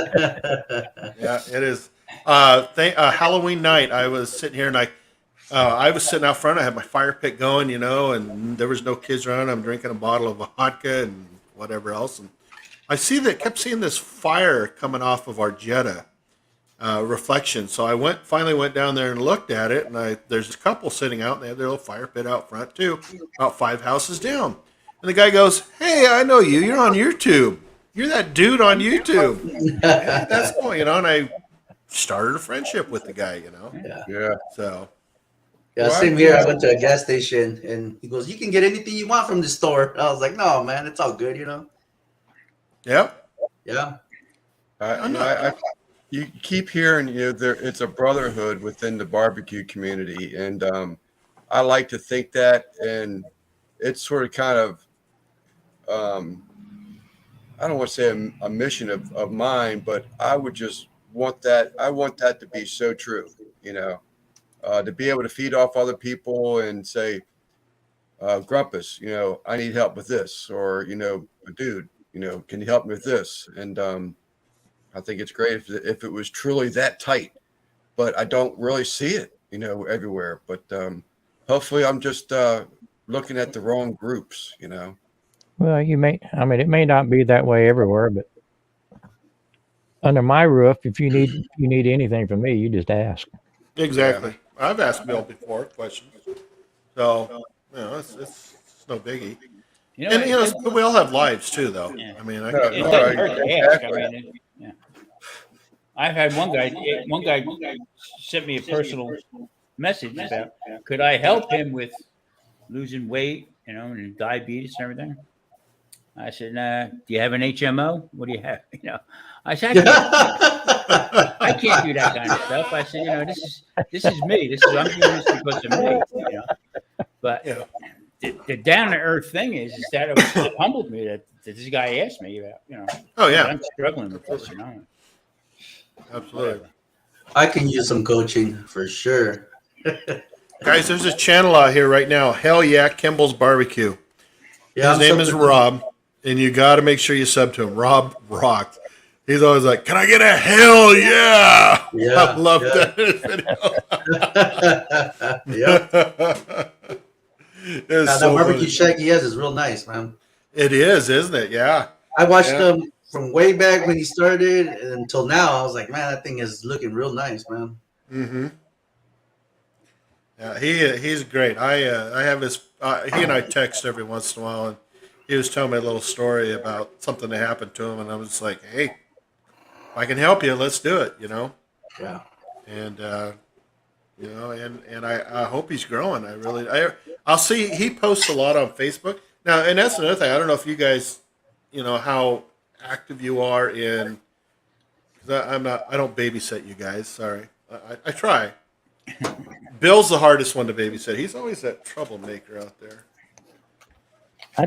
Yeah, it is. Halloween night, I was sitting here and I was sitting out front. I had my fire pit going, and there was no kids around. I'm drinking a bottle of vodka and whatever else, and I kept seeing this fire coming off of our Jetta reflection. So I finally went down there and looked at it, and there's a couple sitting out, and they had their little fire pit out front too, about 5 houses down. And the guy goes, "Hey, I know you. You're on YouTube. You're that dude on YouTube." Hey, that's cool, and I started a friendship with the guy, yeah. So Yeah, same here. I went to a gas station and he goes, "You can get anything you want from the store." I was like, "No, man, it's all good, yep. Yeah. You keep hearing it's a brotherhood within the barbecue community, and I like to think that, and it's sort of kind of I don't want to say a mission of mine, but I would just want that. I want that to be so true, to be able to feed off other people and say, Grumpus, I need help with this, or dude, can you help me with this? And I think it's great if it was truly that tight, but I don't really see it, everywhere. But hopefully, I'm just looking at the wrong groups, Well, it may not be that way everywhere, but under my roof, if you need anything from me, you just ask. Exactly. I've asked Bill before questions, so it's no biggie. And we all have lives too, though. Yeah. I mean, It doesn't hurt to ask. I mean, yeah. I've had one guy. One guy sent me a personal message about could I help him with losing weight, and diabetes and everything. I said, "Do you have an HMO? What do you have?" I said, "I can't do that kind of stuff. I said, this is me. I'm doing this because of me. But Yeah. the down to earth thing is that it humbled me that this guy asked me about, Oh yeah, I'm struggling with this, absolutely. I can use some coaching for sure. Guys, there's a channel out here right now. Hell yeah, Kimball's Barbecue. Yeah, His name is Rob, and you got to make sure you sub to him. Rob rocks. He's always like, "Can I get a hell yeah?" Yeah, I love yeah. that video. Yep. It's That so barbecue funny. shack he has is real nice, man. It is, isn't it? Yeah. I watched Yeah. him from way back when he started until now. I was like, man, that thing is looking real nice, man. Mm-hmm. Yeah, he's great. I have his. He and I text every once in a while, and he was telling me a little story about something that happened to him, and I was like, "Hey, if I can help you, let's do it." Yeah. And and I hope he's growing. I'll see he posts a lot on Facebook now, and that's another thing. I don't know if you guys, how active you are in. Because I don't babysit you guys. Sorry, I try. Bill's the hardest one to babysit. He's always that troublemaker out there. I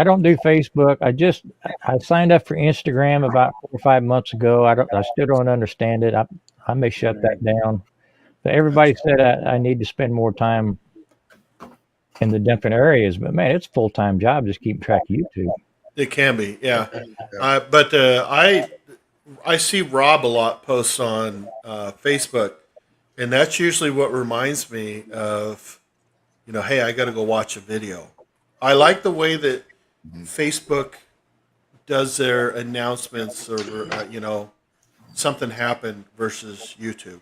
don't do Facebook. I signed up for Instagram about 4 or 5 months ago. I still don't understand it. I may shut that down. But everybody said I need to spend more time in the different areas. But man, it's a full-time job just keeping track of YouTube. It can be, yeah. But I see Rob a lot posts on Facebook, and that's usually what reminds me of, hey, I got to go watch a video. I like the way that Facebook does their announcements, or something happened versus YouTube,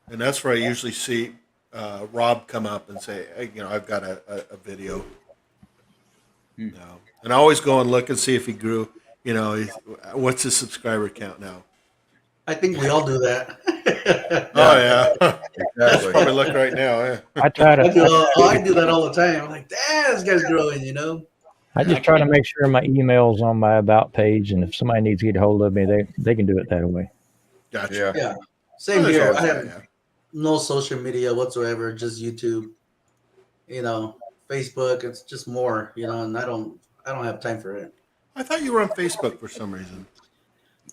and that's where I usually see Rob come up and say, hey, I've got a video. And I always go and look and see if he grew. What's his subscriber count now? I think we all do that. Oh yeah, Exactly. probably look right now. Yeah. I try I to. do that all the time. I'm like, damn, this guy's growing, I just try to make sure my email's on my about page, and if somebody needs to get a hold of me, they can do it that way. Gotcha. Yeah. Yeah. Same There's here. always I that, have yeah. no social media whatsoever, just YouTube. Facebook, it's just more, and I don't have time for it. I thought you were on Facebook for some reason.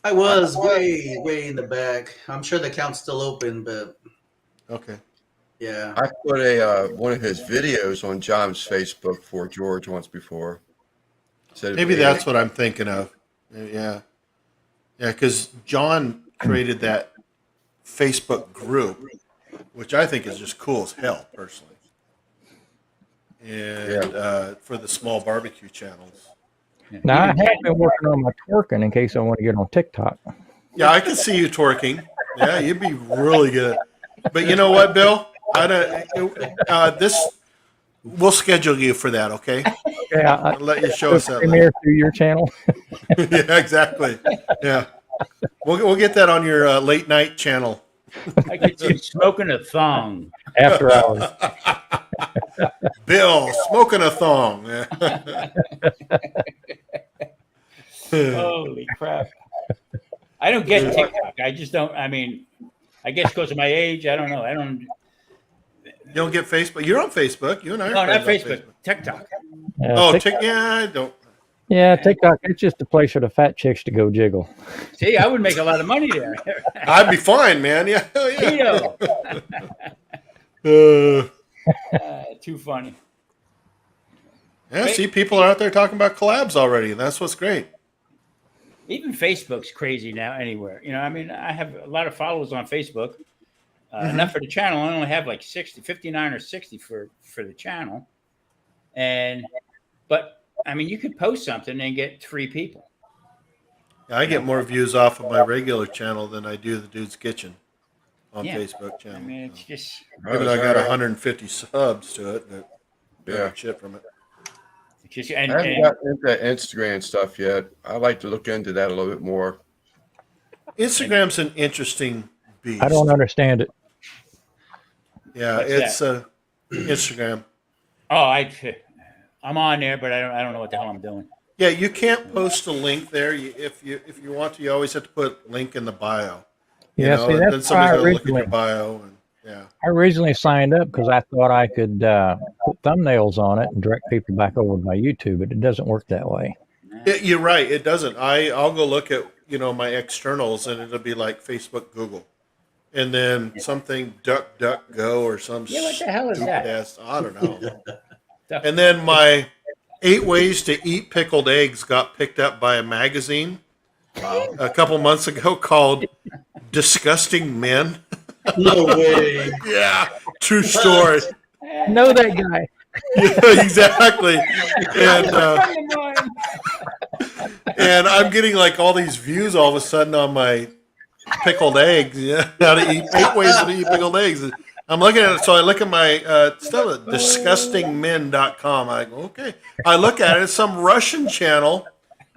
I was way in the back. I'm sure the account's still open, but Okay. yeah. I put one of his videos on John's Facebook for George once before. Said Maybe that's what I'm thinking of. Yeah. Yeah, because John created that Facebook group, which I think is just cool as hell, personally. And for the small barbecue channels. Now I have been working on my twerking in case I want to get on TikTok. Yeah, I can see you twerking. Yeah, you'd be really good. But you know what, Bill? We'll schedule you for that, okay? Yeah, I'll let you show us that. premiere through your channel. Yeah, exactly. Yeah, we'll get that on your late night channel. I get you smoking a thong. After hours. Bill smoking a thong. Holy crap. I don't get TikTok. I just don't. I mean, I guess because of my age, I don't know. You don't get Facebook? You're on Facebook. You and I are No, not friends on Facebook. TikTok. Oh, TikTok, I don't. yeah, TikTok. It's just a place for the fat chicks to go jiggle. See, I would make a lot of money there. I'd be fine, man. Yeah, hell yeah. Tito. Uh, Too funny. yeah, see, people are out there talking about collabs already, and that's what's great. Even Facebook's crazy now anywhere. I mean, I have a lot of followers on Facebook. Enough for the channel. I only have like 59 or 60 for the channel. But I mean, you could post something and get 3 people. Yeah, I get more views off of my regular channel than I do the Dude's Kitchen on Yeah. Facebook channel. I mean, it's just Even though I got 150 subs to it, but Yeah. shit from it. It's just I haven't gotten into Instagram stuff yet. I like to look into that a little bit more. Instagram's an interesting beast. I don't understand it. Yeah, What's it's Instagram. I'm on there, but I don't know what the hell I'm doing. Yeah, you can't post a link there. If you want to, you always have to put link in the bio. You Yeah, know, see, and then that's why somebody's going to look at your bio. And yeah. I originally signed up because I thought I could put thumbnails on it and direct people back over to my YouTube, but it doesn't work that way. You're right. It doesn't. I'll go look at, my externals and it'll be like Facebook, Google. And then something duck, duck, go or some Yeah, what the hell is stupid that? ass, I don't know. And then my 8 ways to eat pickled eggs got picked up by a magazine a couple months ago called Disgusting Men. No way. Yeah, true story. I know that guy. Yeah, exactly. And I'm getting like all these views all of a sudden on my pickled eggs. Yeah, how to eat 8 ways to eat pickled eggs. I'm looking at it, so I look at my stuff at disgustingmen.com. I go, okay. I look at it, it's some Russian channel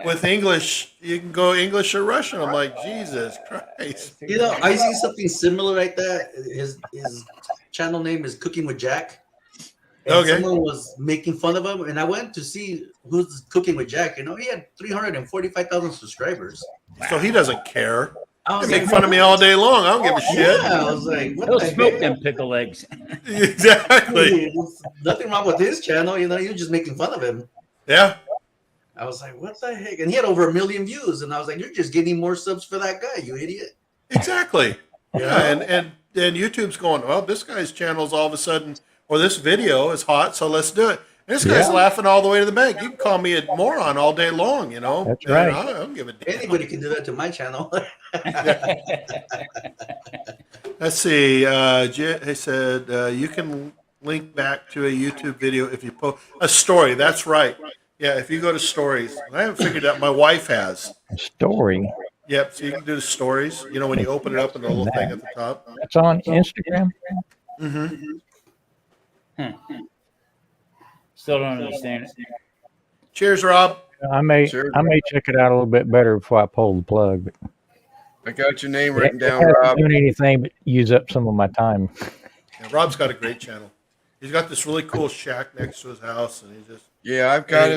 with English. You can go English or Russian. I'm like, Jesus Christ. I see something similar like that. His channel name is Cooking with Jack. And Okay. someone was making fun of him, and I went to see who's Cooking with Jack. He had 345,000 subscribers. So he doesn't care. I was They make like, fun of me all day long. I don't give a shit. yeah, I was like, what He'll the smoke heck? them pickle eggs. Exactly. There's nothing wrong with his channel. You're just making fun of him. Yeah. I was like, what the heck? And he had over 1 million views, and I was like, you're just getting more subs for that guy, you idiot. Exactly. Yeah. And YouTube's going, well, this guy's channel's all of a sudden, or this video is hot, so let's do it. And this guy's laughing all the way to the bank. You can call me a moron all day long, That's And right. I don't give a damn. Anybody can do that to my channel. Let's see. He said you can link back to a YouTube video if you post a story. That's right. Yeah, if you go to stories. I haven't figured out. My wife has. Story. Yep. So you can do the stories. When you open it up and the little thing at the top. That's on Instagram. Still don't understand it. Cheers, Rob. I may Sure. check it out a little bit better before I pull the plug. But I got your name it written down, hasn't Rob. doing anything but use up some of my time. Yeah, Rob's got a great channel. He's got this really cool shack next to his house, and Yeah, I've got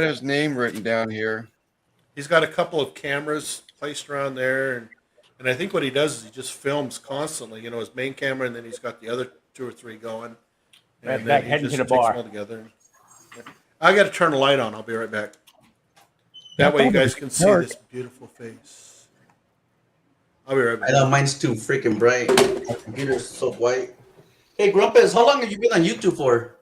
his name written down here. he's got a couple of cameras placed around there, and I think what he does is he just films constantly. His main camera, and then he's got the other 2 or 3 going. Right And back, then he heading just to the takes bar. them all together. Yeah. I got to turn the light on. I'll be right back. That way you guys can see this beautiful face. I'll be right back. I know mine's too freaking bright. My computer's so white. Hey, Grumpus, how long have you been on YouTube for?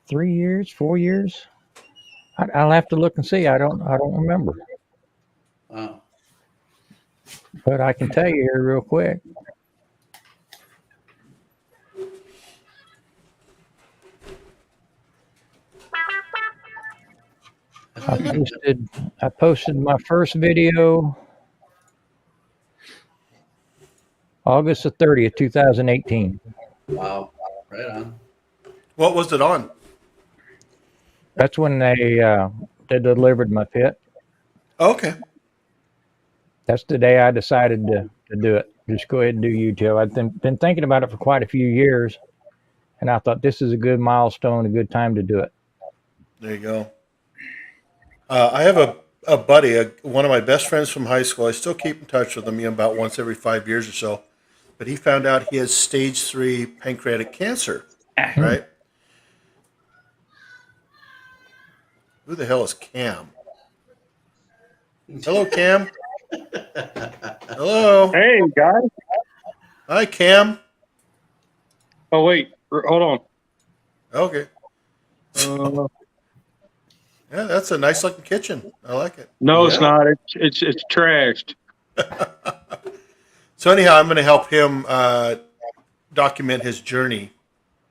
3 years, 4 years. I'll have to look and see. I don't remember, Wow. but I can tell you here real quick. I posted my first video August the 30th, 2018. Wow. Right on. What was it on? That's when they delivered my pit. Okay. That's the day I decided to do it. Just go ahead and do YouTube. I've been thinking about it for quite a few years, and I thought this is a good milestone, a good time to do it. There you go. I have a buddy, one of my best friends from high school. I still keep in touch with him about once every 5 years or so. But he found out he has stage 3 pancreatic cancer, right? Who the hell is Cam? Hello, Cam. Hello. Hey, guys. Hi, Cam. Oh, wait. Hold on. Okay. Uh, Yeah, that's a nice looking kitchen. I like it. no, it's Yeah. not. It's trashed. So anyhow, I'm going to help him document his journey.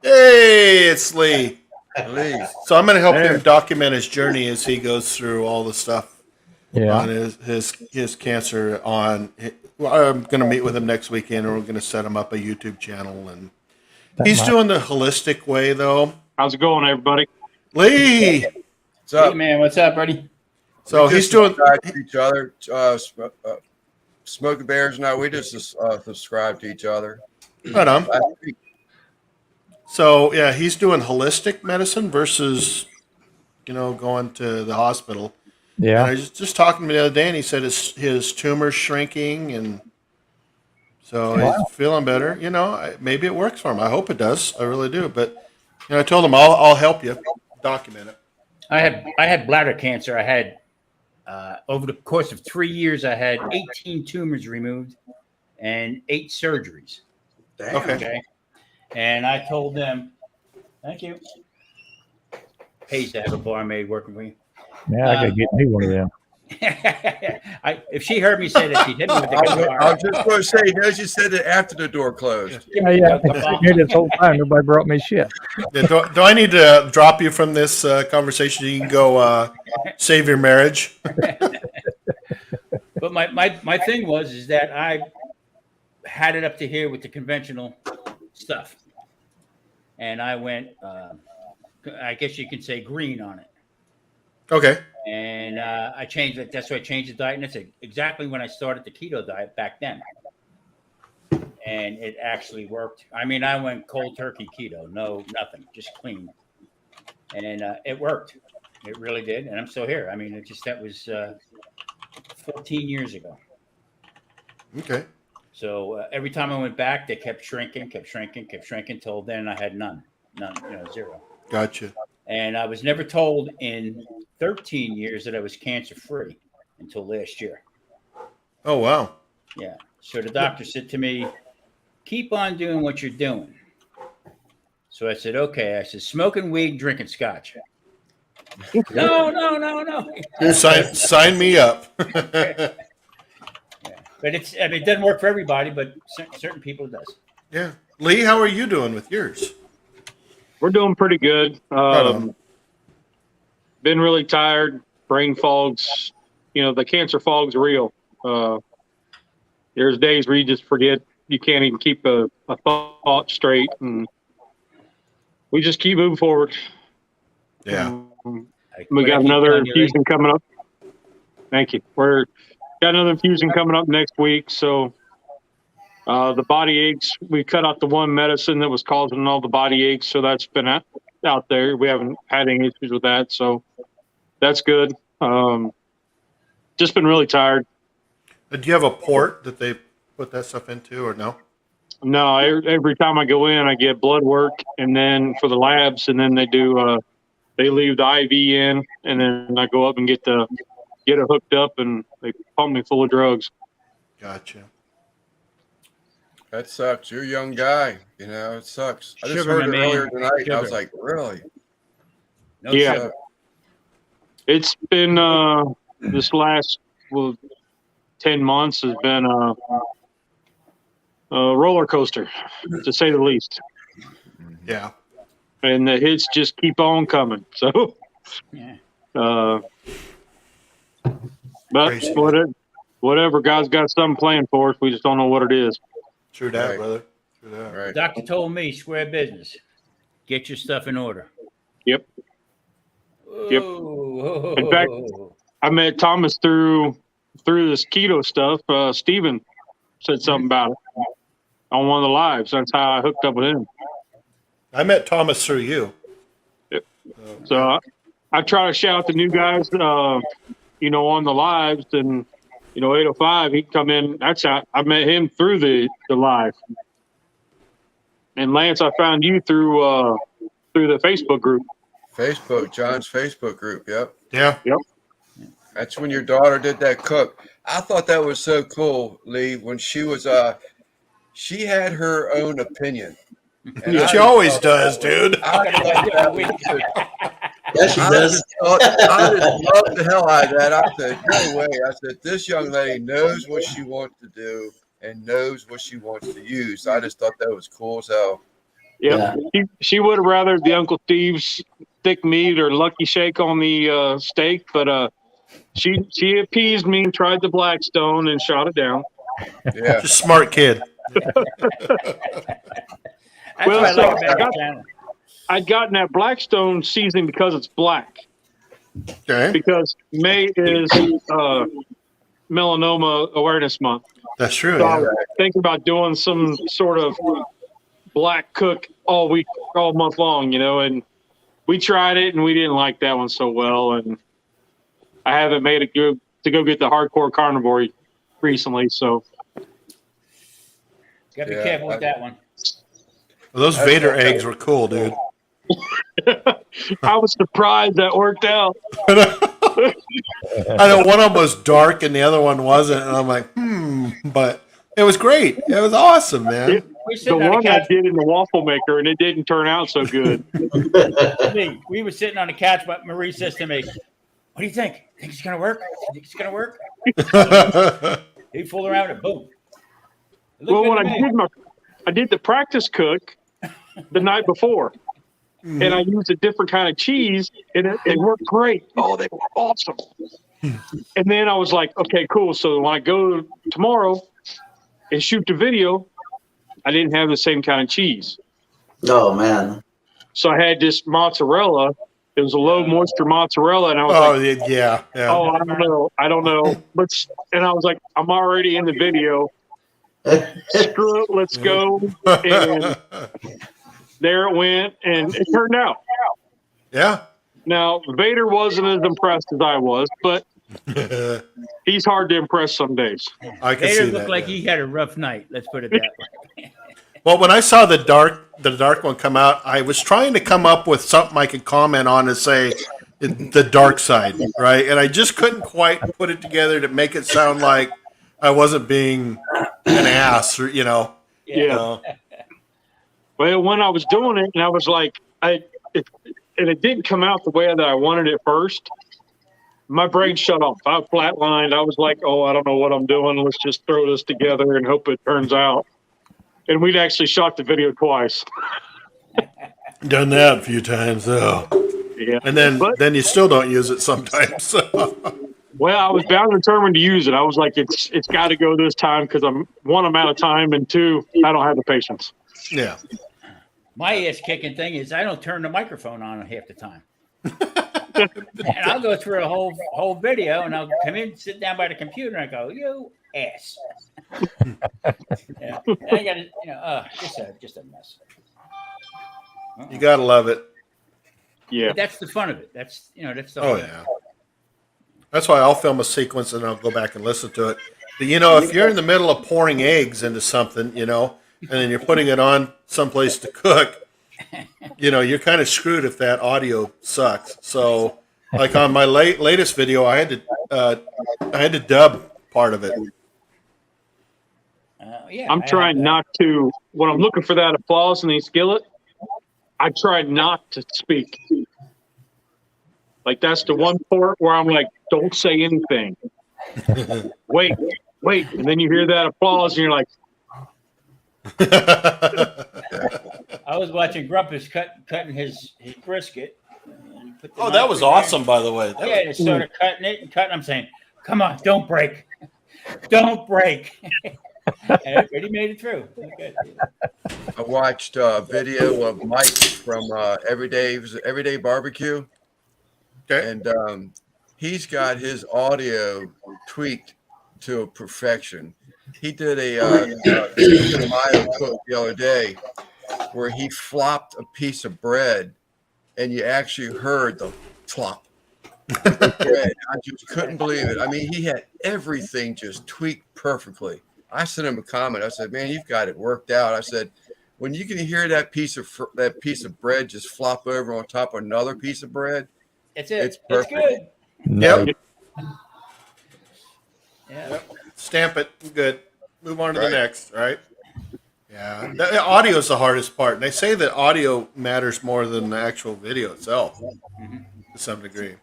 Hey, it's Lee. Please. So I'm going to help There. him document his journey as he goes through all the stuff Yeah. on his cancer. I'm going to meet with him next weekend, and we're going to set him up a YouTube channel. And he's doing the holistic way, though. How's it going, everybody? Lee. What's up? Hey, man, what's up, buddy? So We he's just doing. subscribe to each other. Smoking Bears and I, we just subscribe to each other. Right on. Last week. So yeah, he's doing holistic medicine versus, going to the hospital. And Yeah. I was just talking to him the other day, and he said his tumor's shrinking, and so he's feeling better. You know, maybe it works for him. I hope it does. I really do. But I told him I'll help you document it. I had bladder cancer. I had over the course of 3 years, I had 18 tumors removed and 8 surgeries. Damn. Okay. And I told them, thank you. Pays to have a barmaid working for you. Yeah, I gotta get me one of them. If she heard me say that, she'd hit me with the guitar. I was just going to say, notice you said it after the door closed. Yeah, yeah. I've been sitting here this whole time. Nobody brought me shit. Yeah, do I need to drop you from this conversation? You can go save your marriage. But my thing is that I had it up to here with the conventional stuff. And I went, I guess you could say green on it. Okay. And I changed it. That's why I changed the diet. And that's exactly when I started the keto diet back then. And it actually worked. I mean, I went cold turkey keto, no, nothing, just clean. And it worked. It really did. And I'm still here. I mean, that was 14 years ago. Okay. So every time I went back, they kept shrinking. Till then I had none, zero. Gotcha. And I was never told in 13 years that I was cancer free until last year. Oh, wow. Yeah. So the doctor said to me, keep on doing what you're doing. So I said, okay. I said, smoking weed, drinking scotch. No. Sign me up. Yeah. But it doesn't work for everybody, but certain people it does. Yeah. Lee, how are you doing with yours? We're doing pretty good. on. Been really tired. Brain fog's, the cancer fog's real. There's days where you just forget you can't even keep a thought straight, and we just keep moving forward. Yeah. We got another infusion coming up. Thank you. We're got another infusion coming up next week. So the body aches, we cut out the one medicine that was causing all the body aches. So that's been out there. We haven't had any issues with that. So that's good. Just been really tired. Do you have a port that they put that stuff into, or no? No, every time I go in, I get blood work, and then for the labs, and then they do, they leave the IV in, and then I go up and get it hooked up, and they pump me full of drugs. Gotcha. That sucks. You're a young guy. It sucks. I just Sugar, heard my it man. earlier tonight, and I was Sugar. like, really? No Yeah. sugar. It's been this last 10 months has been a roller coaster, to say the least. Yeah. And the hits just keep on coming. So, Yeah. but Crazy. whatever, God's got something planned for us. We just don't know what it is. True that, Right. brother. True that. Right. Doctor told me, square business. Get your stuff in order. Yep. Yep. Whoa. In fact, I met Thomas through this keto stuff. Steven said something about it on one of the lives. That's how I hooked up with him. I met Thomas through you. Yep. So I try to shout the new guys, on the lives, and 805. He come in. That's how I met him, through the live. And Lance, I found you through the Facebook group. John's Facebook group. Yep. Yeah. That's when your daughter did that cook. I thought that was so cool, Lee, when she was she had her own opinion. And She always does, dude. I thought that was Yeah, she I does. just loved the hell out of that. I said, no way. I said, this young lady knows what she wants to do and knows what she wants to use. I just thought that was cool as hell. Yep. She would have rather the Uncle Steve's thick meat or Lucky Shake on the steak, but she appeased me and tried the Blackstone and shot it down. Yeah. Just smart kid. That's Well, what I like so about the channel. I'd gotten that Blackstone seasoning because it's black. Okay. Because May is Melanoma Awareness Month. That's true. So I Yeah. was thinking about doing some sort of black cook all month long, and we tried it and we didn't like that one so well. And I haven't made it good to go get the hardcore carnivore recently. So Gotta be Yeah, careful with that one. Well, those Vader eggs were cool, dude. I was surprised that worked out. I know one of them was dark and the other one wasn't, and I'm like, but it was great. It was awesome, man. We're The sitting on the one I couch. did in the waffle maker, and it didn't turn out so good. We were sitting on the couch, but Marie says to me, "What do you think? Think it's gonna work? Think it's gonna work?" He fooled around and boom. It looked Well, good when to me. I did the practice cook the night before, and I used a different kind of cheese, and it worked great. Oh, they were awesome. And then I was like, okay, cool. So when I go tomorrow and shoot the video, I didn't have the same kind of cheese. Oh man. So I had this mozzarella. It was a low moisture mozzarella, and I was like, yeah. oh, I don't know. And I was like, I'm already in the video. Screw it, let's go. And there it went, and it turned out. Yeah. Now, Vader wasn't as impressed as I was, but he's hard to impress some days. I can Vader see looked that. like he had a rough night. Let's put it that way. Well, when I saw the dark one come out, I was trying to come up with something I could comment on and say the dark side, right? And I just couldn't quite put it together to make it sound like I wasn't being an ass, or, you know. Yeah. Well, when I was doing it, and I was like, and it didn't come out the way that I wanted it first. My brain shut off. I flatlined. I was like, oh, I don't know what I'm doing. Let's just throw this together and hope it turns out. And we'd actually shot the video twice. Done that a few times, though. Yeah. And then you still don't use it sometimes. Well, I was bound and determined to use it. I was like, it's got to go this time because one, I'm out of time, and two, I don't have the patience. Yeah. My ass kicking thing is I don't turn the microphone on half the time. And I'll go through a whole video, and I'll come in, sit down by the computer, and I go, "You ass." Yeah. And I got to, just a mess. You gotta love it. Yeah. But that's the fun of it. That's that's the Oh whole yeah. That's why I'll film a sequence and I'll go back and listen to it. But if you're in the middle of pouring eggs into something, and then you're putting it on someplace to cook, you're kind of screwed if that audio sucks. So, like on my latest video, I had to dub part of it. yeah. I'm trying not to, when I'm looking for that applause in the skillet, I try not to speak. Like, that's the one part where I'm like, don't say anything. Wait. And then you hear that applause and you're like, I was watching Grumpus cutting his brisket. Oh, that was awesome, by the way. Yeah, just sort of cutting it and cutting. I'm saying, come on, don't break. Don't break. And he made it through. Okay. I watched a video of Mike from Everyday Barbecue. Okay. And he's got his audio tweaked to perfection. He did a Mayo cook the other day where he flopped a piece of bread, and you actually heard the flop. Bread. I just couldn't believe it. I mean, he had everything just tweaked perfectly. I sent him a comment. I said, "Man, you've got it worked out." I said, "When you can hear that piece of bread just flop over on top of another piece of bread, It's it. It's It's perfect. good. Yep. Yeah. Stamp it. Good. Move on to Right. the next, right? Yeah. The audio is the hardest part. And they say that audio matters more than the actual video itself to some degree.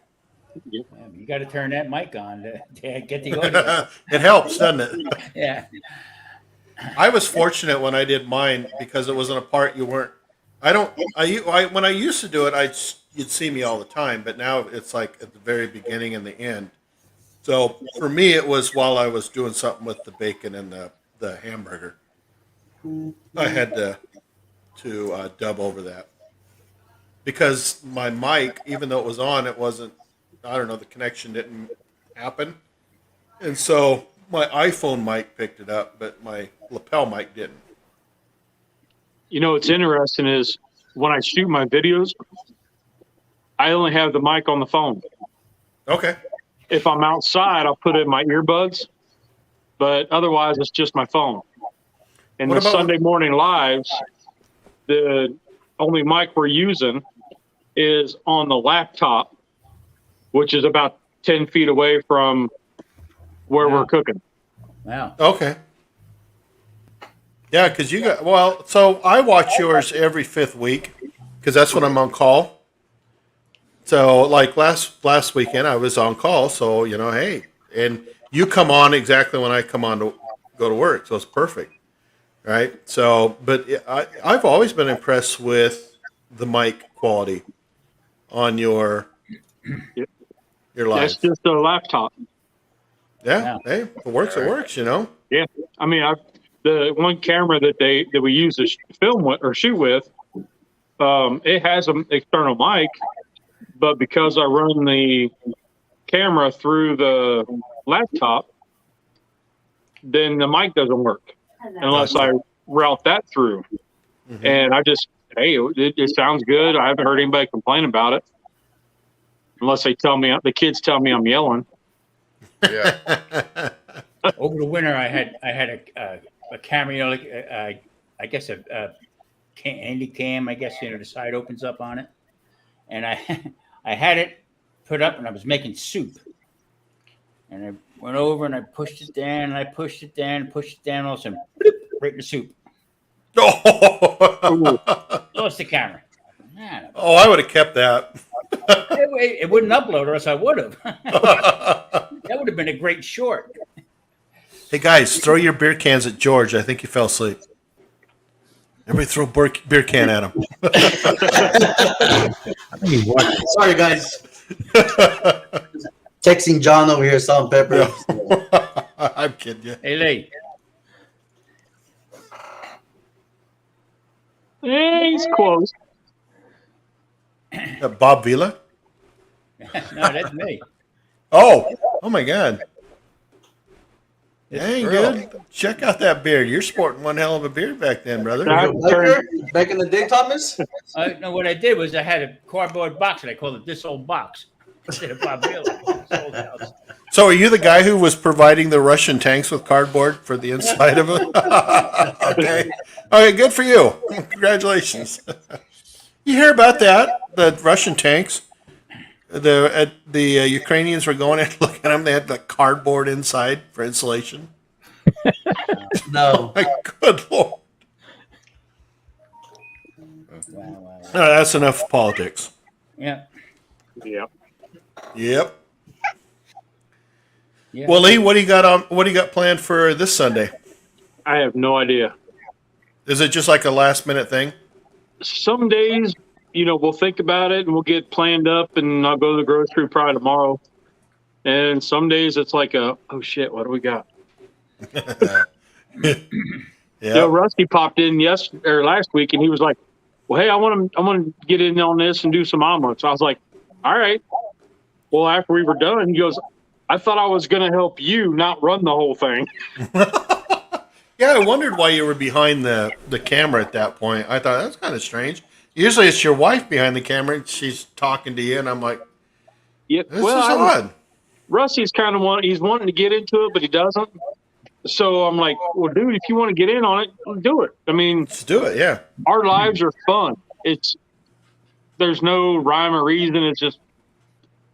Yeah, you got to turn that mic on to get the audio. It helps, doesn't it? Yeah. I was fortunate when I did mine because it wasn't a part you weren't. When I used to do it, you'd see me all the time, but now it's like at the very beginning and the end. So for me, it was while I was doing something with the bacon and the hamburger. I had to dub over that because my mic, even though it was on, it wasn't. I don't know. The connection didn't happen, and so my iPhone mic picked it up, but my lapel mic didn't. what's interesting is when I shoot my videos, I only have the mic on the phone. Okay. if I'm outside, I'll put in my earbuds. But otherwise, it's just my phone. And What the about- Sunday morning lives, the only mic we're using is on the laptop, which is about 10 feet away from where we're cooking. Wow. Okay. Yeah, because you got, well, so I watch yours every 5th week because that's when I'm on call. So like last weekend I was on call, so hey, and you come on exactly when I come on to go to work, so it's perfect, right? So, but I've always been impressed with the mic quality on your live. That's just a laptop. Yeah, hey, if it works, it works, Yeah. I mean, the one camera that we use to film with or shoot with, it has an external mic, but because I run the camera through the laptop, then the mic doesn't work unless I route that through. Mm-hmm. And I just, hey, it sounds good. I haven't heard anybody complain about it, unless the kids tell me I'm yelling. Yeah. Over the winter, I had a camera, like I guess a handy cam. I guess the side opens up on it, and I had it put up, and I was making soup, and I went over and I pushed it down, and I pushed it down, and pushed it down, all of a sudden, bloop, right in the soup. Lost the camera. Man, I would have kept that. it wouldn't upload, or else I would have. That would have been a great short. Hey guys, throw your beer cans at George. I think he fell asleep. Everybody throw a beer can at him. I think he's watching. Sorry, guys. Texting John over here, salt and pepper. I'm kidding you. Hey, Lee. Hey, he's close. Bob Vila? No, that's me. Oh my God. It's Dang, Earl. good. Check out that beard. You're sporting one hell of a beard back then, brother. Back in the day, Thomas? No, what I did was I had a cardboard box, and I called it This Old Box instead of Bob Vila. This old house. So are you the guy who was providing the Russian tanks with cardboard for the inside of them? Okay. Okay, good for you. Congratulations. You hear about that? The Russian tanks? The Ukrainians were going in looking at them. They had the cardboard inside for insulation. No. Like, good Lord. Wow. No, that's enough politics. Yeah. Yeah. Yep. Yeah. Well, Lee, what do you got planned for this Sunday? I have no idea. Is it just like a last minute thing? Some days, we'll think about it and we'll get planned up, and I'll go to the grocery probably tomorrow. And some days it's like oh shit, what do we got? Yeah. Rusty popped in last week, and he was like, "Well, hey, I want to get in on this and do some omelets." I was like, "All right." Well, after we were done, he goes, "I thought I was going to help you, not run the whole thing." Yeah, I wondered why you were behind the camera at that point. I thought that's kind of strange. Usually it's your wife behind the camera and she's talking to you, and I'm like, Yeah, this is odd. Rusty's kind of he's wanting to get into it, but he doesn't. So I'm like, well, dude, if you want to get in on it, do it. I mean, Let's do it, yeah. our lives are fun. There's no rhyme or reason. It's just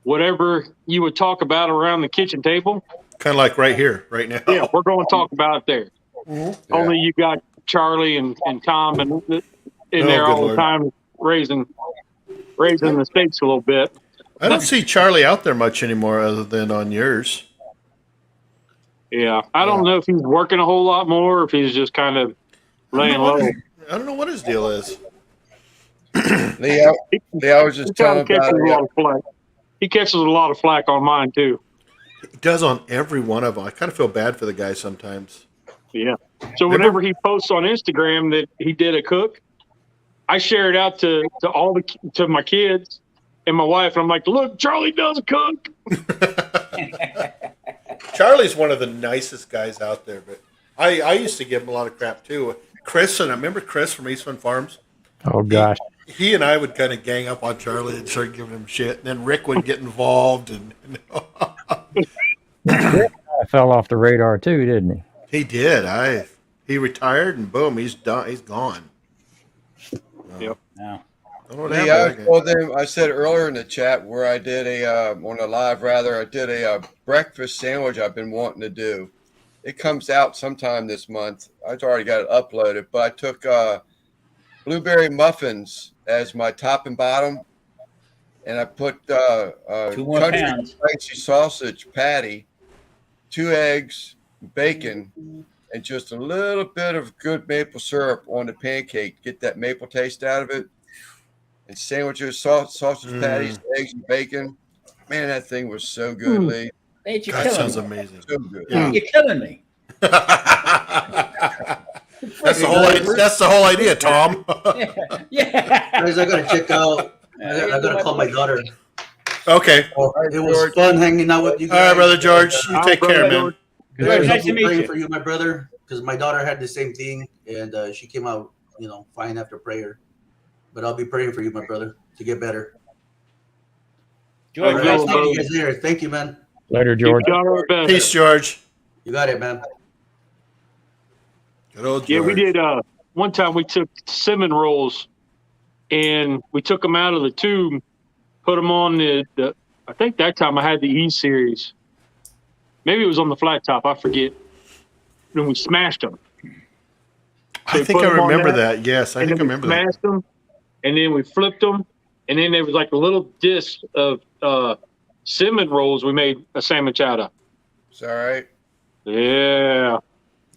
whatever you would talk about around the kitchen table. Kind of like right here, right now. Yeah, we're going to talk about it there. Mhm. Yeah. Only you got Charlie and Tom in there good all Lord. the time, raising the stakes a little bit. I don't see Charlie out there much anymore other than on yours. Yeah, I don't know if he's working a whole lot more or if he's just kind of laying low. I don't know what his deal is. Lee, I was just He telling catches about a lot of flack. He catches a lot of flack on mine too. He does on every one of them. I kind of feel bad for the guy sometimes. Yeah. So whenever he posts on Instagram that he did a cook, I share it out to my kids and my wife. And I'm like, look, Charlie does cook. Charlie's one of the nicest guys out there, but I used to give him a lot of crap too. Chris, and I remember Chris from Eastman Farms. Oh gosh. He and I would kind of gang up on Charlie and start giving him shit, and then Rick would get involved, and Griff kinda fell off the radar too, didn't he? He did. He retired and boom, he's done. He's gone. Yep. No. Don't know what Lee, happened to that guy. told them, I said earlier in the chat where I did on the live rather, I did a breakfast sandwich I've been wanting to do. It comes out sometime this month. I've already got it uploaded, but I took blueberry muffins as my top and bottom, and I put 2 more country pounds. spicy sausage patty, 2 eggs, bacon, and just a little bit of good maple syrup on the pancake. Get that maple taste out of it. And sandwiches, sausage patties, eggs, and bacon. Man, that thing was so good, Lee. Mate, you're That killing sounds me. amazing. So good. Yeah. You're killing me. That's the whole idea, Tom. Yeah. Guys, I gotta check out. I gotta call my daughter. Okay. It was fun hanging out with you All guys. right, brother George. You All take right, care, brother man. George. Good. Nice to I'm meet praying you. for you, my brother, because my daughter had the same thing, and she came out, fine after prayer. But I'll be praying for you, my brother, to get better. George, All right, nice I'll to talk to meet you you. guys later. Thank you, man. Later, George. Keep our best. Peace, George. You got it, man. Good old George. Yeah, we did. One time we took cinnamon rolls and we took them out of the tube, put them on the I think that time I had the E series. Maybe it was on the flat top. I forget. Then we smashed them. I think I remember that. Yes, I think I remember that. Smashed them, and then we flipped them, and then there was like a little disc of cinnamon rolls we made a sandwich out of. It's all right. Yeah.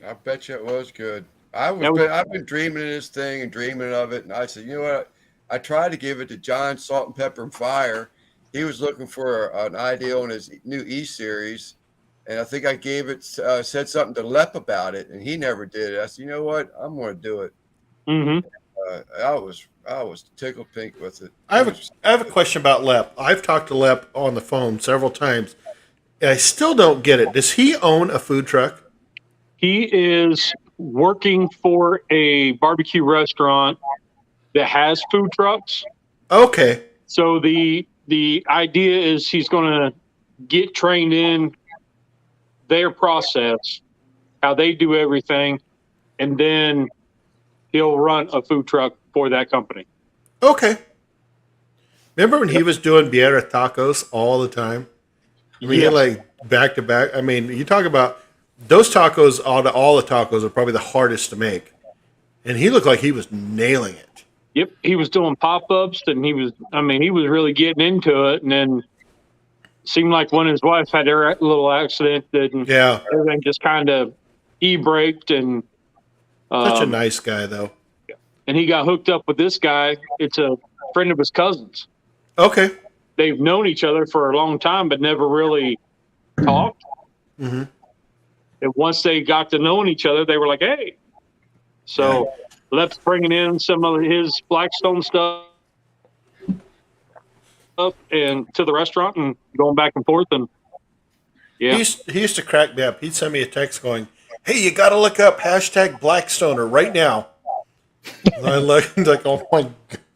I bet you it was good. That I've been dreaming of this thing and dreaming of it, and I said, you know what? I tried to give it to John Salt and Pepper and Fire. He was looking for an idea on his new E series, and I think I gave it said something to Lep about it, and he never did it. I said, you know what? I'm going to do it. Mm-hmm. I was tickled pink with it. I have a question about Lep. I've talked to Lep on the phone several times, and I still don't get it. Does he own a food truck? He is working for a barbecue restaurant that has food trucks. Okay. So the idea is he's going to get trained in their process, how they do everything, and then he'll run a food truck for that company. Okay. Remember when he was doing Biera tacos all the time? I mean, he had like back to back. I mean, you talk about those tacos, all the tacos are probably the hardest to make. And he looked like he was nailing it. Yep, he was doing pop-ups, and he was really getting into it. And then seemed like when his wife had her little accident, then everything just kind of e-braked. And such a nice guy, though. And he got hooked up with this guy. It's a friend of his cousin's. Okay. They've known each other for a long time, but never really talked. Mm-hmm. And once they got to knowing each other, they were like, hey. So Lep's bringing in some of his Blackstone stuff and to the restaurant and going back and forth. And He used to crack me up. He'd send me a text going, hey, you got to look up hashtag Blackstoner right now. And I looked like, oh my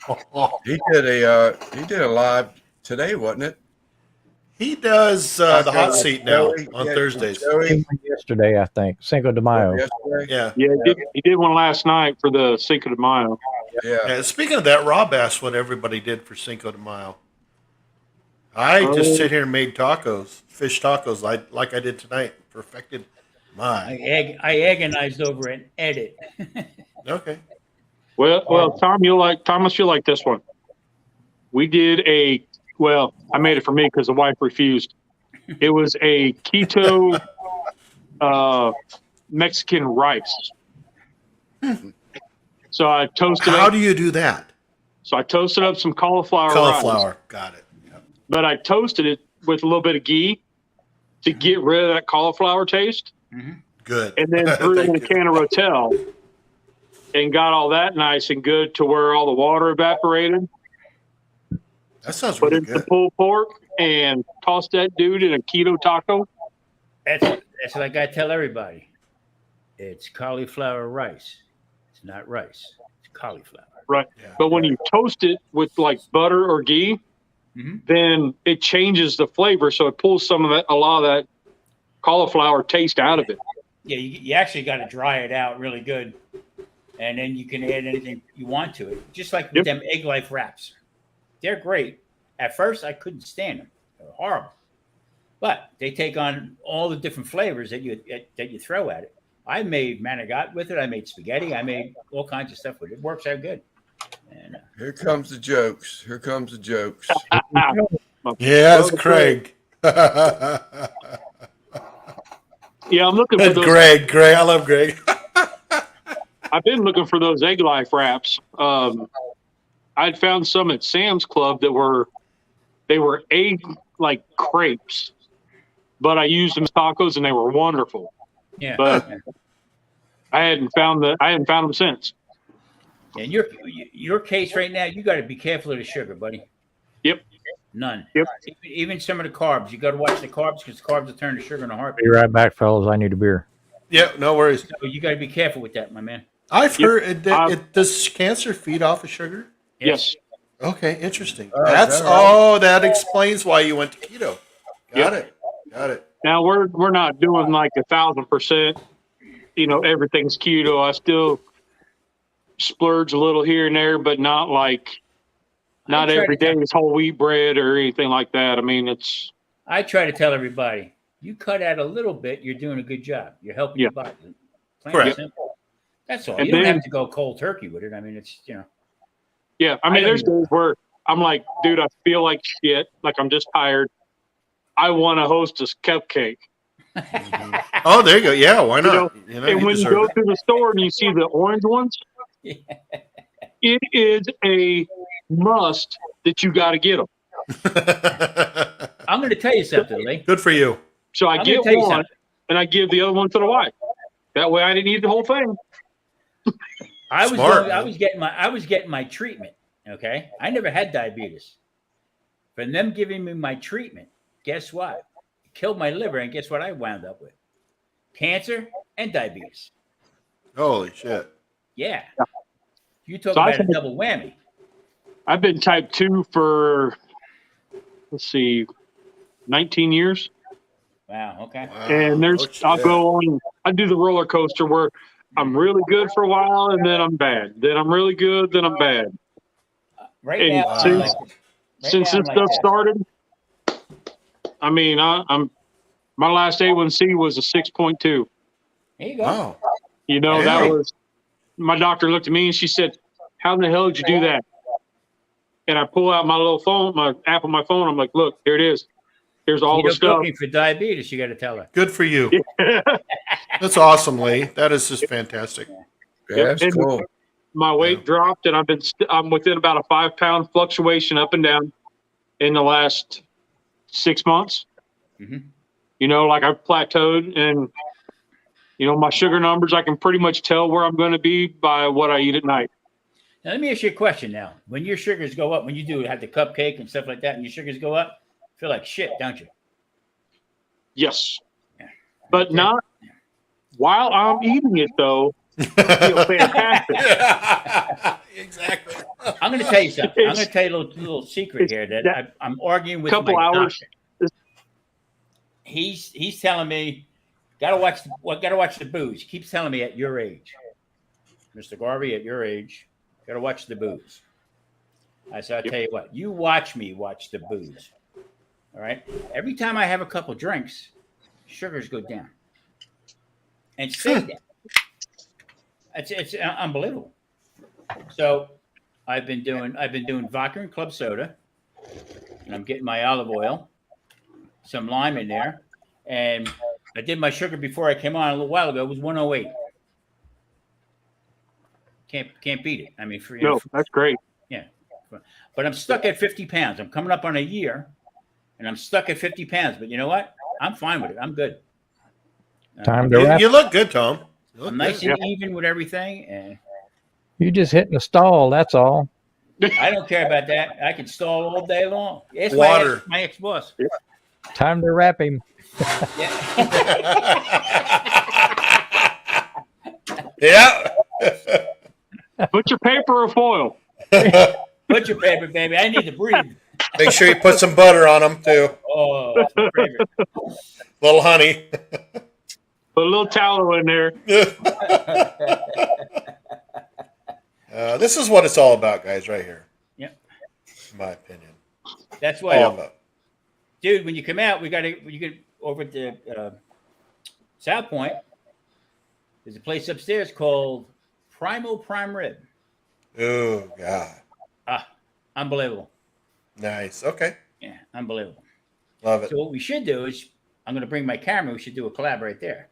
God. He did a live today, wasn't it? He does the hot seat now on Thursdays. Yesterday, I think. Cinco de Mayo. Yeah. he did one last night for the Cinco de Mayo. Yeah. Speaking of that, Rob asked what everybody did for Cinco de Mayo. I just sit here and made tacos, fish tacos, like I did tonight. Perfected mine. I agonized over an edit. Okay. Well, Thomas, you'll like this one. We did I made it for me because the wife refused. It was a keto Mexican rice. So I toasted How do you do that? So I toasted up some cauliflower rice. Got it. Yep. But I toasted it with a little bit of ghee to get rid of that cauliflower taste. Mm-hmm. Good. And then threw it in a can of Rotel and got all that nice and good to where all the water evaporated. That sounds Put really in good. some pulled pork and tossed that dude in a keto taco. That's like I tell everybody. It's cauliflower rice. It's not rice. It's cauliflower. Right. Yeah. But when you toast it with like butter or ghee, then it changes the flavor. So it pulls a lot of that cauliflower taste out of it. Yeah, you actually got to dry it out really good, and then you can add anything you want to it. Just like with them Egg Life wraps, they're great. At first, I couldn't stand them; they were horrible. But they take on all the different flavors that you throw at it. I made manigot with it. I made spaghetti. I made all kinds of stuff with it. It works out good. And Here comes the jokes. Here comes the jokes. Yeah, it's Craig. Yeah, I'm looking for those. Greg. I love Greg. I've been looking for those Egg Life wraps. I'd found some at Sam's Club that were egg like crepes, but I used them as tacos and they were wonderful. yeah, But I hadn't found them since. and your case right now, you got to be careful of the sugar, buddy. Yep. None. Yep. Even some of the carbs, you got to watch the carbs because the carbs will turn to sugar in a heartbeat. Be right back, fellas. I need a beer. Yeah, no worries. So you got to be careful with that, my man. I've heard does cancer feed off of sugar? Yes. Okay, interesting. is that right? That explains why you went to keto. Got it. Now we're not doing like 1,000%. Everything's keto. I still splurge a little here and there, but not every day is whole wheat bread or anything like that. I mean, I try to tell everybody, you cut out a little bit, you're doing a good job. You're helping your body. Plain Correct. and simple. That's all. And You don't then- have to go cold turkey with it. I mean, it's yeah. I mean, there's days where I'm like, dude, I feel like shit. Like I'm just tired. I want to host a cupcake. Oh, there you go. Yeah, why not? And when you go to the store and you see the orange ones, it is a must that you got to get them. I'm going to tell you something, Lee. Good for you. So I I'm get gonna tell you one something. and I give the other one to the wife. That way I didn't eat the whole thing. I was Smart, going, I man. was getting my treatment. Okay, I never had diabetes. From them giving me my treatment, guess what? It killed my liver, and guess what? I wound up with cancer and diabetes. Holy shit. Yeah, you talk So I about a think- double whammy. I've been type 2 for, 19 years. Wow. Okay. Wow. And I'll go on, I do the roller coaster where I'm really good for a while and then I'm bad. Then I'm really good, then I'm bad. Right And now, I'm since- like this. Right Since now, this I'm stuff like started, I mean, my last A1C was a 6.2. There you go. Wow. That Really? was, my doctor looked at me and she said, how in the hell did you do that? And I pull out my little phone, my app on my phone. I'm like, look, here it is. Here's all the Keto stuff. cooking for diabetes. You got to tell her. Good for you. That's awesome, Lee. That is just fantastic. Yeah, that's And- cool. My weight dropped and I'm within about a 5-pound fluctuation up and down in the last 6 months. Mhm. Like I've plateaued and, my sugar numbers, I can pretty much tell where I'm going to be by what I eat at night. Now, let me ask you a question now. When your sugars go up, when you have the cupcake and stuff like that, and your sugars go up, you feel like shit, don't you? Yes. Yeah. But Okay. not while I'm eating it, though. I feel fantastic. Exactly. I'm going to tell you something. I'm It's- going to tell you a little secret here that that- I'm arguing with couple my hours. doctor. He's telling me, gotta watch the booze. He keeps telling me at your age, Mr. Garvey, at your age, gotta watch the booze. I said, I'll tell you what, you watch me watch the booze. All right. Every time I have a couple drinks, sugars go down. And stay down. It's unbelievable. So I've been doing vodka and club soda, and I'm getting my olive oil, some lime in there, and I did my sugar before I came on a little while ago. It was 108. Can't beat it. I mean, No, that's great. but I'm stuck at 50 pounds. I'm coming up on a year, and I'm stuck at 50 pounds. But you know what? I'm fine with it. I'm good. Time to wrap. You look good, Tom. You look I'm nice good. and even with everything, and You just hitting the stall. That's all. I don't care about that. I can stall all day long. It's Water. my ex-boss. Time to wrap him. Yeah. Put your paper or foil. Put your paper, baby. I need to breathe. Make sure you put some butter on them too. Oh, that's my favorite. Little honey. Put a little tallow in there. This is what it's all about, guys, right here. Yep. In my opinion. That's why, All about. dude. When you come out, you get over at the South Point. There's a place upstairs called Primal Prime Rib. Oh, God. Unbelievable. Nice. Okay. Yeah, unbelievable. Love it. So what we should do is, I'm going to bring my camera. We should do a collab right there.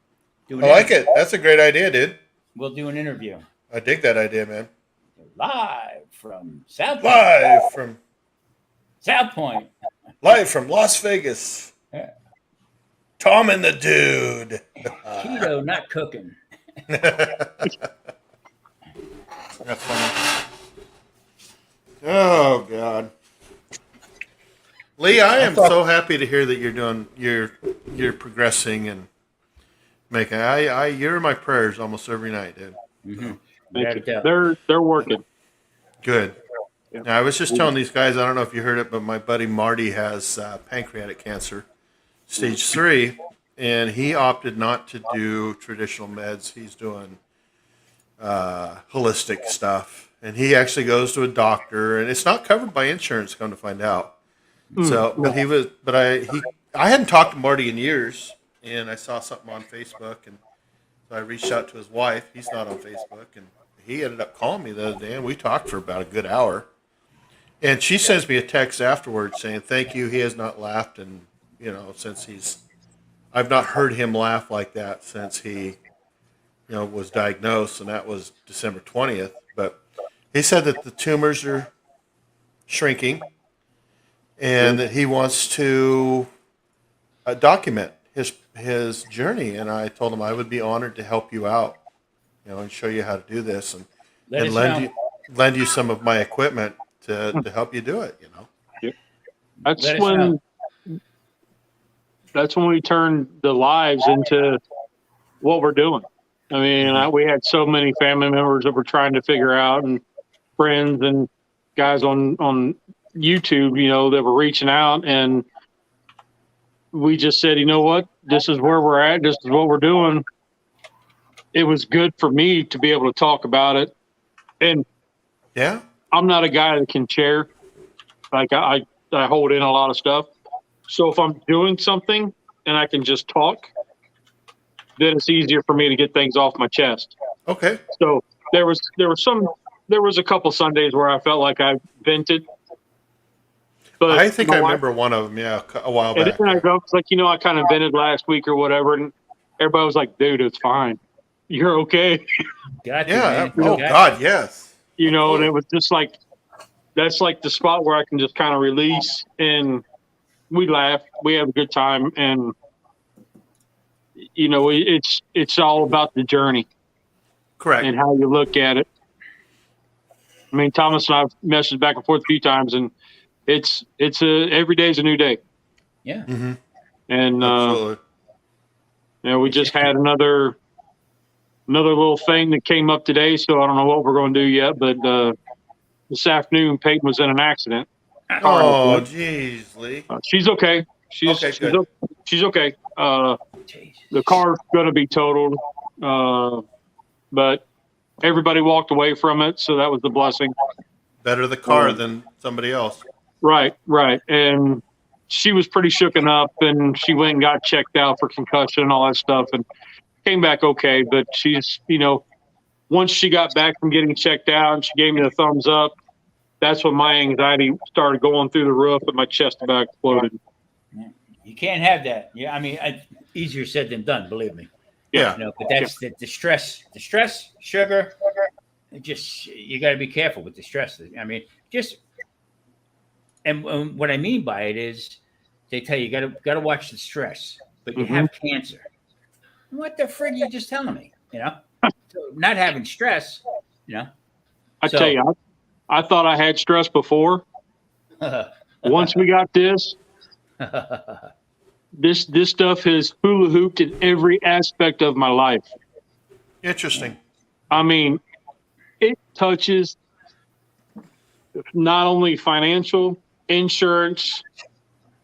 Do an I like interview. it. That's a great idea, dude. We'll do an interview I dig that idea, man. live from South Point. Live from Las Vegas. Yeah. Tom and the Dude. Keto, not cooking. That's funny. Oh God, Lee, I am so happy to hear that you're progressing and making. You're in my prayers almost every night, dude. Mm-hmm. Thank you. They're working. Good. Yeah. Now, I was just telling these guys, I don't know if you heard it, but my buddy Marty has pancreatic cancer, stage 3, and he opted not to do traditional meds. He's doing holistic stuff. And he actually goes to a doctor, and it's not covered by insurance, come to find out. So, but I hadn't talked to Marty in years, and I saw something on Facebook, and so I reached out to his wife. He's not on Facebook, and he ended up calling me the other day, and we talked for about a good hour. And she sends me a text afterwards saying, "Thank you. He has not laughed, and I've not heard him laugh like that since he, was diagnosed, and that was December 20th. But he said that the tumors are shrinking, and that he wants to document his journey. And I told him I would be honored to help you out, and show you how to do this, and lend you some of my equipment to help you do it. Yep. That's when we turn the lives into what we're doing. I mean, we had so many family members that were trying to figure out, and friends and guys on YouTube, that were reaching out, and we just said, you know what, this is where we're at. This is what we're doing. It was good for me to be able to talk about it. And Yeah. I'm not a guy that can share. Like I hold in a lot of stuff. So if I'm doing something and I can just talk, then it's easier for me to get things off my chest. Okay. So there was a couple Sundays where I felt like I vented. But I think I remember one of them, a while back. And then I go, it's like, I kind of vented last week or whatever, and everybody was like, dude, it's fine. You're okay. Got you, Yeah. man. Oh, Got God, yes. And it was just like, that's like the spot where I can just kind of release, and we laugh, we have a good time, and it's all about the journey. Correct. And how you look at it. I mean, Thomas and I've messaged back and forth a few times, and it's every day is a new day. Yeah. Mm-hmm. And Absolutely. we just had another little thing that came up today, so I don't know what we're going to do yet, but this afternoon Peyton was in an accident. Oh, geez, Lee. She's okay. She's good. she's okay. Jesus. The car's going to be totaled, but everybody walked away from it, so that was the blessing. Better the car than somebody else. Right. And she was pretty shooken up, and she went and got checked out for concussion and all that stuff, and came back okay. But she's, once she got back from getting checked out and she gave me the thumbs up, that's when my anxiety started going through the roof and my chest about exploded. You can't have that. Yeah, I mean, easier said than done, believe me. Yeah. But that's the stress, sugar. You got to be careful with the stress. I mean, and what I mean by it is, they tell you got to watch the stress, but you have cancer. What the frig are you just telling me? So not having stress. I tell you, I thought I had stress before. Once we got this stuff has hula hooped in every aspect of my life. Interesting. I mean, it touches not only financial, insurance,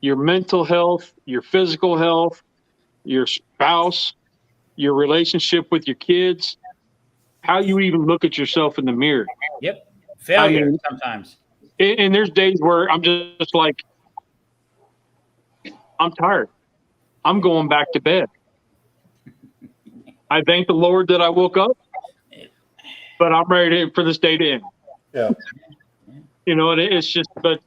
your mental health, your physical health. your spouse, your relationship with your kids, how you even look at yourself in the mirror. Yep. Failure I mean, sometimes. And there's days where I'm just like, I'm tired. I'm going back to bed. I thank the Lord that I woke up, but I'm ready for this day to end. Yeah. You know, and it's just, but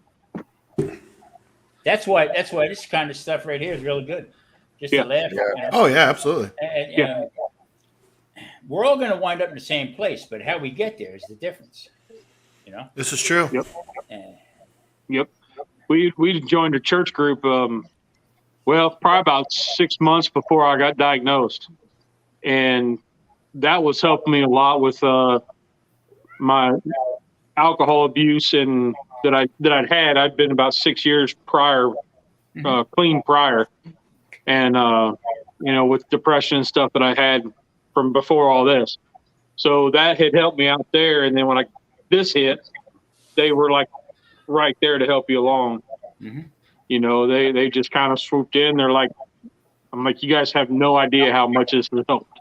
That's why this kind of stuff right here is really good. Just Yeah. to laugh. Yeah. You know? Oh yeah, absolutely. And, Yeah. we're all going to wind up in the same place, but how we get there is the difference. You know. This is true. Yep. And Yep. We joined a church group, well, probably about 6 months before I got diagnosed. And that was helping me a lot with my alcohol abuse and that I'd been about 6 years prior, clean prior. And, you know, with depression and stuff that I had from before all this. So that had helped me out there. And then when this hit, they were like right there to help you along. Mhm. You know, they just kind of swooped in. They're like, I'm like, you guys have no idea how much this has helped.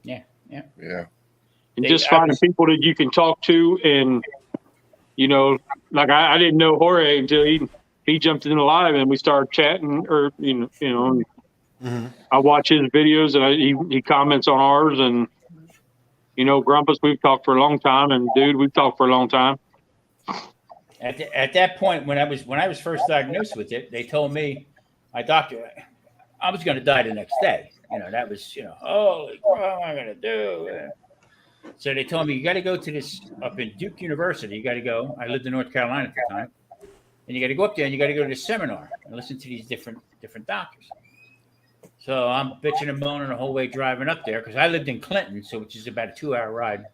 yeah. Yeah. And They- just I finding was- people that you can talk to. And, you know, like I didn't know Jorge until he jumped in live and we started chatting or, you know, Mhm. I watch his videos and he comments on ours. And, you know, Grumpus, we've talked for a long time. And dude, we've talked for a long time. At that point, when I was first diagnosed with it, they told me, my doctor, I was going to die the next day. You know, that was, you know, holy crap, what am I going to do? So they told me, you got to go to this up in Duke University. You got to go. I lived in North Carolina at the time. And you got to go up there and you got to go to this seminar and listen to these different doctors. So I'm bitching and moaning the whole way driving up there because I lived in Clinton, so which is about a 2-hour ride.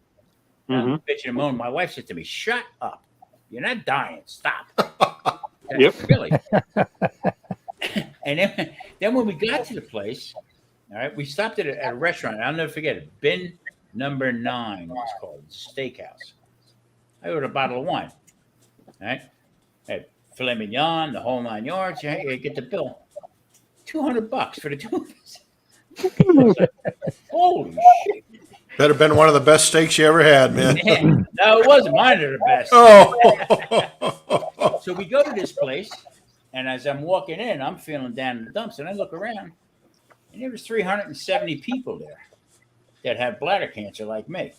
I'm bitching and moaning. My wife said to me, "Shut up. You're not dying. Stop." Yep. Really. And then when we got to the place, all right, we stopped at a restaurant. I'll never forget it. Bin number 9, it was called. It's a steakhouse. I ordered a bottle of wine. All right. Had filet mignon, the whole 9 yards. You get the bill. $200 for the two of us. Holy shit. Better been one of the best steaks you ever had, man. Man, no, it wasn't. Mine are the best. Oh. So we go to this place, and as I'm walking in, I'm feeling down in the dumps, and I look around, and there was 370 people there that have bladder cancer like me.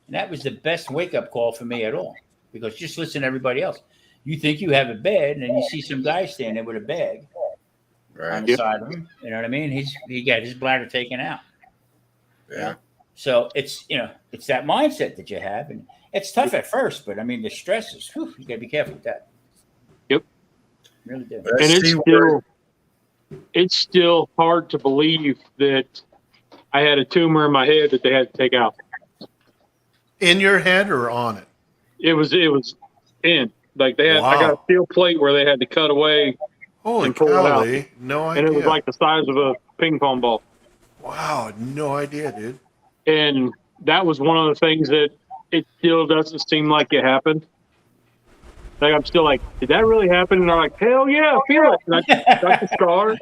And that was the best wake-up call for me at all, because just listen to everybody else. You think you have it bad, and then you see some guy standing there with a bag on Right. the side of him. You know what I mean? He got his bladder taken out. Yeah. So it's, you know, it's that mindset that you have, and it's tough at first, but I mean, the stress is, whew, you got to be careful with that. Yep. Really do. That And C word. it's still hard to believe that I had a tumor in my head that they had to take out. In your head or on it? It was in. Like I got a Wow. steel plate where they had to cut away, Holy And pull it cow, out. Lee. No and idea. it was like the size of a ping pong ball. Wow, no idea, dude. And that was one of the things that it still doesn't seem like it happened. Like I'm still like, did that really happen? And they're like, hell yeah, I feel it. And I got the scar,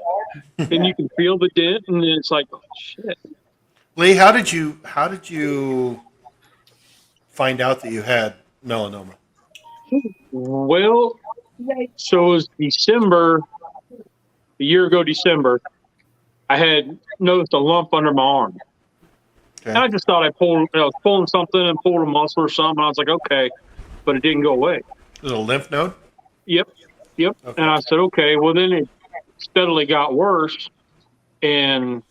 and you can feel the dent, and then it's like, oh, shit. Lee, how did you find out that you had melanoma? Well, so it was December, a year ago December, I had noticed a lump under my arm. Okay. And I just thought I was pulling something and pulled a muscle or something. I was like, okay, but it didn't go away. Was it a lymph node? Yep. Okay. And I said, okay, well then it steadily got worse. And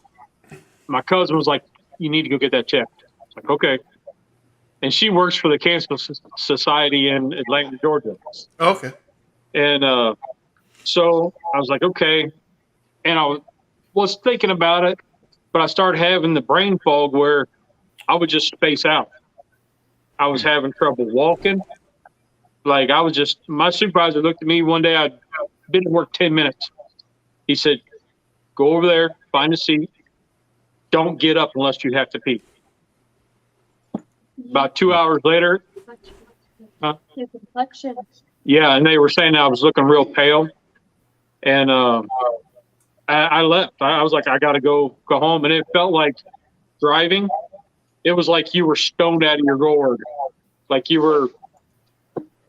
my cousin was like, you need to go get that checked. I was like, okay. And she works for the Cancer Society in Atlanta, Georgia. Okay. And so I was like, okay. And I was thinking about it, but I started having the brain fog where I would just space out. I was having trouble walking. Like my supervisor looked at me one day. I'd been to work 10 minutes. He said, go over there, find a seat. Don't get up unless you have to pee. About 2 hours later. Your complexion. Yeah, and they were saying I was looking real pale. And I left. I was like, I got to go home. And it felt like driving. It was like you were stoned out of your gourd. Like you were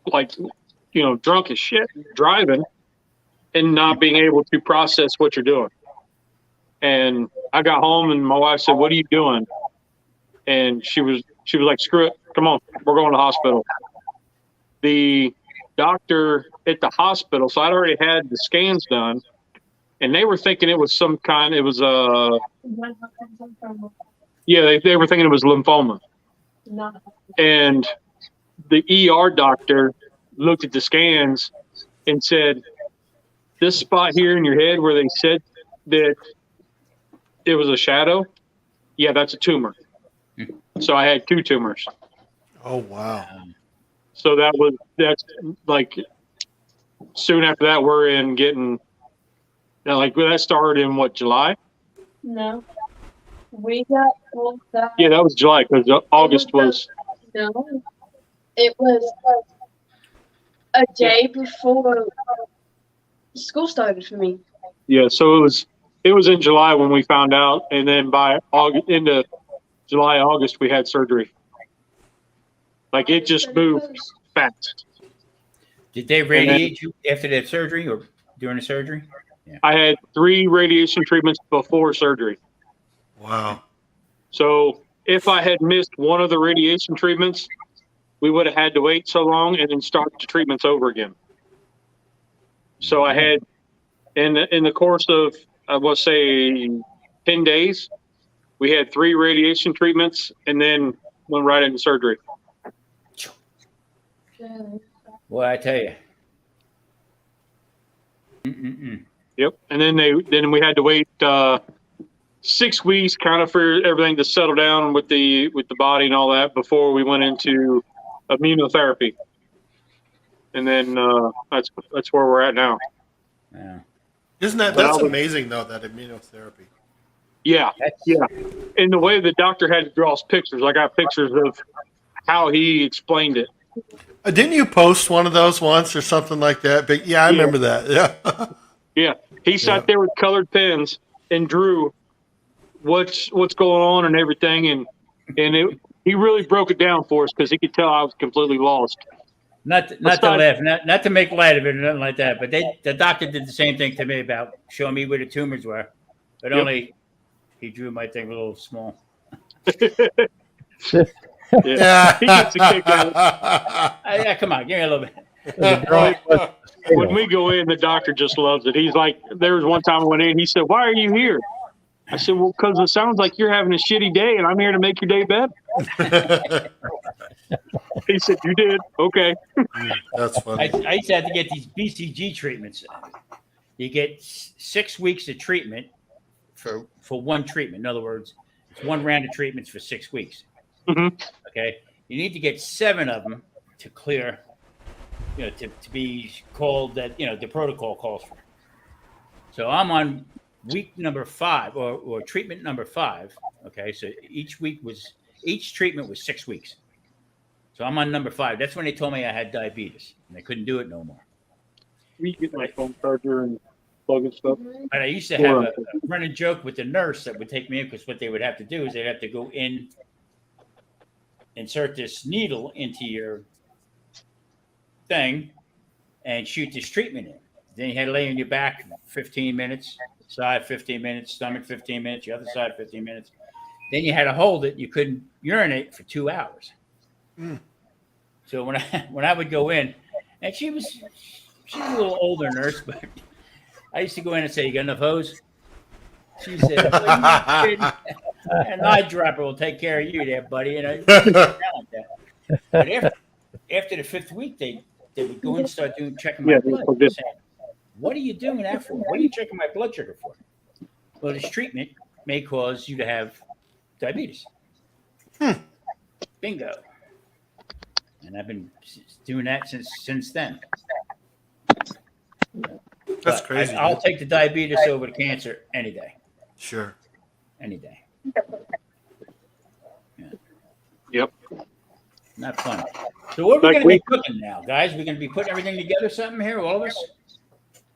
like, drunk as shit driving and not being able to process what you're doing. And I got home and my wife said, "What are you doing?" And she was like, "Screw it. Come on. We're going to the hospital." The doctor at the hospital, so I'd already had the scans done, and they were thinking it was they were thinking it was lymphoma. And the ER doctor looked at the scans and said, "This spot here in your head where they said that it was a shadow, yeah, that's a tumor." So I had 2 tumors. Oh, wow. So that's like soon after that, we're in getting, that started in what, July? No. We got told that. Yeah, that was July because August was. No. It was a day before school started for me. Yeah, so it was in July when we found out, and then by into July, August, we had surgery. Like it just moved fast. Did they radiate you after the surgery or during the surgery? Yeah. I had 3 radiation treatments before surgery. Wow. So if I had missed one of the radiation treatments, we would have had to wait so long and then start the treatments over again. So I had, in the course of, I will say, 10 days, we had 3 radiation treatments and then went right into surgery. Well, I tell you. Yep. And then we had to wait 6 weeks kind of for everything to settle down with the body and all that before we went into immunotherapy. And then that's where we're at now. Yeah. That's amazing though, that immunotherapy. Yeah. Yeah. And the way the doctor had to draw us pictures, I got pictures of how he explained it. Didn't you post one of those once or something like that? But yeah, I remember that. Yeah. Yeah. He sat there with colored pens and drew what's going on and everything, and he really broke it down for us because he could tell I was completely lost. Not to laugh, not to make light of it or nothing like that, but the doctor did the same thing to me about showing me where the tumors were, but only he drew my thing a little small. Yeah. He gets a kick out of it. Yeah, come on, give me a little bit. When we go in, the doctor just loves it. He's like, there was one time I went in, he said, "Why are you here?" I said, "Well, because it sounds like you're having a shitty day, and I'm here to make your day better." He said, "You did? Okay." That's funny. I used to have to get these BCG treatments. You get 6 weeks of treatment for one treatment. In other words, it's one round of treatments for 6 weeks. Mm-hmm. Okay, you need to get 7 of them to clear, to be called that, the protocol calls for. So I'm on week number 5 or treatment number 5. Okay, so each treatment was 6 weeks. So I'm on number 5. That's when they told me I had diabetes and they couldn't do it no more. We get my phone charger and plug and stuff. But I used to have a running joke with the nurse that would take me in, because what they would have to do is they'd have to go in, insert this needle into your thing, and shoot this treatment in. Then you had to lay on your back 15 minutes, side 15 minutes, stomach 15 minutes, the other side 15 minutes. Then you had to hold it. You couldn't urinate for 2 hours. So when I would go in, and she was a little older nurse, but I used to go in and say, "You got enough hose?" She said, "An eye dropper will take care of you there, buddy." And but after the 5th week, they would go in and start checking my blood. Saying, "What are you doing that for? What are you checking my blood sugar for?" Well, this treatment may cause you to have diabetes. Bingo. And I've been doing that since then. That's crazy. I'll take the diabetes over the cancer any day. Sure. Any day. Yeah. Yep. Not fun. So what are we going to be cooking now, guys? We're going to be putting everything together, something here, all of us?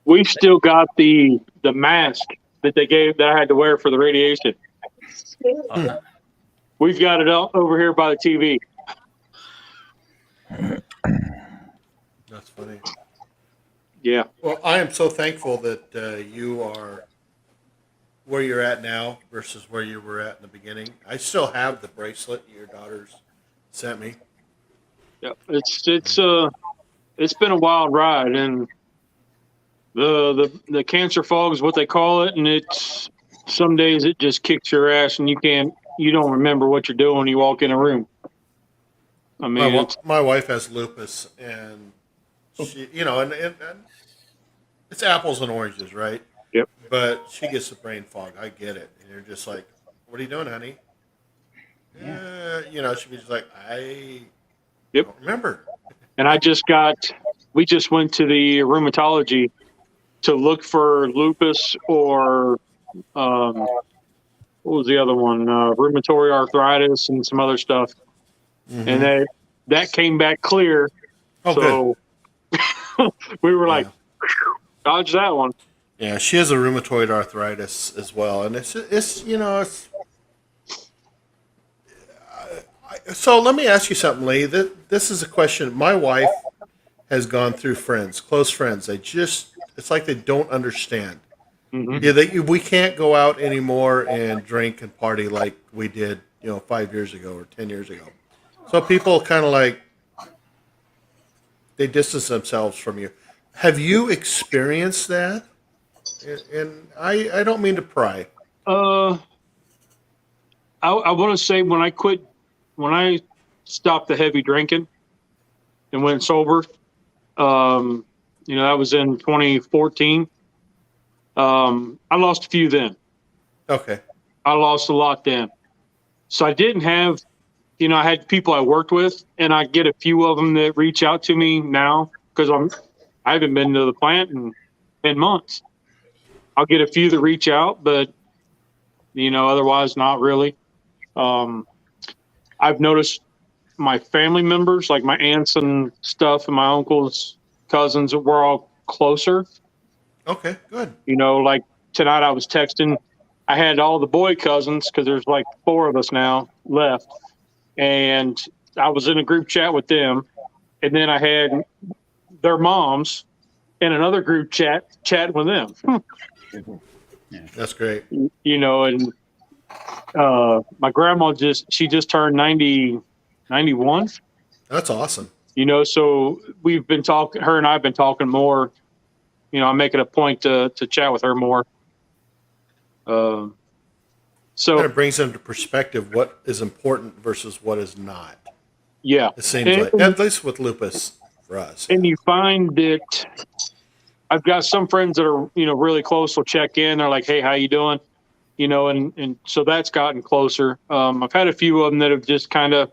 We still got the mask that I had to wear for the radiation. Uh, We've got it out over here by the TV. That's funny. Yeah. Well, I am so thankful that you are where you're at now versus where you were at in the beginning. I still have the bracelet your daughters sent me. Yeah. It's been a wild ride, and the cancer fog is what they call it, and it's some days it just kicks your ass, and you don't remember what you're doing when you walk in a room. I mean, My wife has lupus, and she, and it's apples and oranges, right? Yep. But she gets the brain fog. I get it. And you're just like, what are you doing, honey? She'd be just like, I don't remember. And we just went to the rheumatology to look for lupus or, what was the other one? Rheumatoid arthritis and some other stuff. Mm-hmm. And that came back clear. Oh, so we were like, dodge that one. Yeah, she has a rheumatoid arthritis as well, and so let me ask you something, Lee. This is a question. My wife has gone through close friends. It's like they don't understand. Mm-hmm. Yeah, we can't go out anymore and drink and party like we did, 5 years ago or 10 years ago. So people kind of like, they distance themselves from you. Have you experienced that? And I don't mean to pry. I want to say when I stopped the heavy drinking and went sober, that was in 2014. I lost a few then. Okay. I lost a lot then. So I didn't have, I had people I worked with, and I get a few of them that reach out to me now because I haven't been to the plant in 10 months. I'll get a few that reach out, but otherwise not really. I've noticed my family members, like my aunts and stuff, and my uncles, cousins, we're all closer. Okay, good. Like tonight I was texting. I had all the boy cousins because there's like 4 of us now left, and I was in a group chat with them, and then I had their moms in another group chat with them. That's great. And my grandma she just turned 91. That's awesome. So we've been talking, her and I've been talking more. I'm making a point to chat with her more. So kind of brings into perspective what is important versus what is not. Yeah. It seems like, at least with lupus for us. And you find that I've got some friends that are, really close will check in. They're like, hey, how you doing? And so that's gotten closer. I've had a few of them that have just kind of,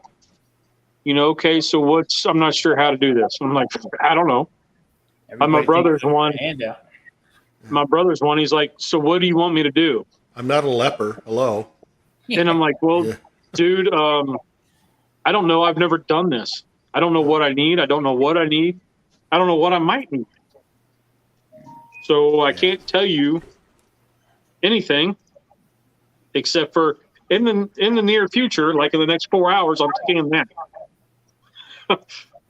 okay, so I'm not sure how to do this. I'm like, I don't know. My brother's one. My brother's one. He's like, so what do you want me to do? I'm not a leper. Hello. And I'm like, well, dude, I don't know. I've never done this. I don't know what I need. I don't know what I need. I don't know what I might need. So I can't tell you anything except for in the near future, like in the next 4 hours, I'm taking that.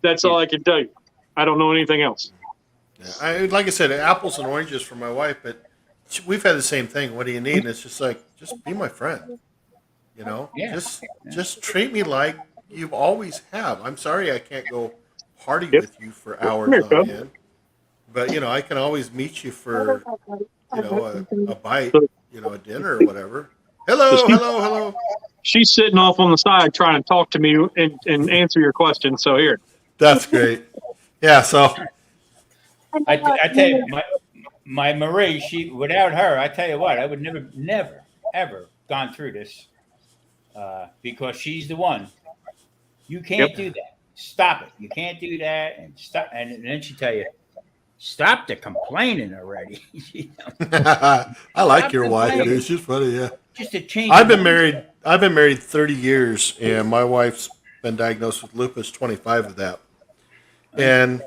That's all I can tell you. I don't know anything else. Yeah. Like I said, apples and oranges for my wife, but we've had the same thing. What do you need? And it's just like, just be my friend. Just treat me like you always have. I'm sorry I can't go party with you for hours on end, but I can always meet you for a bite, a dinner or whatever. Hello. She's sitting off on the side trying to talk to me and answer your question. So here. That's great. Yeah. So I tell you, my Marie, without her, I tell you what, I would never, ever gone through this because she's the one. You can't do that. Stop it. You can't do that. And stop. And then she tell you, stop the complaining already. I like your wife, dude. She's funny. Yeah. Just a change. I've been married 30 years, and my wife's been diagnosed with lupus, 25 of that. And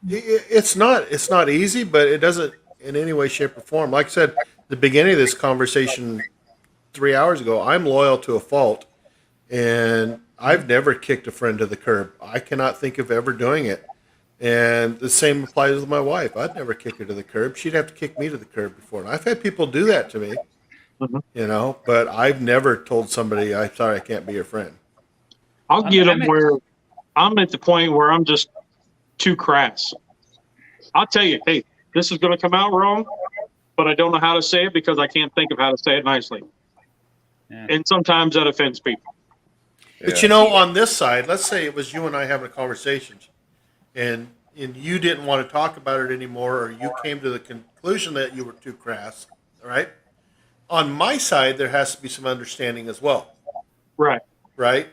it's not easy, but it doesn't. in any way, shape, or form. Like I said, at the beginning of this conversation 3 hours ago, I'm loyal to a fault, and I've never kicked a friend to the curb. I cannot think of ever doing it. And the same applies with my wife. I'd never kick her to the curb. She'd have to kick me to the curb before. And I've had people do that to me, but I've never told somebody, I'm sorry, I can't be your friend. I'll get them where I'm at the point where I'm just too crass. I'll tell you, hey, this is going to come out wrong, but I don't know how to say it because I can't think of how to say it nicely. Yeah. And sometimes that offends people. But on this side, let's say it was you and I having a conversation, and you didn't want to talk about it anymore, or you came to the conclusion that you were too crass, all right? On my side, there has to be some understanding as well. Right?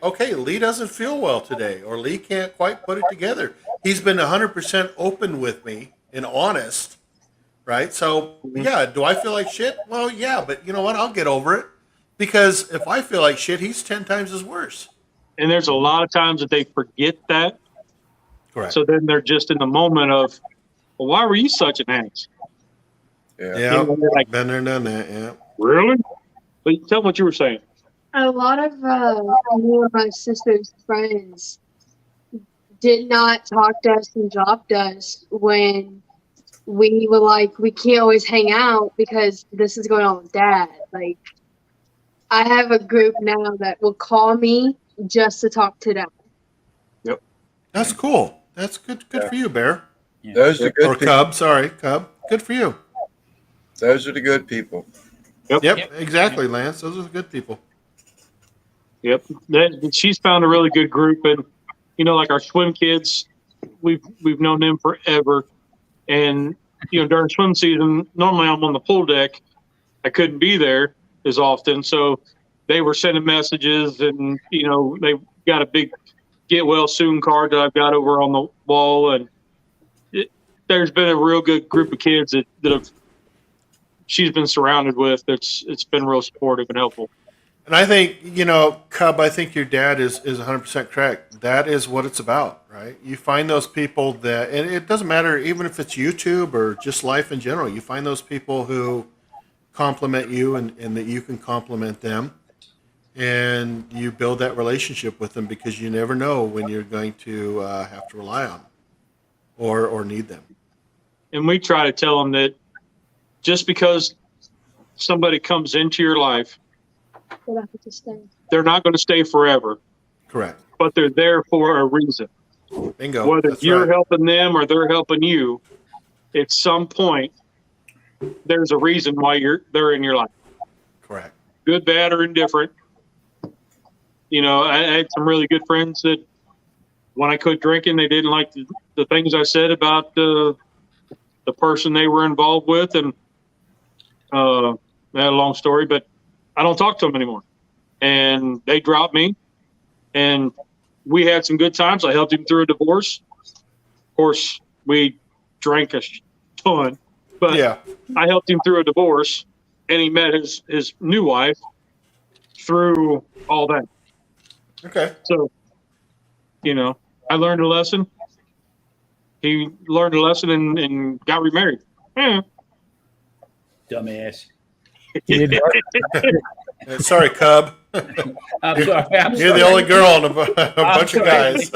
Okay, Lee doesn't feel well today, or Lee can't quite put it together. He's been 100% open with me and honest, right? So, yeah, do I feel like shit? Well, yeah, but you know what? I'll get over it. Because if I feel like shit, he's 10 times as worse. And there's a lot of times that they forget that. Correct. So then they're just in the moment of, well, why were you such an ass? Yeah, like, been there, done that, yeah. Really? But tell them what you were saying. A lot of more of my sister's friends did not talk to us and dropped us when we were like, we can't always hang out because this is going on with Dad. Like, I have a group now that will call me just to talk to them. Yep. That's cool. That's good for you, Bear. Yeah. Those are good people. Cub, sorry, Cub. Good for you. Those are the good people. Yep. Exactly, Lance. Those are the good people. Yep. She's found a really good group, and like our swim kids, we've known them forever. And during swim season, normally I'm on the pool deck. I couldn't be there as often, so they were sending messages, and they got a big get well soon card that I've got over on the wall, and there's been a real good group of kids that have she's been surrounded with. It's been real supportive and helpful. And I think, Cub, I think your dad is 100% correct. That is what it's about, right? You find those people that, and it doesn't matter even if it's YouTube or just life in general, you find those people who compliment you and that you can compliment them, and you build that relationship with them because you never know when you're going to have to rely on them or need them. And we try to tell them that just because somebody comes into your life, they're not going to stay forever. Correct. But they're there for a reason. Bingo. Whether That's you're right. helping them or they're helping you, at some point, there's a reason why they're in your life. Correct. Good, bad, or indifferent. I had some really good friends that when I quit drinking, they didn't like the things I said about the person they were involved with. And I had a long story, but I don't talk to them anymore. And they dropped me. And we had some good times. I helped him through a divorce. Of course, we drank a ton. But yeah. I helped him through a divorce. And he met his new wife through all that. Okay. So, I learned a lesson. He learned a lesson and got remarried. Yeah. Dumbass. Sorry, Cub. I'm sorry. You're the only girl on a bunch of guys.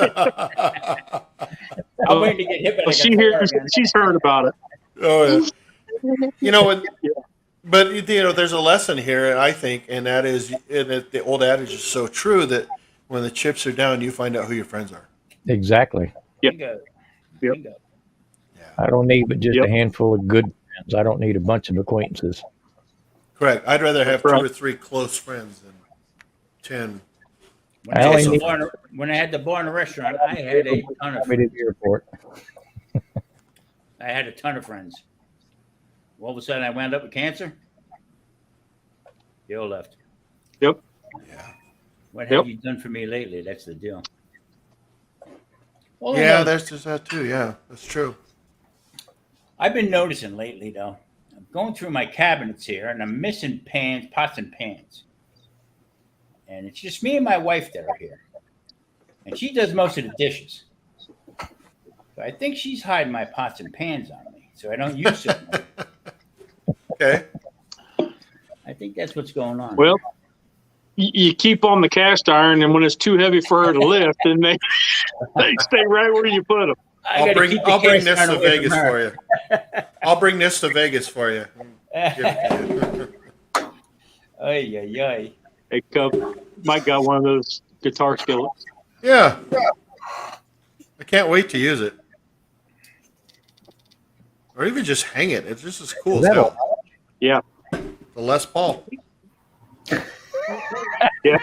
I'm waiting to get hit. Well, she's heard about it. Oh, yeah. But there's a lesson here, I think, and that is, the old adage is so true that when the chips are down, you find out who your friends are. Exactly. Yep. Yep. Yeah. I don't need but just a handful of good friends. I don't need a bunch of acquaintances. Correct. I'd rather have 2 or 3 close friends than 10. When I had the bar in the restaurant, I had a ton of friends. I had a ton of friends. All of a sudden, I wound up with cancer. They all left. Yep. Yeah. What have you done for me lately? That's the deal. Well, yeah, there's that too. Yeah, that's true. I've been noticing lately, though. I'm going through my cabinets here, and I'm missing pots and pans. And it's just me and my wife that are here. And she does most of the dishes. So I think she's hiding my pots and pans on me, so I don't use it. Okay. I think that's what's going on. Well, you keep on the cast iron, and when it's too heavy for her to lift, then they stay right where you put them. I'll bring this to Vegas for you. I'll bring this to Vegas for you. Ay, ay, ay. Hey, Cub, Mike got one of those guitar skillets. Yeah. I can't wait to use it. Or even just hang it. It's just as cool as hell. Yeah. The Les Paul. Yeah.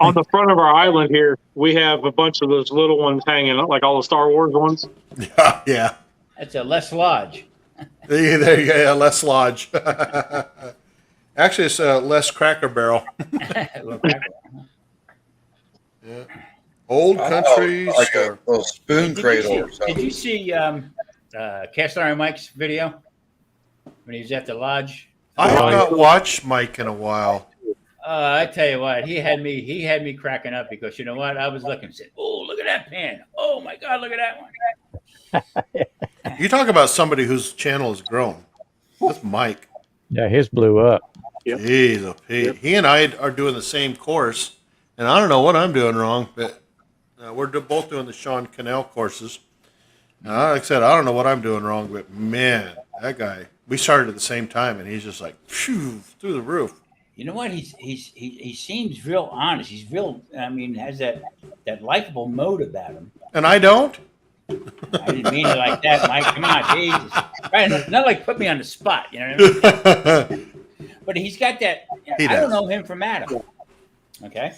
On the front of our island here, we have a bunch of those little ones hanging, like all the Star Wars ones. Yeah. Yeah. That's a Les Lodge. There you go. Yeah, Les Lodge. Actually, it's a Les Cracker Barrel. Yeah. Old country like store. a little spoon cradle or something. Did you see Cast Iron Mike's video when he was at the lodge? I have not watched Mike in a while. I tell you what, he had me cracking up because you know what? I was looking and said, "Oh, look at that pan! Oh my God, look at that one!" You talk about somebody whose channel has grown. That's Mike. Yeah, his blew up. Yep. Jeez, oh, Pete. He and I are doing the same course, and I don't know what I'm doing wrong, but we're both doing the Sean Cannell courses. Like I said, I don't know what I'm doing wrong, but man, that guy. We started at the same time, and he's just like phew, through the roof. You know what? He seems real honest. He's real. I mean, has that likable mode about him. And I don't. I didn't mean it like that, Mike. Come on, Jesus. Right? Not like put me on the spot. You know what I mean? But he's got that. He I don't does. know him from Adam. Okay.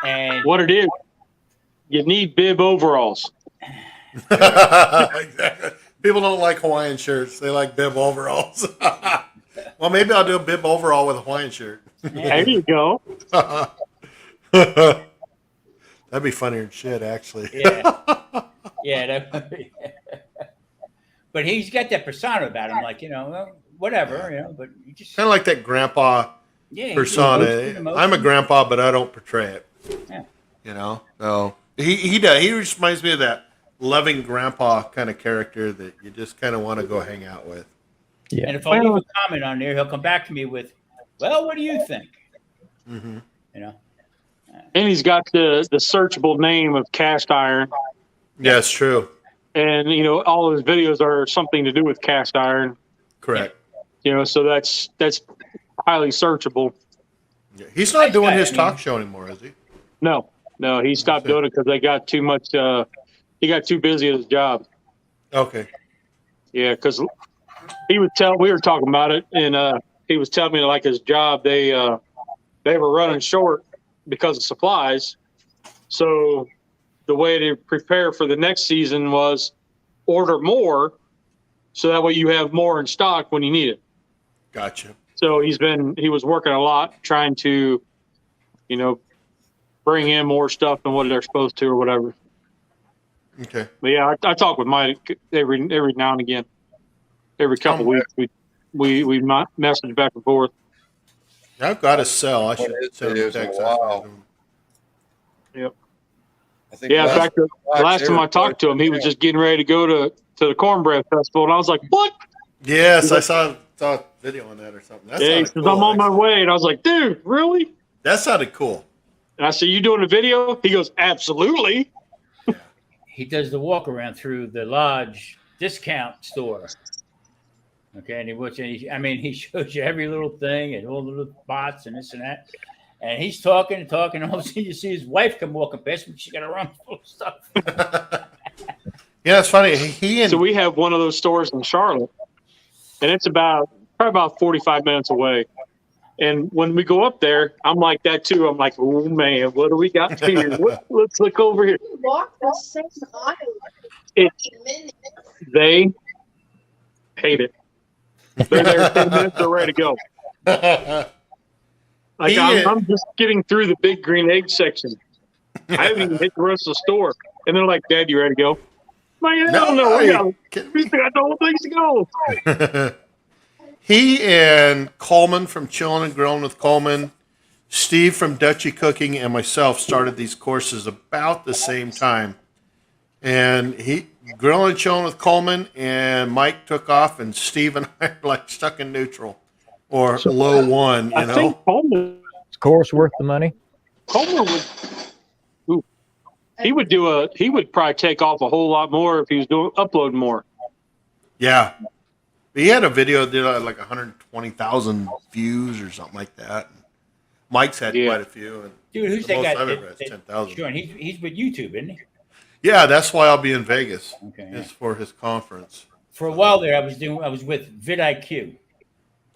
And What it is, you need bib overalls. Exactly. People don't like Hawaiian shirts. They like bib overalls. Well, maybe I'll do a bib overall with a Hawaiian shirt. There you go. That'd be funnier than shit, actually. yeah. But he's got that persona about him, like well, whatever, But you just Kind of like that grandpa he's persona. emotion. I'm a grandpa, but I don't portray it. Yeah. So he does. He reminds me of that loving grandpa kind of character that you just kind of want to go hang out with. Yeah. And if I leave a comment on there, he'll come back to me with, "Well, what do you think?" Mm-hmm. And he's got the searchable name of cast iron. Yeah, it's true. And, all of his videos are something to do with cast iron. Correct. So that's highly searchable. Yeah. He's not doing his I mean- talk show anymore, is he? No, he stopped doing it because they got too much. He got too busy at his job. Okay. Yeah, because we were talking about it, and he was telling me like his job, they were running short because of supplies. So the way to prepare for the next season was order more, so that way you have more in stock when you need it. Gotcha. So he was working a lot trying to, bring in more stuff than what they're supposed to or whatever. Okay. But yeah, I talk with Mike every now and again. Every couple weeks we message back and forth. I've got to sell. I should It send him a is a text. while. Yep. I think Yeah, in fact, the last time I talked to him, he was just getting ready to go to the Cornbread Festival, and I was like, "What?" Yes, I saw a video on that or something. That Yeah, he sounded says, cool, "I'm on my actually. way," and I was like, "Dude, really?" That sounded cool. And I said, "You doing a video?" He goes, "Absolutely." He does the walk around through the lodge discount store. Okay, and he shows you every little thing and all the little bots and this and that. And he's talking and talking. And all of a sudden, you see his wife come walking past him. She's got a run full of stuff. Yeah, it's funny. So we have one of those stores in Charlotte, and it's probably about 45 minutes away. And when we go up there, I'm like that too. I'm like, "Oh man, what do we got here? Let's look over here." Walk the same aisle. They hate it. They're there 10 minutes, they're ready to go. Like I'm just getting through the big green egg section. I haven't even hit the rest of the store. And they're like, "Dad, you ready to go?" I'm like, "No, we got no place to go." He and Coleman from Chillin' and Grillin' with Coleman, Steve from Dutchy Cooking, and myself started these courses about the same time. And he Grillin' and Chillin' with Coleman, and Mike took off, and Steve and I are like stuck in neutral. or So- low one, I think Coleman Is course worth the money? would. Ooh, he would probably take off a whole lot more if he was doing upload more. Yeah. He had a video that did like 120,000 views or something like that. Mike's had Yeah. quite a few. And Dude, who's the that most guy? I've ever had is 10,000. Sure, and he's with YouTube, isn't he? Yeah, that's why I'll be in Vegas. Okay. Is for his conference. For a while there, I was with vidIQ.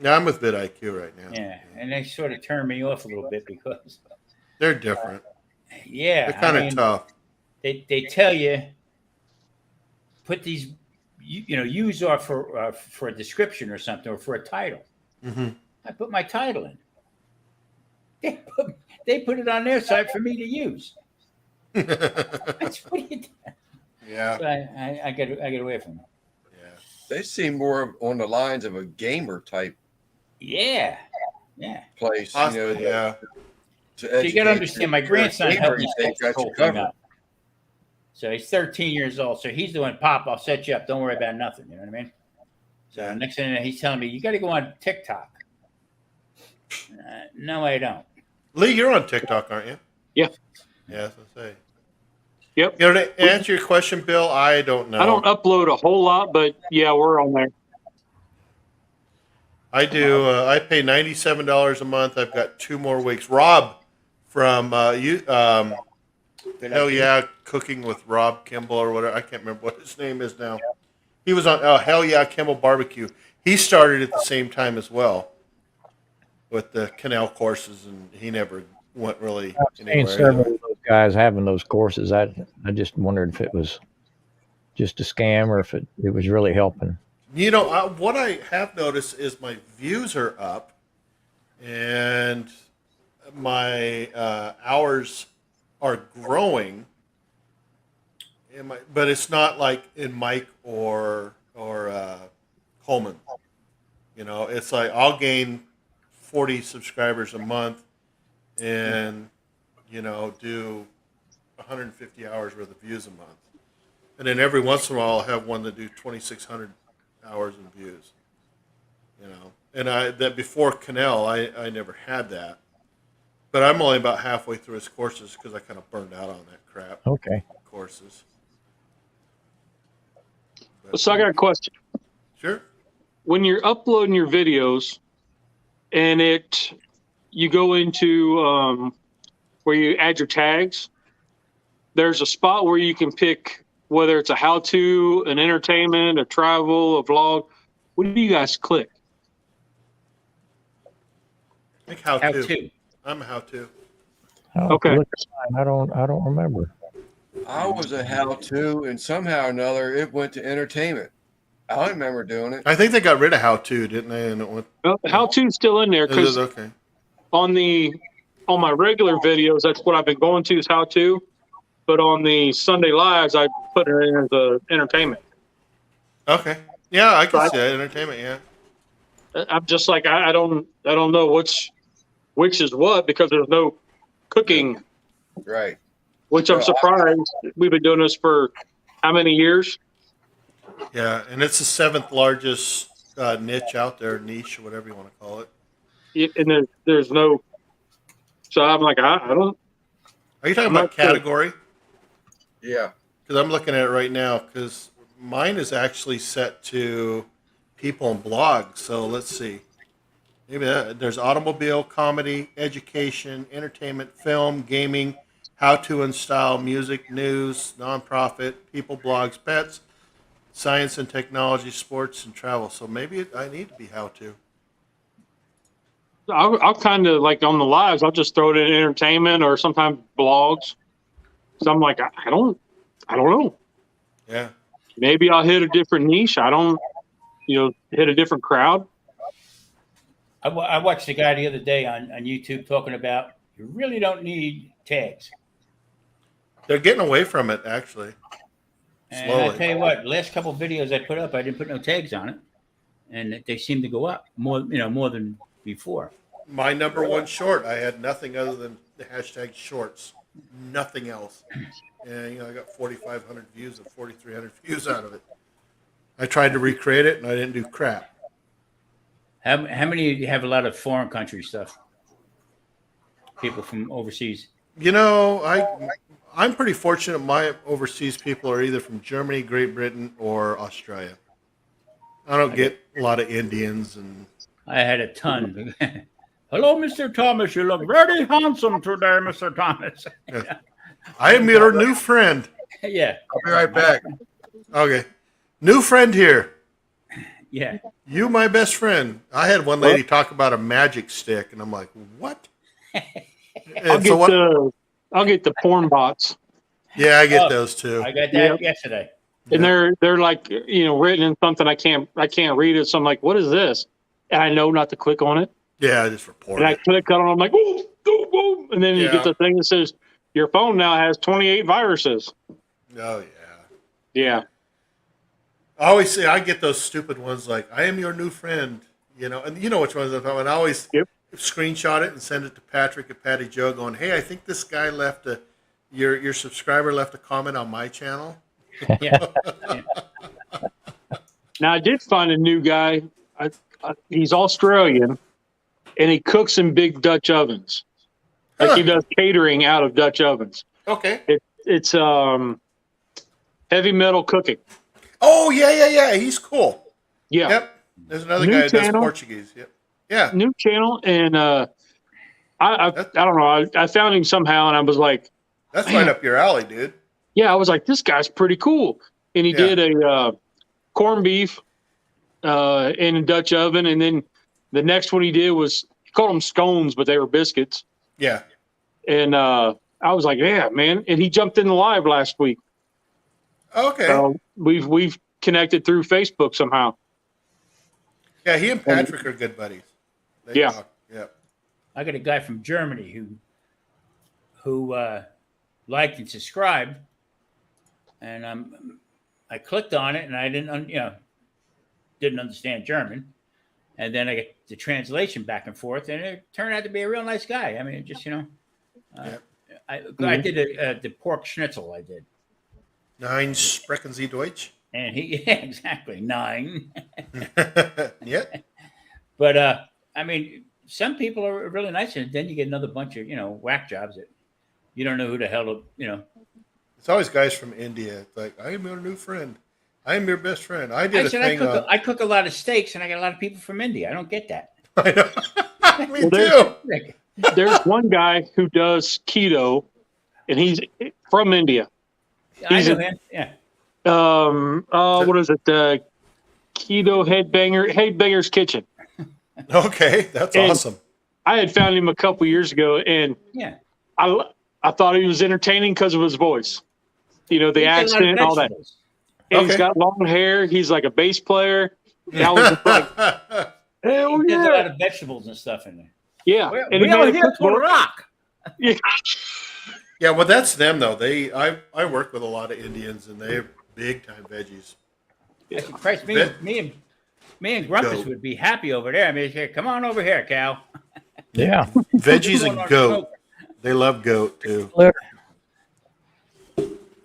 Yeah, I'm with vidIQ right now. Yeah, and they sort of turned me off a little bit because, They're different. yeah, They're kind of tough. They tell you put these, use are for a description or something or for a title. Hmm. I put my title in. They put it on their site for me to use. That's what you do. Yeah. So I get away from them. Yeah. They seem more on the lines of a gamer type Yeah. place. Yeah. So you got to understand, my grandson helped me set They've this got whole you thing covered. up. So he's 13 years old. So he's doing, Pop, I'll set you up. Don't worry about nothing. You know what I mean? So next thing he's telling me, you got to go on TikTok. No, I don't. Lee, you're on TikTok, aren't you? Yeah. Yeah, that's what I say. Yep. You know, to answer your question, Bill, I don't know. I don't upload a whole lot, but yeah, we're on there. I do. I pay $97 a month. I've got 2 more weeks. Rob from Hell Yeah, Cooking with Rob Kimball or whatever. I can't remember what his name is now. He was on Hell Yeah Kimball Barbecue. He started at the same time as well with the canal courses, and he never went really I've seen anywhere. several Anyway. of those guys having those courses. I just wondered if it was just a scam or if it was really helping. You know, what I have noticed is my views are up, and my hours are growing. But it's not like in Mike or Coleman. You know, it's like I'll gain 40 subscribers a month, and do 150 hours worth of views a month, and then every once in a while I'll have one that do 2,600 hours in views. And that before Canal, I never had that, but I'm only about halfway through his courses because I kind of burned out on that crap. Okay. Courses. So I got a question. Sure. When you're uploading your videos and you go into where you add your tags, there's a spot where you can pick whether it's a how-to, an entertainment, a travel, a vlog. What do you guys click? I think how How to. to. I'm a how to. Okay. Look at mine. I don't remember. I was a how-to, and somehow or another, it went to entertainment. I don't remember doing it. I think they got rid of how to, didn't they? And it went. Well, how-to's still in there Is because it okay? on my regular videos, that's what I've been going to is how-to. But on the Sunday lives, I put it in as a entertainment. Okay. Yeah, I can Right. see that. Entertainment, yeah. I'm just like I don't know which is what because there's no cooking, Right. which I'm surprised. We've been doing this for how many years? Yeah, and it's the 7th largest niche out there, niche, or whatever you want to call it. And there's no. So I'm like I don't. Are you talking I'm about not sure. category? Yeah. Because I'm looking at it right now, because mine is actually set to people and blogs. So let's see. Maybe there's automobile, comedy, education, entertainment, film, gaming, how-to and style, music, news, nonprofit, people, blogs, pets, science and technology, sports, and travel. So maybe I need to be how-to. I'll kind of like on the lives. I'll just throw it in entertainment or sometimes blogs. So I'm like I don't know. Yeah. Maybe I'll hit a different niche. I don't. Hit a different crowd. I watched a guy the other day on YouTube talking about you really don't need tags. They're getting away from it, actually. And Slowly. I tell you what, last couple of videos I put up, I didn't put no tags on it, and they seem to go up more than before. My number one short, I had nothing other than the hashtag shorts. Nothing else. And, I got 4,500 views and 4,300 views out of it. I tried to recreate it, and I didn't do crap. How many do you have? A lot of foreign country stuff. People from overseas. You know, I'm pretty fortunate. My overseas people are either from Germany, Great Britain, or Australia. I don't get a lot of Indians and. I had a ton. Hello, Mr. Thomas. You look very handsome today, Mr. Thomas. Yeah. I am your new friend. Yeah. I'll be right back. Okay. New friend here. Yeah. You my best friend. I had one lady talk about a magic stick, and I'm like, what? I'll get the porn bots. Yeah, I get those too. I got that yesterday. And they're like, written in something I can't read it. So I'm like, what is this? And I know not to click on it. Yeah, I just report And I it. click on it. I'm like, ooh, ooh, ooh. And then you get the thing that says your phone now has 28 viruses. Oh yeah. Yeah. I always say I get those stupid ones like I am your new friend, and you know which ones I'm talking about. And I always screenshot it and send it to Patrick at Patty Joe going, hey, I think this guy left your subscriber left a comment on my channel. Yeah. Now I did find a new guy. He's Australian, and he cooks in big Dutch ovens. Like he does catering out of Dutch ovens. Okay. It's heavy metal cooking. Oh yeah. He's cool. Yeah. Yep. There's another New guy that does channel. Portuguese. Yep. Yeah. New channel, and I don't know. I found him somehow, and I was like, That's right up your alley, dude. yeah, I was like, this guy's pretty cool. And he did a corned beef in a Dutch oven, and then the next one he did was he called them scones, but they were biscuits. Yeah. And I was like, yeah, man. And he jumped in the live last week. Okay. So we've connected through Facebook somehow. Yeah, he and Patrick are good buddies. They Yeah. talk. Yeah. I got a guy from Germany who liked and subscribed, and I clicked on it, and I didn't understand German, and then I get the translation back and forth, and it turned out to be a real nice guy. I mean, it just I did the pork schnitzel. I did. Nine sprechen Sie Deutsch? And exactly 9. Yeah. But I mean, some people are really nice, and then you get another bunch of whack jobs that you don't know who the hell It's always guys from India. It's like, I am your new friend. I am your best friend. I did a thing on. I cook a lot of steaks, and I got a lot of people from India. I don't get that. I know. Me Well, too. There's one guy who does keto, and he's from India. I know him. Yeah. What is it? Keto Headbanger's Kitchen. Okay, that's And awesome. I had found him a couple years ago, and Yeah. I thought he was entertaining because of his voice. The He did a lot of accent, all that. vegetables. And Okay. he's got long hair. He's like a bass player. And I was just like, hell There's a lot yeah. of vegetables and stuff in there. Yeah. And he We are made a here to cookbook. rock. Yeah. Yeah, well, that's them though. I work with a lot of Indians, and they're big time veggies. I said, Christ, me and Grumpus Goat. would be happy over there. I mean, here, come on over here, Cal. Yeah. Veggies Going and on goat. smoke. They love goat too. Look,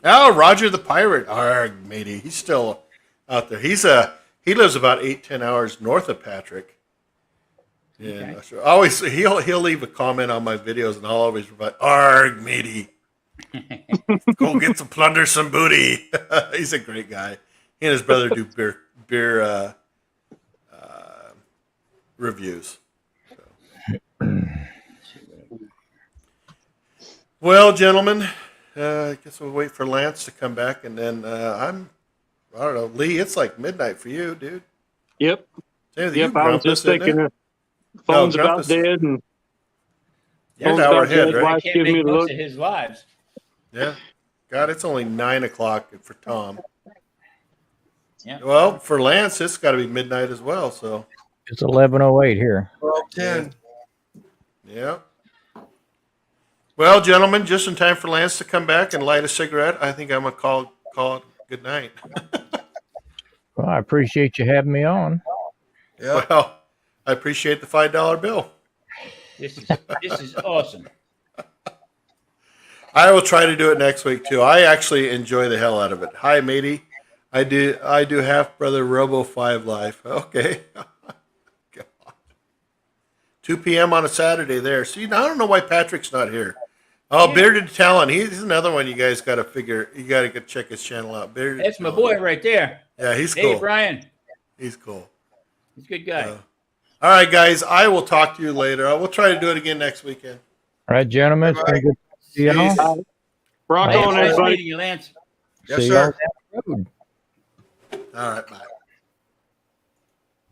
Oh, Roger the Pirate. Arg, matey. He's still out there. He lives about 8-10 hours north of Patrick. Yeah. Okay. Always he'll leave a comment on my videos, and I'll always reply, "Arg, matey. Go get some plunder, some booty." He's a great guy. He and his brother do beer reviews. So. Well, gentlemen, I guess we'll wait for Lance to come back, and then I don't know, Lee. It's like midnight for you, dude. Yep. Same with Yep. you, I was just Grumpus, isn't thinking it? phone's No, about Grumpus- dead, and You're an phone's hour about ahead, dead. right? I Wife can't giving me make the most look. of his lives. Yeah. God, it's only 9 o'clock for Tom. Yeah. Well, for Lance, it's got to be midnight as well. So, it's 11:08 here. 12:10. yeah. Well, gentlemen, just in time for Lance to come back and light a cigarette, I think I'm gonna call it good night. Well, I appreciate you having me on. Yeah. Well, I appreciate the $5 bill. This is awesome. I will try to do it next week too. I actually enjoy the hell out of it. Hi, matey. I do half brother Robo 5 life. Okay. God. 2 p.m. on a Saturday there. See, now I don't know why Patrick's not here. Oh, Yeah. Bearded Talon. He's another one you guys got to figure. You got to check his channel out. Bearded That's my Talon. boy right there. Yeah, he's Hey, cool. Brian. He's cool. He's a good guy. All right, guys. I will talk to you later. We'll try to do it again next weekend. All right, gentlemen. It's been good to see y'all. Peace. Rock Nice on, Nice everybody. meeting you, Lance. Yes, See sir. y'all down the road. All right, bye.